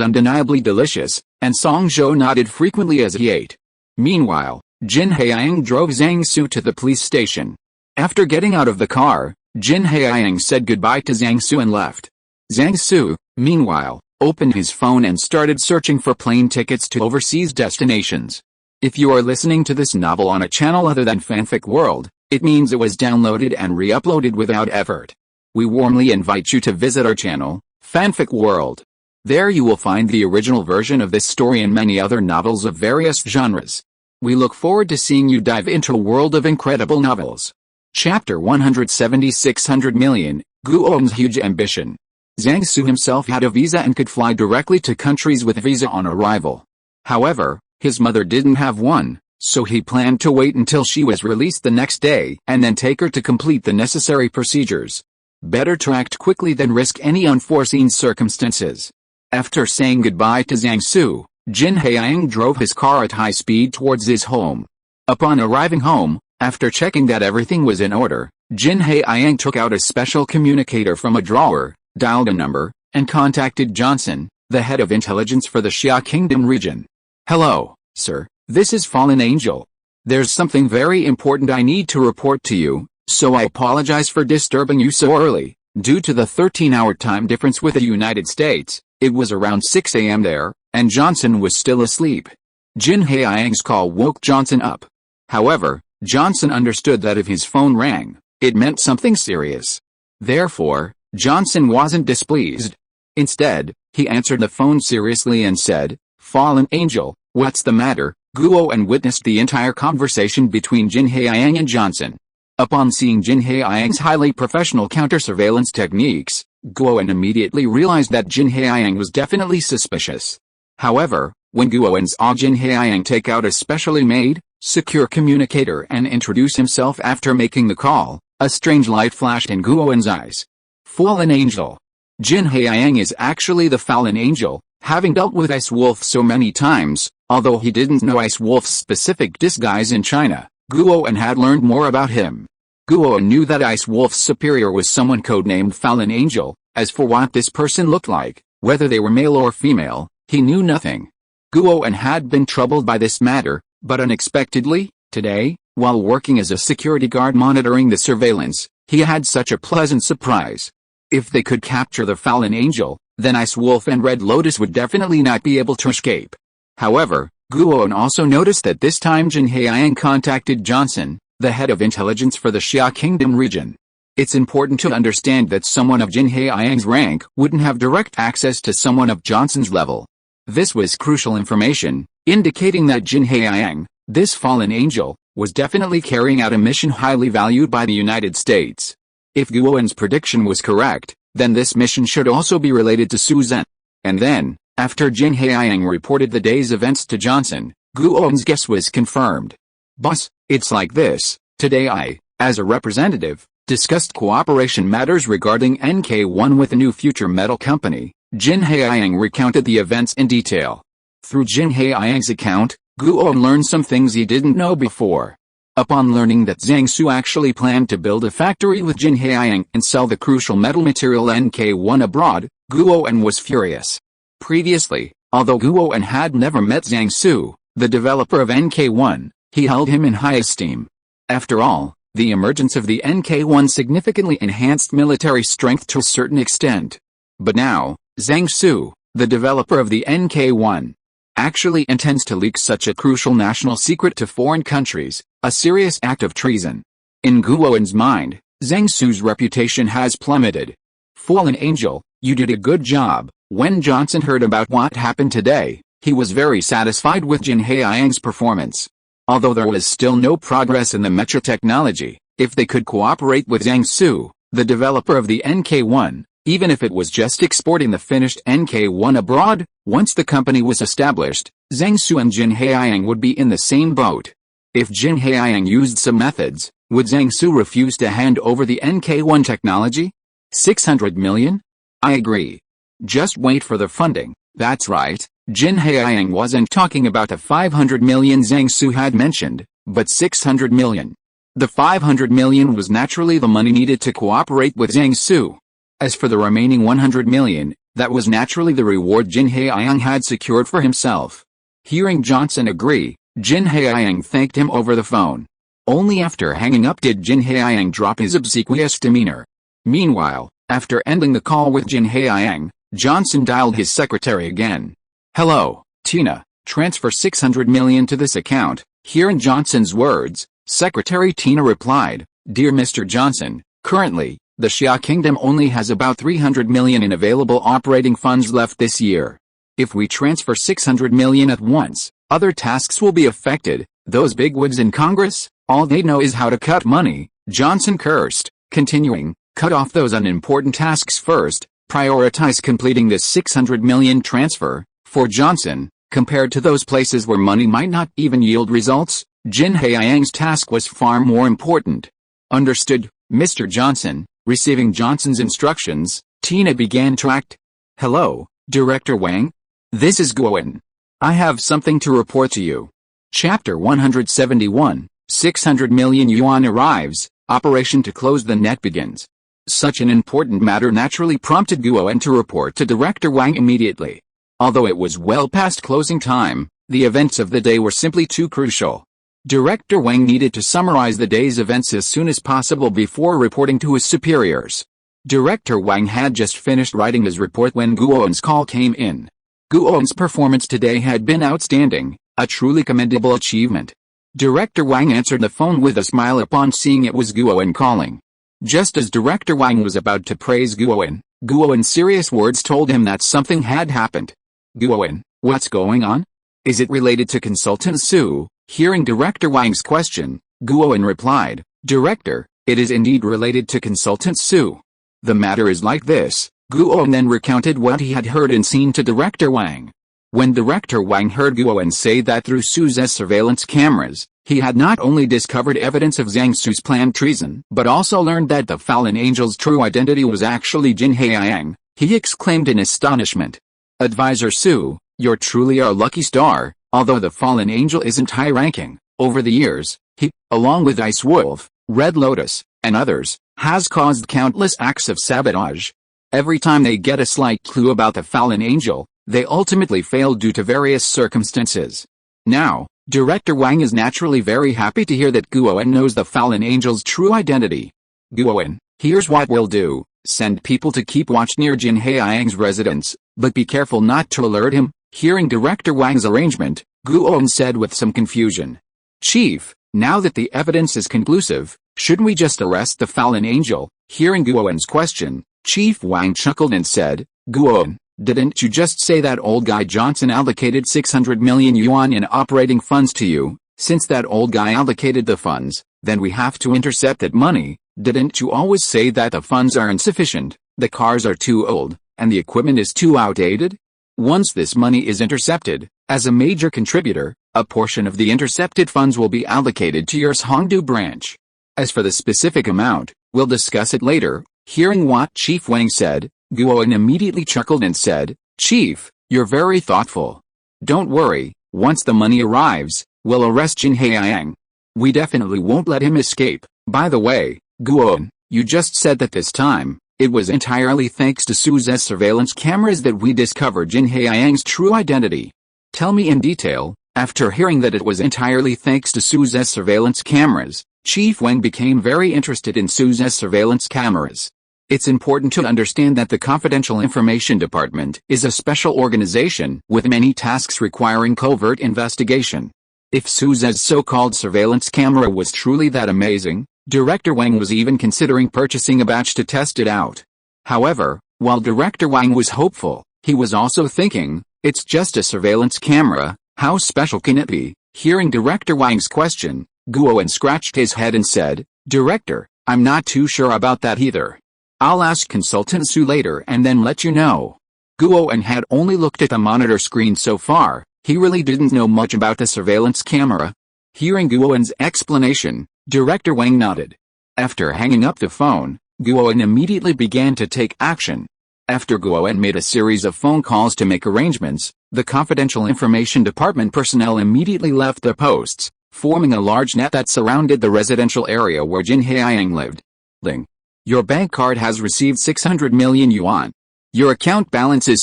undeniably delicious, and Songzhou nodded frequently as he ate. Meanwhile, Jin Haiyang drove Zhang Su to the police station. After getting out of the car, Jin Haiyang said goodbye to Zhang Su and left. Zhang Su, meanwhile, opened his phone and started searching for plane tickets to overseas destinations. If you are listening to this novel on a channel other than Fanfic World, it means it was downloaded and re-uploaded without effort. We warmly invite you to visit our channel, Fanfic World. There you will find the original version of this story and many other novels of various genres. We look forward to seeing you dive into a world of incredible novels. Chapter 170-600 million, Guo's huge ambition. Zhang Su himself had a visa and could fly directly to countries with visa on arrival. However, his mother didn't have one, so he planned to wait until she was released the next day and then take her to complete the necessary procedures. Better to act quickly than risk any unforeseen circumstances. After saying goodbye to Zhang Su, Jin Haiyang drove his car at high speed towards his home. Upon arriving home, after checking that everything was in order, Jin Haiyang took out a special communicator from a drawer, dialed a number, and contacted Johnson, the head of intelligence for the Xia Kingdom region. "Hello, sir, this is Fallen Angel. There's something very important I need to report to you, so I apologize for disturbing you so early. Due to the 13-hour time difference with the United States, it was around 6 a.m. there, and Johnson was still asleep." Jin Haiyang's call woke Johnson up. However, Johnson understood that if his phone rang, it meant something serious. Therefore, Johnson wasn't displeased. Instead, he answered the phone seriously and said, "Fallen Angel, what's the matter?" Guo and witnessed the entire conversation between Jin Haiyang and Johnson. Upon seeing Jin Haiyang's highly professional counter-surveillance techniques, Guoan immediately realized that Jin Haiyang was definitely suspicious. However, when Guoan saw Jin Haiyang take out a specially made, secure communicator and introduce himself after making the call, a strange light flashed in Guoan's eyes. Fallen Angel. Jin Haiyang is actually the Fallen Angel, having dealt with Ice Wolf so many times. Although he didn't know Ice Wolf's specific disguise in China, Guoan had learned more about him. Guoan knew that Ice Wolf's superior was someone codenamed Fallen Angel. As for what this person looked like, whether they were male or female, he knew nothing. Guoan had been troubled by this matter, but unexpectedly, today, while working as a security guard monitoring the surveillance, he had such a pleasant surprise. If they could capture the Fallen Angel, then Ice Wolf and Red Lotus would definitely not be able to escape. However, Guoan also noticed that this time Jin Haiyang contacted Johnson, the head of intelligence for the Xia Kingdom region. It's important to understand that someone of Jin Haiyang's rank wouldn't have direct access to someone of Johnson's level. This was crucial information, indicating that Jin Haiyang, this Fallen Angel, was definitely carrying out a mission highly valued by the United States. If Guoan's prediction was correct, then this mission should also be related to Suzhen. And then, after Jin Haiyang reported the day's events to Johnson, Guoan's guess was confirmed. "Boss, it's like this. Today I, as a representative, discussed cooperation matters regarding NK1 with a new future metal company." Jin Haiyang recounted the events in detail. Through Jin Haiyang's account, Guoan learned some things he didn't know before. Upon learning that Zhang Su actually planned to build a factory with Jin Haiyang and sell the crucial metal material NK1 abroad, Guoan was furious. Previously, although Guoan had never met Zhang Su, the developer of NK1, he held him in high esteem. After all, the emergence of the NK1 significantly enhanced military strength to a certain extent. But now, Zhang Su, the developer of the NK1, actually intends to leak such a crucial national secret to foreign countries, a serious act of treason. In Guoan's mind, Zhang Su's reputation has plummeted. "Fallen Angel, you did a good job." When Johnson heard about what happened today, he was very satisfied with Jin Haiyang's performance. Although there was still no progress in the Mecha technology, if they could cooperate with Zhang Su, the developer of the NK1, Even if it was just exporting the finished NK1 abroad, once the company was established, Zhang Su and Jin Haiyang would be in the same boat. If Jin Haiyang used some methods, would Zhang Su refuse to hand over the NK1 technology? 600 million? I agree. Just wait for the funding. That's right, Jin Haiyang wasn't talking about the 500 million Zhang Su had mentioned, but 600 million. The 500 million was naturally the money needed to cooperate with Zhang Su. As for the remaining 100 million, that was naturally the reward Jin Haiyang had secured for himself. Hearing Johnson agree, Jin Haiyang thanked him over the phone. Only after hanging up did Jin Haiyang drop his obsequious demeanor. Meanwhile, after ending the call with Jin Haiyang, Johnson dialed his secretary again. "Hello, Tina, transfer 600 million to this account." Hearing Johnson's words, Secretary Tina replied, "Dear Mr. Johnson, currently, the Xia Kingdom only has about 300 million in available operating funds left this year. If we transfer 600 million at once, other tasks will be affected. Those bigwigs in Congress, all they know is how to cut money," Johnson cursed, continuing, "Cut off those unimportant tasks first, prioritize completing this 600 million transfer." For Johnson, compared to those places where money might not even yield results, Jin Haiyang's task was far more important. "Understood, Mr. Johnson." Receiving Johnson's instructions, Tina began to act. "Hello, Director Wang. This is Guowen. I have something to report to you." Chapter 171, 600 million yuan arrives, operation to close the net begins. Such an important matter naturally prompted Guowen to report to Director Wang immediately. Although it was well past closing time, the events of the day were simply too crucial. Director Wang needed to summarize the day's events as soon as possible before reporting to his superiors. Director Wang had just finished writing his report when Guowen's call came in. Guowen's performance today had been outstanding, a truly commendable achievement. Director Wang answered the phone with a smile upon seeing it was Guowen calling. Just as Director Wang was about to praise Guowen, Guowen's serious words told him that something had happened. "Guowen, what's going on? Is it related to Consultant Su?" Hearing Director Wang's question, Guowen replied, "Director, it is indeed related to Consultant Su. The matter is like this." Guowen then recounted what he had heard and seen to Director Wang. When Director Wang heard Guowen say that through Su's surveillance cameras, he had not only discovered evidence of Zhang Su's planned treason, but also learned that the fallen angel's true identity was actually Jin Haiyang, he exclaimed in astonishment. "Advisor Su, you're truly our lucky star. Although the fallen angel isn't high-ranking, over the years, he, along with Ice Wolf, Red Lotus, and others, has caused countless acts of sabotage. Every time they get a slight clue about the fallen angel, they ultimately fail due to various circumstances. Now, Director Wang is naturally very happy to hear that Guowen knows the fallen angel's true identity. Guowen, here's what we'll do. Send people to keep watch near Jin Haiyang's residence, but be careful not to alert him." Hearing Director Wang's arrangement, Guowen said with some confusion, "Chief, now that the evidence is conclusive, shouldn't we just arrest the fallen angel?" Hearing Guowen's question, Chief Wang chuckled and said, "Guowen, didn't you just say that old guy Johnson allocated 600 million yuan in operating funds to you? Since that old guy allocated the funds, then we have to intercept that money. Didn't you always say that the funds are insufficient, the cars are too old, and the equipment is too outdated? Once this money is intercepted, as a major contributor, a portion of the intercepted funds will be allocated to your Hongdu branch. As for the specific amount, we'll discuss it later." Hearing what Chief Wang said, Guowen immediately chuckled and said, "Chief, you're very thoughtful. Don't worry, once the money arrives, we'll arrest Jin Haiyang. We definitely won't let him escape." By the way, Guowen, you just said that this time, it was entirely thanks to Su's surveillance cameras that we discovered Jin Haiyang's true identity. Tell me in detail. After hearing that it was entirely thanks to Su's surveillance cameras, Chief Wang became very interested in Su's surveillance cameras. It's important to understand that the Confidential Information Department is a special organization with many tasks requiring covert investigation. If Su's so-called surveillance camera was truly that amazing, Director Wang was even considering purchasing a batch to test it out. However, while Director Wang was hopeful, he was also thinking, it's just a surveillance camera, how special can it be? Hearing Director Wang's question, Guowen scratched his head and said, "Director, I'm not too sure about that either. I'll ask Consultant Su later and then let you know. Guowen had only looked at the monitor screen so far. He really didn't know much about the surveillance camera. Hearing Guowen's explanation, Director Wang nodded. After hanging up the phone, Guowen immediately began to take action. After Guowen made a series of phone calls to make arrangements, the confidential information department personnel immediately left their posts, forming a large net that surrounded the residential area where Jin Haiyang lived. Ling. Your bank card has received 600 million yuan. Your account balance is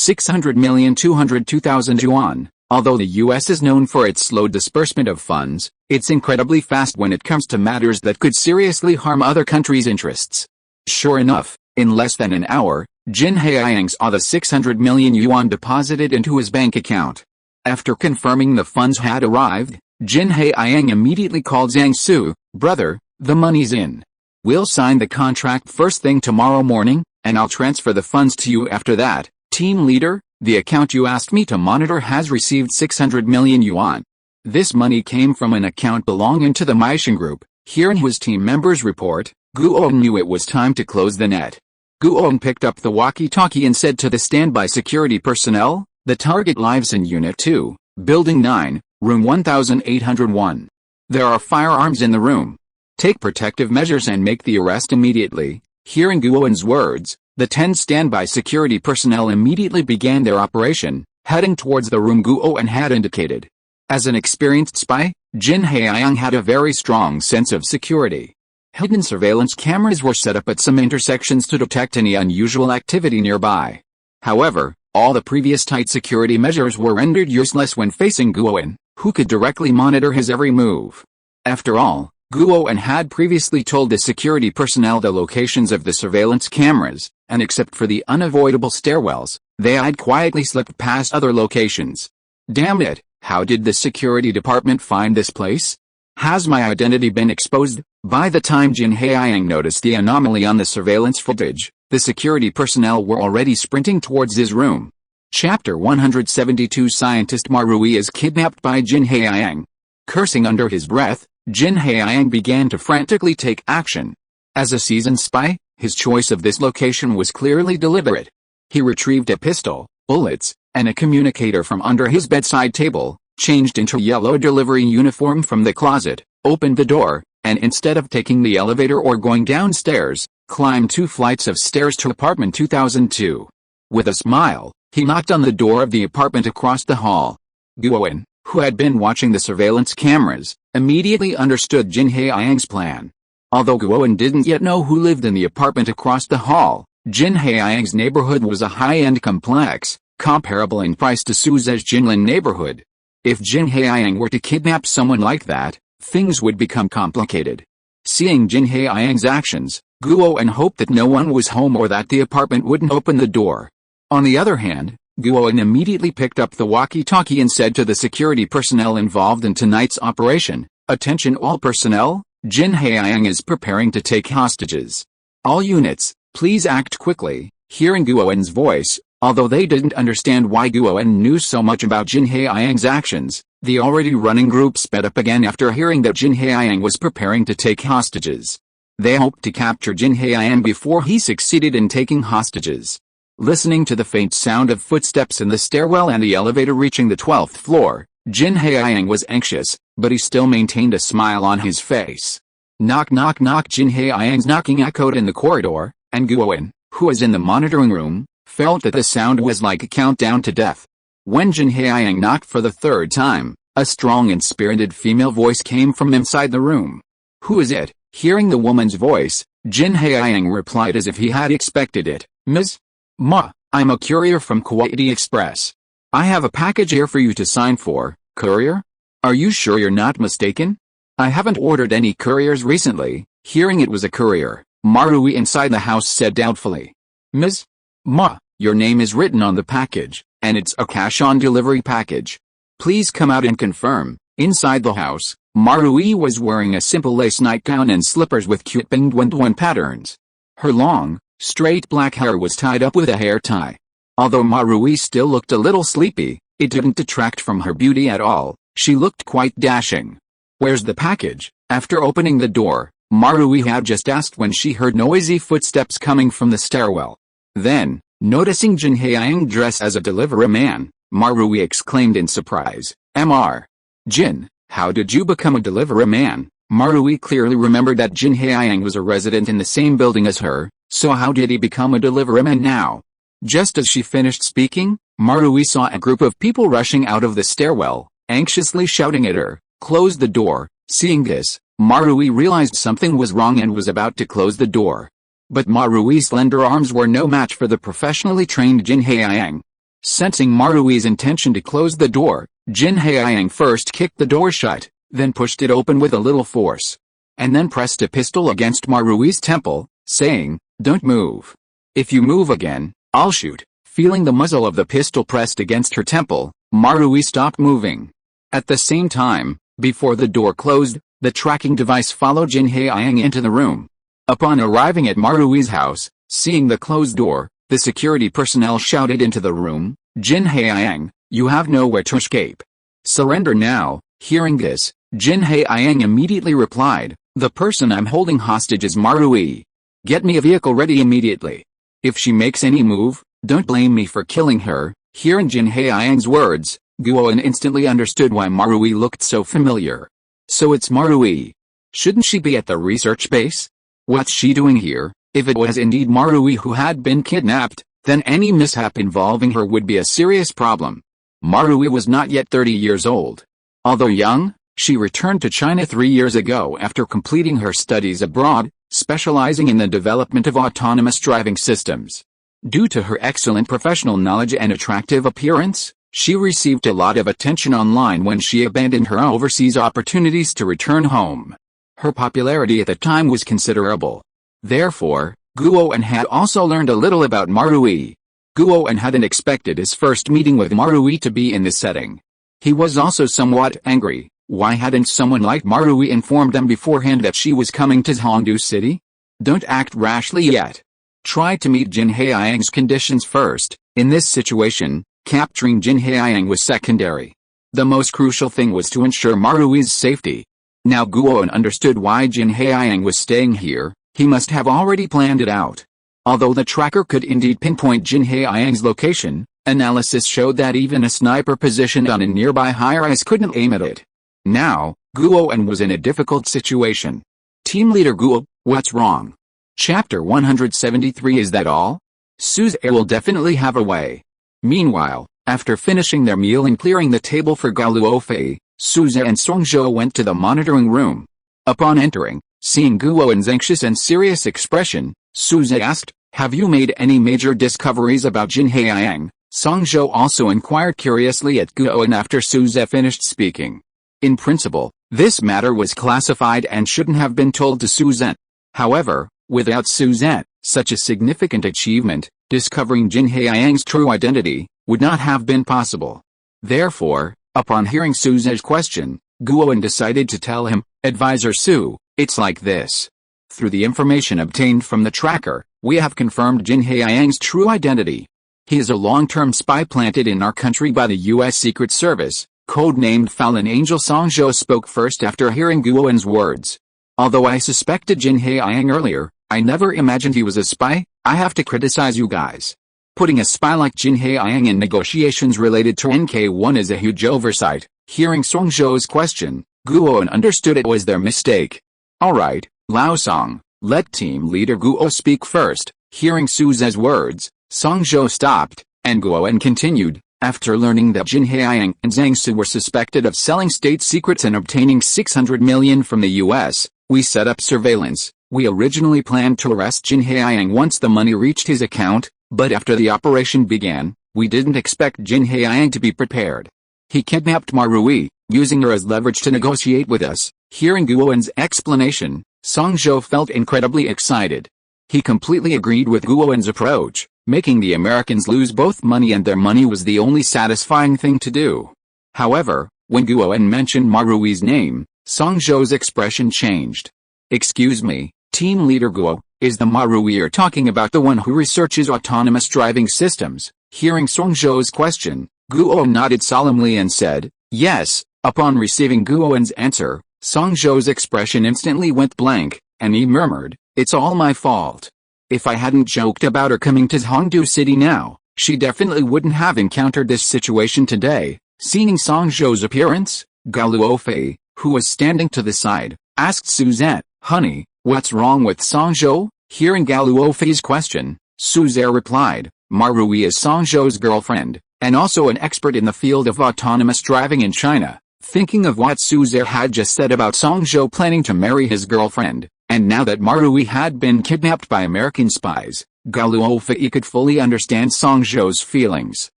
600,202,000 yuan. Although the US is known for its slow disbursement of funds, it's incredibly fast when it comes to matters that could seriously harm other countries' interests. Sure enough, in less than an hour, Jin Haiyang saw the 600 million yuan deposited into his bank account. After confirming the funds had arrived, Jin Haiyang immediately called Zhang Su. Brother, the money's in. We'll sign the contract first thing tomorrow morning, and I'll transfer the funds to you after that. Team leader, the account you asked me to monitor has received 600 million yuan. This money came from an account belonging to the Meishan Group. Hearing his team members report, Guowen knew it was time to close the net. Guowen picked up the walkie-talkie and said to the standby security personnel, the target lives in Unit 2, Building 9, Room 1801. There are firearms in the room. Take protective measures and make the arrest immediately. Hearing Guowen's words, the 10 standby security personnel immediately began their operation, heading towards the room Guowen had indicated. As an experienced spy, Jin Haiyang had a very strong sense of security. Hidden surveillance cameras were set up at some intersections to detect any unusual activity nearby. However, all the previous tight security measures were rendered useless when facing Guowen, who could directly monitor his every move. After all, Guowen had previously told the security personnel the locations of the surveillance cameras, and except for the unavoidable stairwells, they had quietly slipped past other locations. Damn it, how did the security department find this place? Has my identity been exposed? By the time Jin Haiyang noticed the anomaly on the surveillance footage, the security personnel were already sprinting towards his room. Chapter 172 Scientist Marui is kidnapped by Jin Haiyang. Cursing under his breath, Jin Haiyang began to frantically take action. As a seasoned spy, his choice of this location was clearly deliberate. He retrieved a pistol, bullets, and a communicator from under his bedside table, changed into yellow delivery uniform from the closet, opened the door, and instead of taking the elevator or going downstairs, climbed 2 flights of stairs to apartment 2002. With a smile, he knocked on the door of the apartment across the hall. Guowen, who had been watching the surveillance cameras, immediately understood Jin Haiyang's plan. Although Guowen didn't yet know who lived in the apartment across the hall, Jin Haiyang's neighborhood was a high-end complex, comparable in price to Suze's Jinlin neighborhood. If Jin Haiyang were to kidnap someone like that, things would become complicated. Seeing Jin Haiyang's actions, Guowen hoped that no one was home or that the apartment wouldn't open the door. On the other hand, Guowen immediately picked up the walkie-talkie and said to the security personnel involved in tonight's operation, "Attention all personnel, Jin Haiyang is preparing to take hostages. All units, please act quickly." Hearing Guowen's voice, although they didn't understand why Guowen knew so much about Jin Haiyang's actions, the already running group sped up again after hearing that Jin Haiyang was preparing to take hostages. They hoped to capture Jin Haiyang before he succeeded in taking hostages. Listening to the faint sound of footsteps in the stairwell and the elevator reaching the 12th floor, Jin Haiyang was anxious, but he still maintained a smile on his face. Knock knock knock. Jin Haiyang's knocking echoed in the corridor, and Guowen, who was in the monitoring room, felt that the sound was like a countdown to death. When Jin Haiyang knocked for the 3rd time, a strong and spirited female voice came from inside the room. "Who is it?" Hearing the woman's voice, Jin Haiyang replied as if he had expected it. "Ms. Ma, I'm a courier from Kuwaiti Express. I have a package here for you to sign for." "Courier? Are you sure you're not mistaken? I haven't ordered any couriers recently." Hearing it was a courier, Marui inside the house said doubtfully. "Ms. Ma, your name is written on the package, and it's a cash-on-delivery package. Please come out and confirm." Inside the house, Marui was wearing a simple lace nightgown and slippers with cute penguin patterns. Her long, straight black hair was tied up with a hair tie. Although Marui still looked a little sleepy, it didn't detract from her beauty at all. She looked quite dashing. "Where's the package?" After opening the door, Marui had just asked when she heard noisy footsteps coming from the stairwell. Then, noticing Jin Haiyang dressed as a delivery man, Marui exclaimed in surprise, "Mr. Jin, how did you become a delivery man?" Marui clearly remembered that Jin Haiyang was a resident in the same building as her, so how did he become a delivery man now? Just as she finished speaking, Marui saw a group of people rushing out of the stairwell, anxiously shouting at her, "Close the door." Seeing this, Marui realized something was wrong and was about to close the door. But Marui's slender arms were no match for the professionally trained Jin Haiyang. Sensing Marui's intention to close the door, Jin Haiyang first kicked the door shut, then pushed it open with a little force. And then pressed a pistol against Marui's temple, saying, "Don't move. If you move again, I'll shoot." Feeling the muzzle of the pistol pressed against her temple, Marui stopped moving. At the same time, before the door closed, the tracking device followed Jin Haiyang into the room. Upon arriving at Marui's house, seeing the closed door, the security personnel shouted into the room, "Jin Haiyang, you have nowhere to escape. Surrender now." Hearing this, Jin Haiyang immediately replied, "The person I'm holding hostage is Marui. Get me a vehicle ready immediately. If she makes any move, don't blame me for killing her." Hearing Jin Haiyang's words, Guoan instantly understood why Marui looked so familiar. So it's Marui. Shouldn't she be at the research base? What's she doing here? If it was indeed Marui who had been kidnapped, then any mishap involving her would be a serious problem. Marui was not yet 30 years old. Although young, she returned to China 3 years ago after completing her studies abroad, specializing in the development of autonomous driving systems. Due to her excellent professional knowledge and attractive appearance, she received a lot of attention online when she abandoned her overseas opportunities to return home. Her popularity at the time was considerable. Therefore, Guoan had also learned a little about Marui. Guoan hadn't expected his first meeting with Marui to be in this setting. He was also somewhat angry. Why hadn't someone like Marui informed them beforehand that she was coming to Hongdu City? Don't act rashly yet. Try to meet Jin Haiyang's conditions first. In this situation, capturing Jin Haiyang was secondary. The most crucial thing was to ensure Marui's safety. Now Guoan understood why Jin Haiyang was staying here. He must have already planned it out. Although the tracker could indeed pinpoint Jin Haiyang's location, analysis showed that even a sniper positioned on a nearby high-rise couldn't aim at it. Now, Guoan was in a difficult situation. Team leader Guo, what's wrong? Chapter 173. Is that all? Suze will definitely have a way. Meanwhile, after finishing their meal and clearing the table for Gao Luofei, Suze and Songzhou went to the monitoring room. Upon entering, seeing Guoan's anxious and serious expression, Suze asked, "Have you made any major discoveries about Jin Haiyang?" Songzhou also inquired curiously at Guoan after Suze finished speaking. In principle, this matter was classified and shouldn't have been told to Suzette. However, without Suzette, such a significant achievement, discovering Jin Haiyang's true identity, would not have been possible. Therefore, upon hearing Suze's question, Guoan decided to tell him, "Advisor Su, it's like this. Through the information obtained from the tracker, we have confirmed Jin Haiyang's true identity. He is a long-term spy planted in our country by the U.S. Secret Service, codenamed Fallen Angel." Songzhou spoke first after hearing Guoan's words. "Although I suspected Jin Haiyang earlier, I never imagined he was a spy. I have to criticize you guys. Putting a spy like Jin Haiyang in negotiations related to NK1 is a huge oversight." Hearing Songzhou's question, Guoan understood it was their mistake. "Alright, Lao Song, let team leader Guo speak first." Hearing Suze's words, Songzhou stopped, and Guoan continued, "After learning that Jin Haiyang and Zhang Su were suspected of selling state secrets and obtaining 600 million from the US, we set up surveillance. We originally planned to arrest Jin Haiyang once the money reached his account, but after the operation began, we didn't expect Jin Haiyang to be prepared. He kidnapped Marui, using her as leverage to negotiate with us." Hearing Guoan's explanation, Songzhou felt incredibly excited. He completely agreed with Guoan's approach. Making the Americans lose both money and their money was the only satisfying thing to do. However, when Guoan mentioned Marui's name, Songzhou's expression changed. "Excuse me, team leader Guo, is the Marui you're talking about the one who researches autonomous driving systems?" Hearing Songzhou's question, Guo nodded solemnly and said, "Yes." Upon receiving Guoan's answer, Songzhou's expression instantly went blank. and he murmured, "It's all my fault. If I hadn't joked about her coming to Hongdu City now, she definitely wouldn't have encountered this situation today." Seeing Song Zhou's appearance, Gao Luofei, who was standing to the side, asked Suzette, "Honey, what's wrong with Song Zhou?" Hearing Gao Luofei's question, Suzette replied, "Marui is Song Zhou's girlfriend, and also an expert in the field of autonomous driving in China." Thinking of what Suzette had just said about Song Zhou planning to marry his girlfriend, and now that Marui had been kidnapped by American spies, Gao Luofei could fully understand Song Zhou's feelings.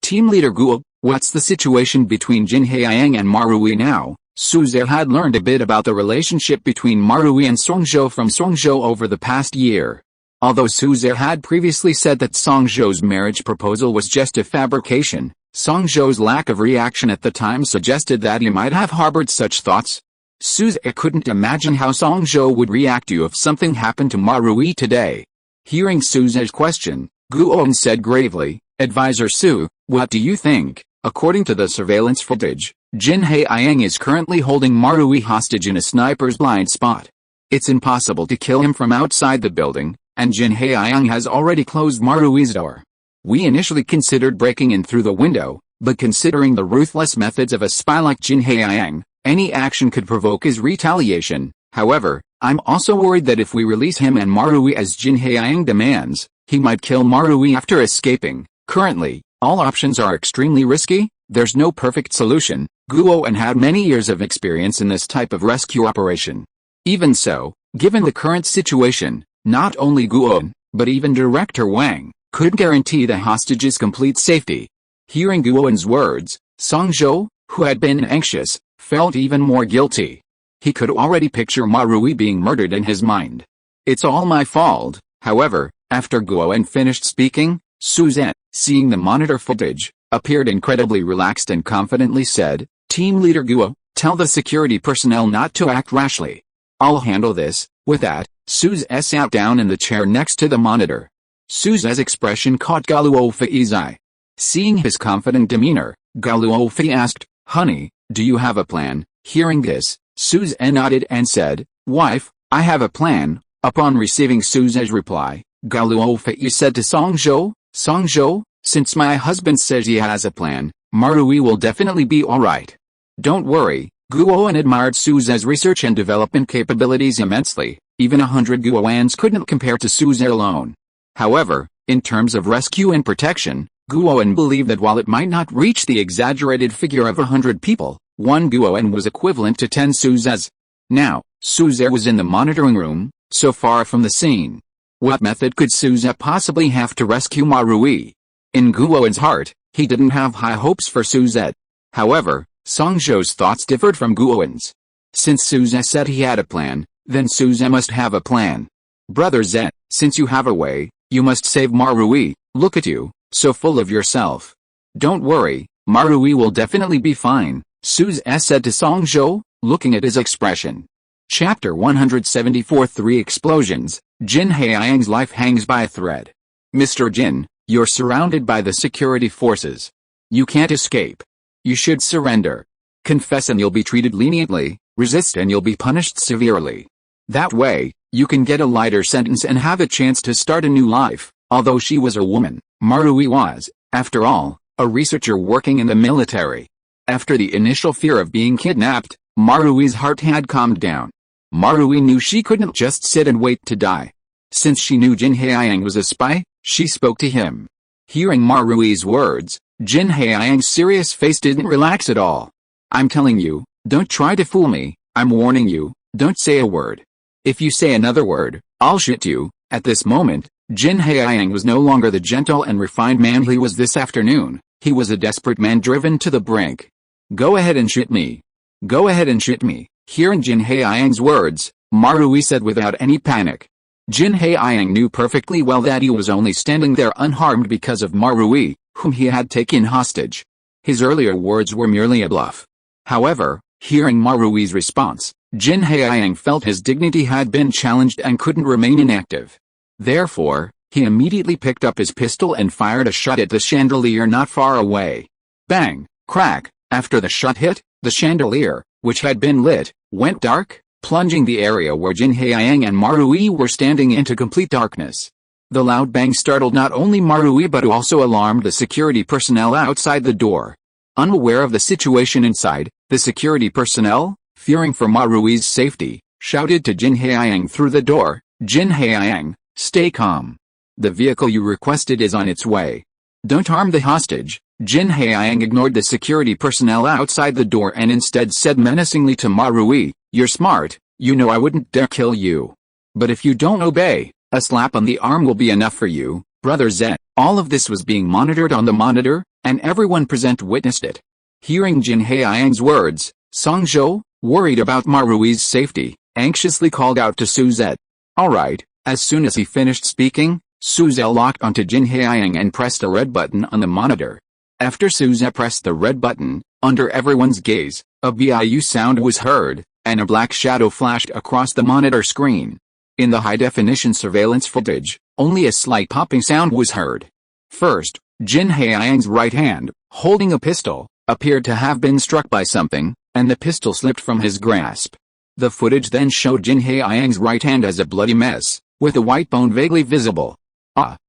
Team leader Guo, what's the situation between Jin Haiyang and Marui now? Suzette had learned a bit about the relationship between Marui and Song Zhou from Song Zhou over the past year. Although Suzette had previously said that Song Zhou's marriage proposal was just a fabrication, Song Zhou's lack of reaction at the time suggested that he might have harbored such thoughts. Suzette couldn't imagine how Song Zhou would react to if something happened to Marui today. Hearing Suzette's question, Guo said gravely, "Advisor Su, what do you think?" According to the surveillance footage, Jin Haiyang is currently holding Marui hostage in a sniper's blind spot. It's impossible to kill him from outside the building, and Jin Haiyang has already closed Marui's door. We initially considered breaking in through the window, but considering the ruthless methods of a spy like Jin Haiyang, any action could provoke his retaliation. However, I'm also worried that if we release him and Marui as Jin Haiyang demands, he might kill Marui after escaping. Currently, all options are extremely risky. There's no perfect solution. Guo had many years of experience in this type of rescue operation. Even so, given the current situation, not only Guo, but even Director Wang, could guarantee the hostage's complete safety. Hearing Guo's words, Song Zhou, who had been anxious, felt even more guilty. He could already picture Marui being murdered in his mind. "It's all my fault." However, after Guo finished speaking, Suzette, seeing the monitor footage, appeared incredibly relaxed and confidently said, "Team leader Guo, tell the security personnel not to act rashly. I'll handle this." With that, Suzette sat down in the chair next to the monitor. Suzette's expression caught Gao Luofei's eye. Seeing his confident demeanor, Gao Luofei asked, "Honey, do you have a plan?" Hearing this, Suzette nodded and said, "Wife, I have a plan." Upon receiving Suzette's reply, Gao Luofei said to Song Zhou, "Song Zhou, since my husband says he has a plan, Marui will definitely be alright. Don't worry." Guo admired Suzette's research and development capabilities immensely. Even 100 Guoans couldn't compare to Suzette alone. However, in terms of rescue and protection, Guo believed that while it might not reach the exaggerated figure of 100 people, 1 Guo was equivalent to 10 Suzettes. Now, Suzette was in the monitoring room, so far from the scene. What method could Suzette possibly have to rescue Marui? In Guo's heart, he didn't have high hopes for Suzette. However, Song Zhou's thoughts differed from Guo's. Since Suzette said he had a plan, then Suzette must have a plan. "Brother Zet, since you have a way, you must save Marui. Look at you, so full of yourself." "Don't worry, Marui will definitely be fine," Suzette said to Song Zhou, looking at his expression. Chapter 174 3 Explosions. Jin Haiyang's life hangs by a thread. "Mr. Jin, you're surrounded by the security forces. You can't escape. You should surrender. Confess and you'll be treated leniently, resist and you'll be punished severely. That way, you can get a lighter sentence and have a chance to start a new life." Although she was a woman, Marui was, after all, a researcher working in the military. After the initial fear of being kidnapped, Marui's heart had calmed down. Marui knew she couldn't just sit and wait to die. Since she knew Jin Haiyang was a spy, she spoke to him. Hearing Marui's words, Jin Haiyang's serious face didn't relax at all. "I'm telling you, don't try to fool me. I'm warning you, don't say a word. If you say another word, I'll shoot you." At this moment, Jin Haiyang was no longer the gentle and refined man he was this afternoon. He was a desperate man driven to the brink. "Go ahead and shoot me. Go ahead and shoot me." Hearing Jin Haiyang's words, Marui said without any panic. Jin Haiyang knew perfectly well that he was only standing there unharmed because of Marui, whom he had taken hostage. His earlier words were merely a bluff. However, hearing Marui's response, Jin Haiyang felt his dignity had been challenged and couldn't remain inactive. Therefore, he immediately picked up his pistol and fired a shot at the chandelier not far away. Bang! Crack! After the shot hit, the chandelier, which had been lit, went dark. plunging the area where Jin Haiyang and Marui were standing into complete darkness. The loud bang startled not only Marui but also alarmed the security personnel outside the door. Unaware of the situation inside, the security personnel, fearing for Marui's safety, shouted to Jin Haiyang through the door, "Jin Haiyang, stay calm. The vehicle you requested is on its way. Don't harm the hostage." Jin Haiyang ignored the security personnel outside the door and instead said menacingly to Marui, "You're smart, you know I wouldn't dare kill you. But if you don't obey, a slap on the arm will be enough for you, Brother Zed." All of this was being monitored on the monitor, and everyone present witnessed it. Hearing Jin Haiyang's words, Song Zhou, worried about Marui's safety, anxiously called out to Suzette. "Alright." As soon as he finished speaking, Suzette locked onto Jin Haiyang and pressed a red button on the monitor. After Suzette pressed the red button, under everyone's gaze, a biu sound was heard, and a black shadow flashed across the monitor screen. In the high-definition surveillance footage, only a slight popping sound was heard. First, Jin Haiyang's right hand, holding a pistol, appeared to have been struck by something, and the pistol slipped from his grasp. The footage then showed Jin Haiyang's right hand as a bloody mess, with a white bone vaguely visible.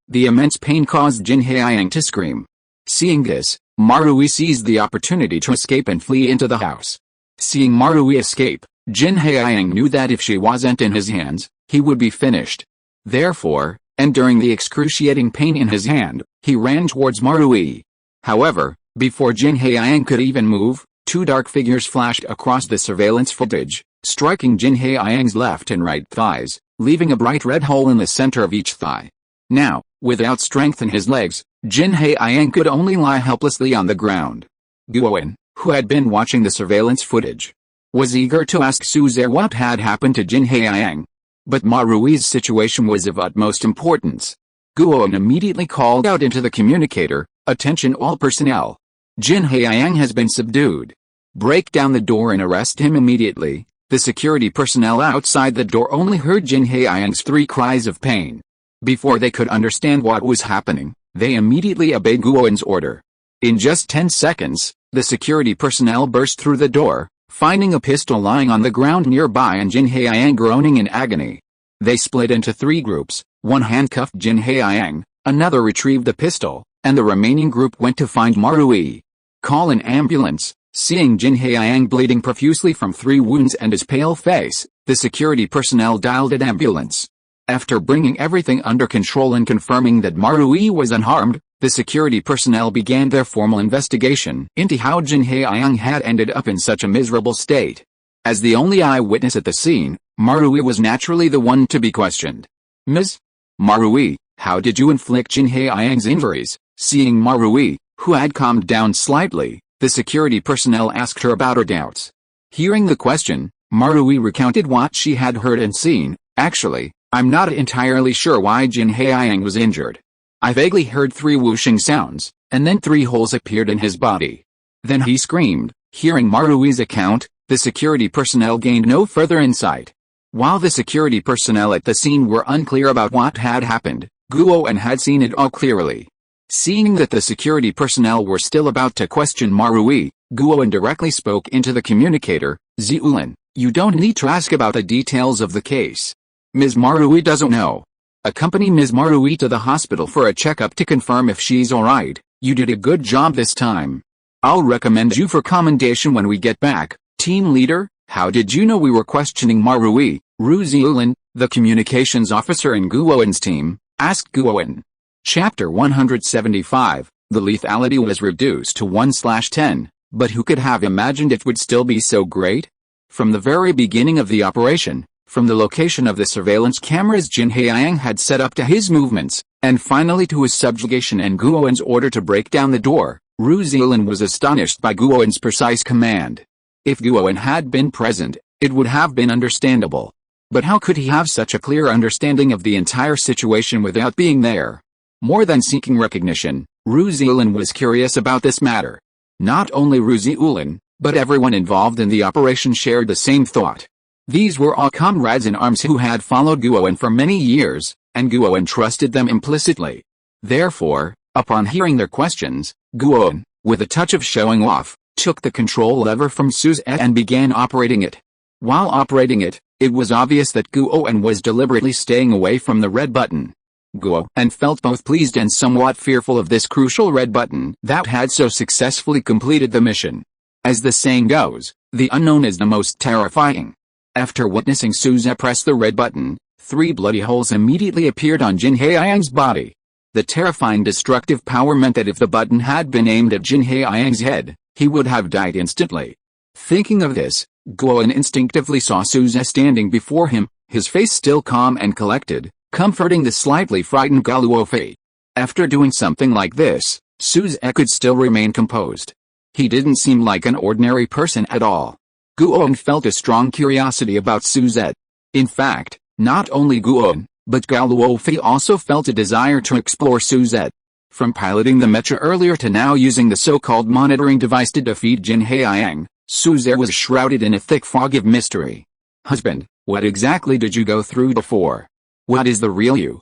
The immense pain caused Jin Haiyang to scream. Seeing this, Marui seized the opportunity to escape and flee into the house. Seeing Marui escape, Jin Haiyang knew that if she wasn't in his hands, he would be finished. Therefore, enduring the excruciating pain in his hand, he ran towards Marui. However, before Jin Haiyang could even move, two dark figures flashed across the surveillance footage, striking Jin Haiyang's left and right thighs, leaving a bright red hole in the center of each thigh. Now, without strength in his legs, Jin Haiyang could only lie helplessly on the ground. Guowen, who had been watching the surveillance footage, was eager to ask Suzette what had happened to Jin Haiyang. But Marui's situation was of utmost importance. Guowen immediately called out into the communicator, "Attention all personnel. Jin Haiyang has been subdued. Break down the door and arrest him immediately." The security personnel outside the door only heard Jin Haiyang's 3 cries of pain. Before they could understand what was happening, they immediately obeyed Guowen's order. In just 10 seconds, the security personnel burst through the door, finding a pistol lying on the ground nearby and Jin Haiyang groaning in agony. They split into 3 groups, one handcuffed Jin Haiyang, another retrieved the pistol, and the remaining group went to find Marui. "Call an ambulance." Seeing Jin Haiyang bleeding profusely from 3 wounds and his pale face, the security personnel dialed an ambulance. After bringing everything under control and confirming that Marui was unharmed, the security personnel began their formal investigation into how Jin Haiyang had ended up in such a miserable state. As the only eyewitness at the scene, Marui was naturally the one to be questioned. "Ms. Marui, how did you inflict Jin Haiyang's injuries?" Seeing Marui, who had calmed down slightly, the security personnel asked her about her doubts. Hearing the question, Marui recounted what she had heard and seen. "Actually, I'm not entirely sure why Jin Haiyang was injured. I vaguely heard 3 whooshing sounds, and then 3 holes appeared in his body. Then he screamed." Hearing Marui's account, the security personnel gained no further insight. While the security personnel at the scene were unclear about what had happened, Guowen had seen it all clearly. Seeing that the security personnel were still about to question Marui, Guowen directly spoke into the communicator, "Ziulin, you don't need to ask about the details of the case. Ms. Marui doesn't know. Accompany Ms. Marui to the hospital for a checkup to confirm if she's alright. You did a good job this time. I'll recommend you for commendation when we get back." "Team leader, how did you know we were questioning Marui?" Ru Ziulin, the communications officer in Guowen's team, asked Guowen. Chapter 175, The lethality was reduced to 1/10, but who could have imagined it would still be so great? From the very beginning of the operation, from the location of the surveillance cameras Jin Haiyang had set up to his movements, and finally to his subjugation and Guowen's order to break down the door, Ru Ziulin was astonished by Guowen's precise command. If Guowen had been present, it would have been understandable. But how could he have such a clear understanding of the entire situation without being there? More than seeking recognition, Ru Ziulin was curious about this matter. Not only Ru Ziulin, but everyone involved in the operation shared the same thought. These were all comrades in arms who had followed Guowen for many years, and Guowen trusted them implicitly. Therefore, upon hearing their questions, Guowen, with a touch of showing off, took the control lever from Suzette and began operating it. While operating it, it was obvious that Guowen was deliberately staying away from the red button. Guowen felt both pleased and somewhat fearful of this crucial red button that had so successfully completed the mission. As the saying goes, the unknown is the most terrifying. After witnessing Suze press the red button, 3 bloody holes immediately appeared on Jin Haiyang's body. The terrifying destructive power meant that if the button had been aimed at Jin Haiyang's head, he would have died instantly. Thinking of this, Guowen instinctively saw Suze standing before him, his face still calm and collected, comforting the slightly frightened Gao Luofei. After doing something like this, Suze could still remain composed. He didn't seem like an ordinary person at all. Guowen felt a strong curiosity about Suze. In fact, not only Guowen, but Gao Luofei also felt a desire to explore Suze. From piloting the Mecha earlier to now using the so-called monitoring device to defeat Jin Haiyang, Suze was shrouded in a thick fog of mystery. Husband, what exactly did you go through before? What is the real you?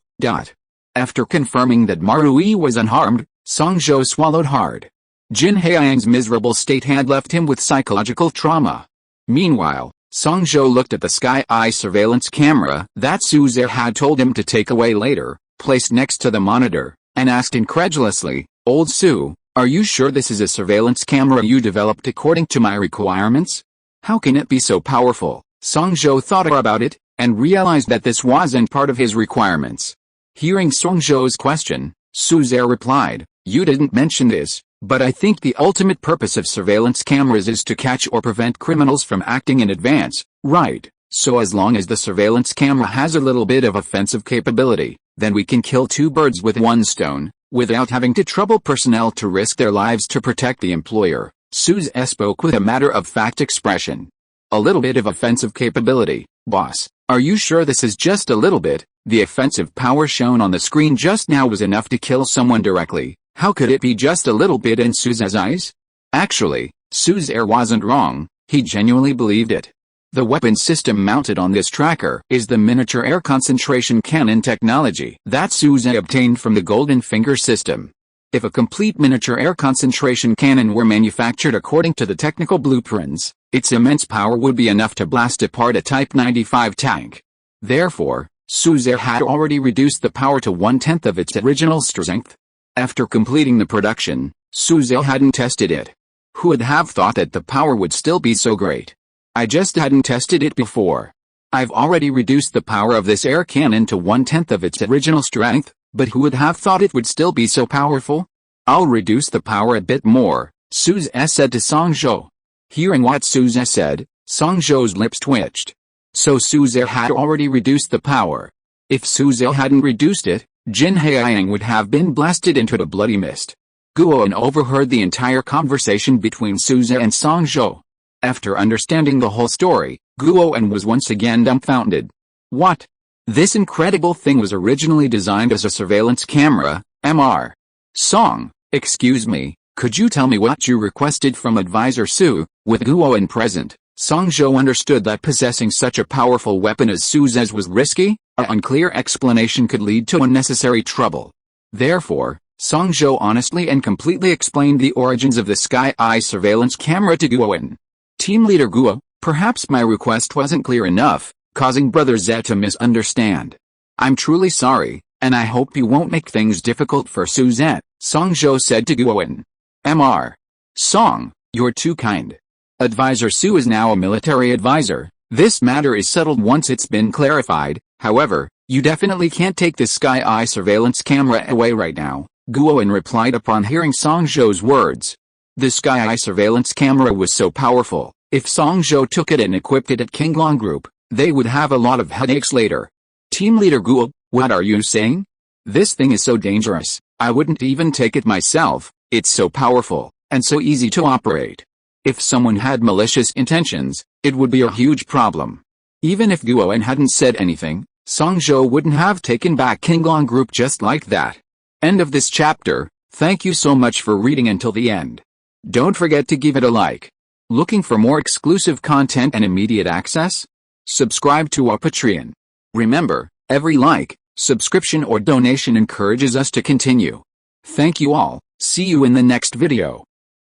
After confirming that Marui was unharmed, Songzhou swallowed hard. Jin Haiyang's miserable state had left him with psychological trauma. Meanwhile, Songzhou looked at the Sky Eye surveillance camera that Suze had told him to take away later, placed next to the monitor, and asked incredulously, "Old Su, are you sure this is a surveillance camera you developed according to my requirements? How can it be so powerful?" Songzhou thought about it, and realized that this wasn't part of his requirements. Hearing Songzhou's question, Suze replied, "You didn't mention this, but I think the ultimate purpose of surveillance cameras is to catch or prevent criminals from acting in advance, right? So as long as the surveillance camera has a little bit of offensive capability, then we can kill 2 birds with 1 stone, without having to trouble personnel to risk their lives to protect the employer." Suze spoke with a matter-of-fact expression. "A little bit of offensive capability, boss. Are you sure this is just a little bit? The offensive power shown on the screen just now was enough to kill someone directly. How could it be just a little bit in Suze's eyes?" Actually, Suze wasn't wrong, he genuinely believed it. The weapon system mounted on this tracker is the miniature air concentration cannon technology that Suze obtained from the Golden Finger system. If a complete miniature air concentration cannon were manufactured according to the technical blueprints, its immense power would be enough to blast apart a Type 95 tank. Therefore, Suze had already reduced the power to 1/10 of its original strength. After completing the production, Suze hadn't tested it. Who would have thought that the power would still be so great? I just hadn't tested it before. I've already reduced the power of this air cannon to 1/10 of its original strength, but who would have thought it would still be so powerful? I'll reduce the power a bit more, Suze said to Songzhou. Hearing what Suze said, Songzhou's lips twitched. So Suze had already reduced the power. If Suze hadn't reduced it, Jin Haiyang would have been blasted into the bloody mist. Guowen overheard the entire conversation between Suze and Songzhou. After understanding the whole story, Guowen was once again dumbfounded. What? This incredible thing was originally designed as a surveillance camera, Mr. Song, excuse me, could you tell me what you requested from Advisor Su? With Guowen present, Songzhou understood that possessing such a powerful weapon as Suze's was risky. An unclear explanation could lead to unnecessary trouble. Therefore, Songzhou honestly and completely explained the origins of the Sky Eye surveillance camera to Guowen. Team Leader Guo, perhaps my request wasn't clear enough, causing Brother Z to misunderstand. I'm truly sorry, and I hope you won't make things difficult for Suze, Songzhou said to Guowen. Mr. Song, you're too kind. Advisor Su is now a military advisor. This matter is settled once it's been clarified. However, you definitely can't take this Sky Eye surveillance camera away right now, Guowen replied upon hearing Songzhou's words. The Sky Eye surveillance camera was so powerful, if Songzhou took it and equipped it at Qinglong Group, they would have a lot of headaches later. Team Leader Guo, what are you saying? This thing is so dangerous, I wouldn't even take it myself, it's so powerful, and so easy to operate. If someone had malicious intentions, it would be a huge problem. Even if Guowen hadn't said anything, Songzhou wouldn't have taken back Qinglong Group just like that. End of this chapter. Thank you so much for reading until the end. Don't forget to give it a like. Looking for more exclusive content and immediate access? Subscribe to our Patreon. Remember, every like, subscription or donation encourages us to continue. Thank you all, see you in the next video.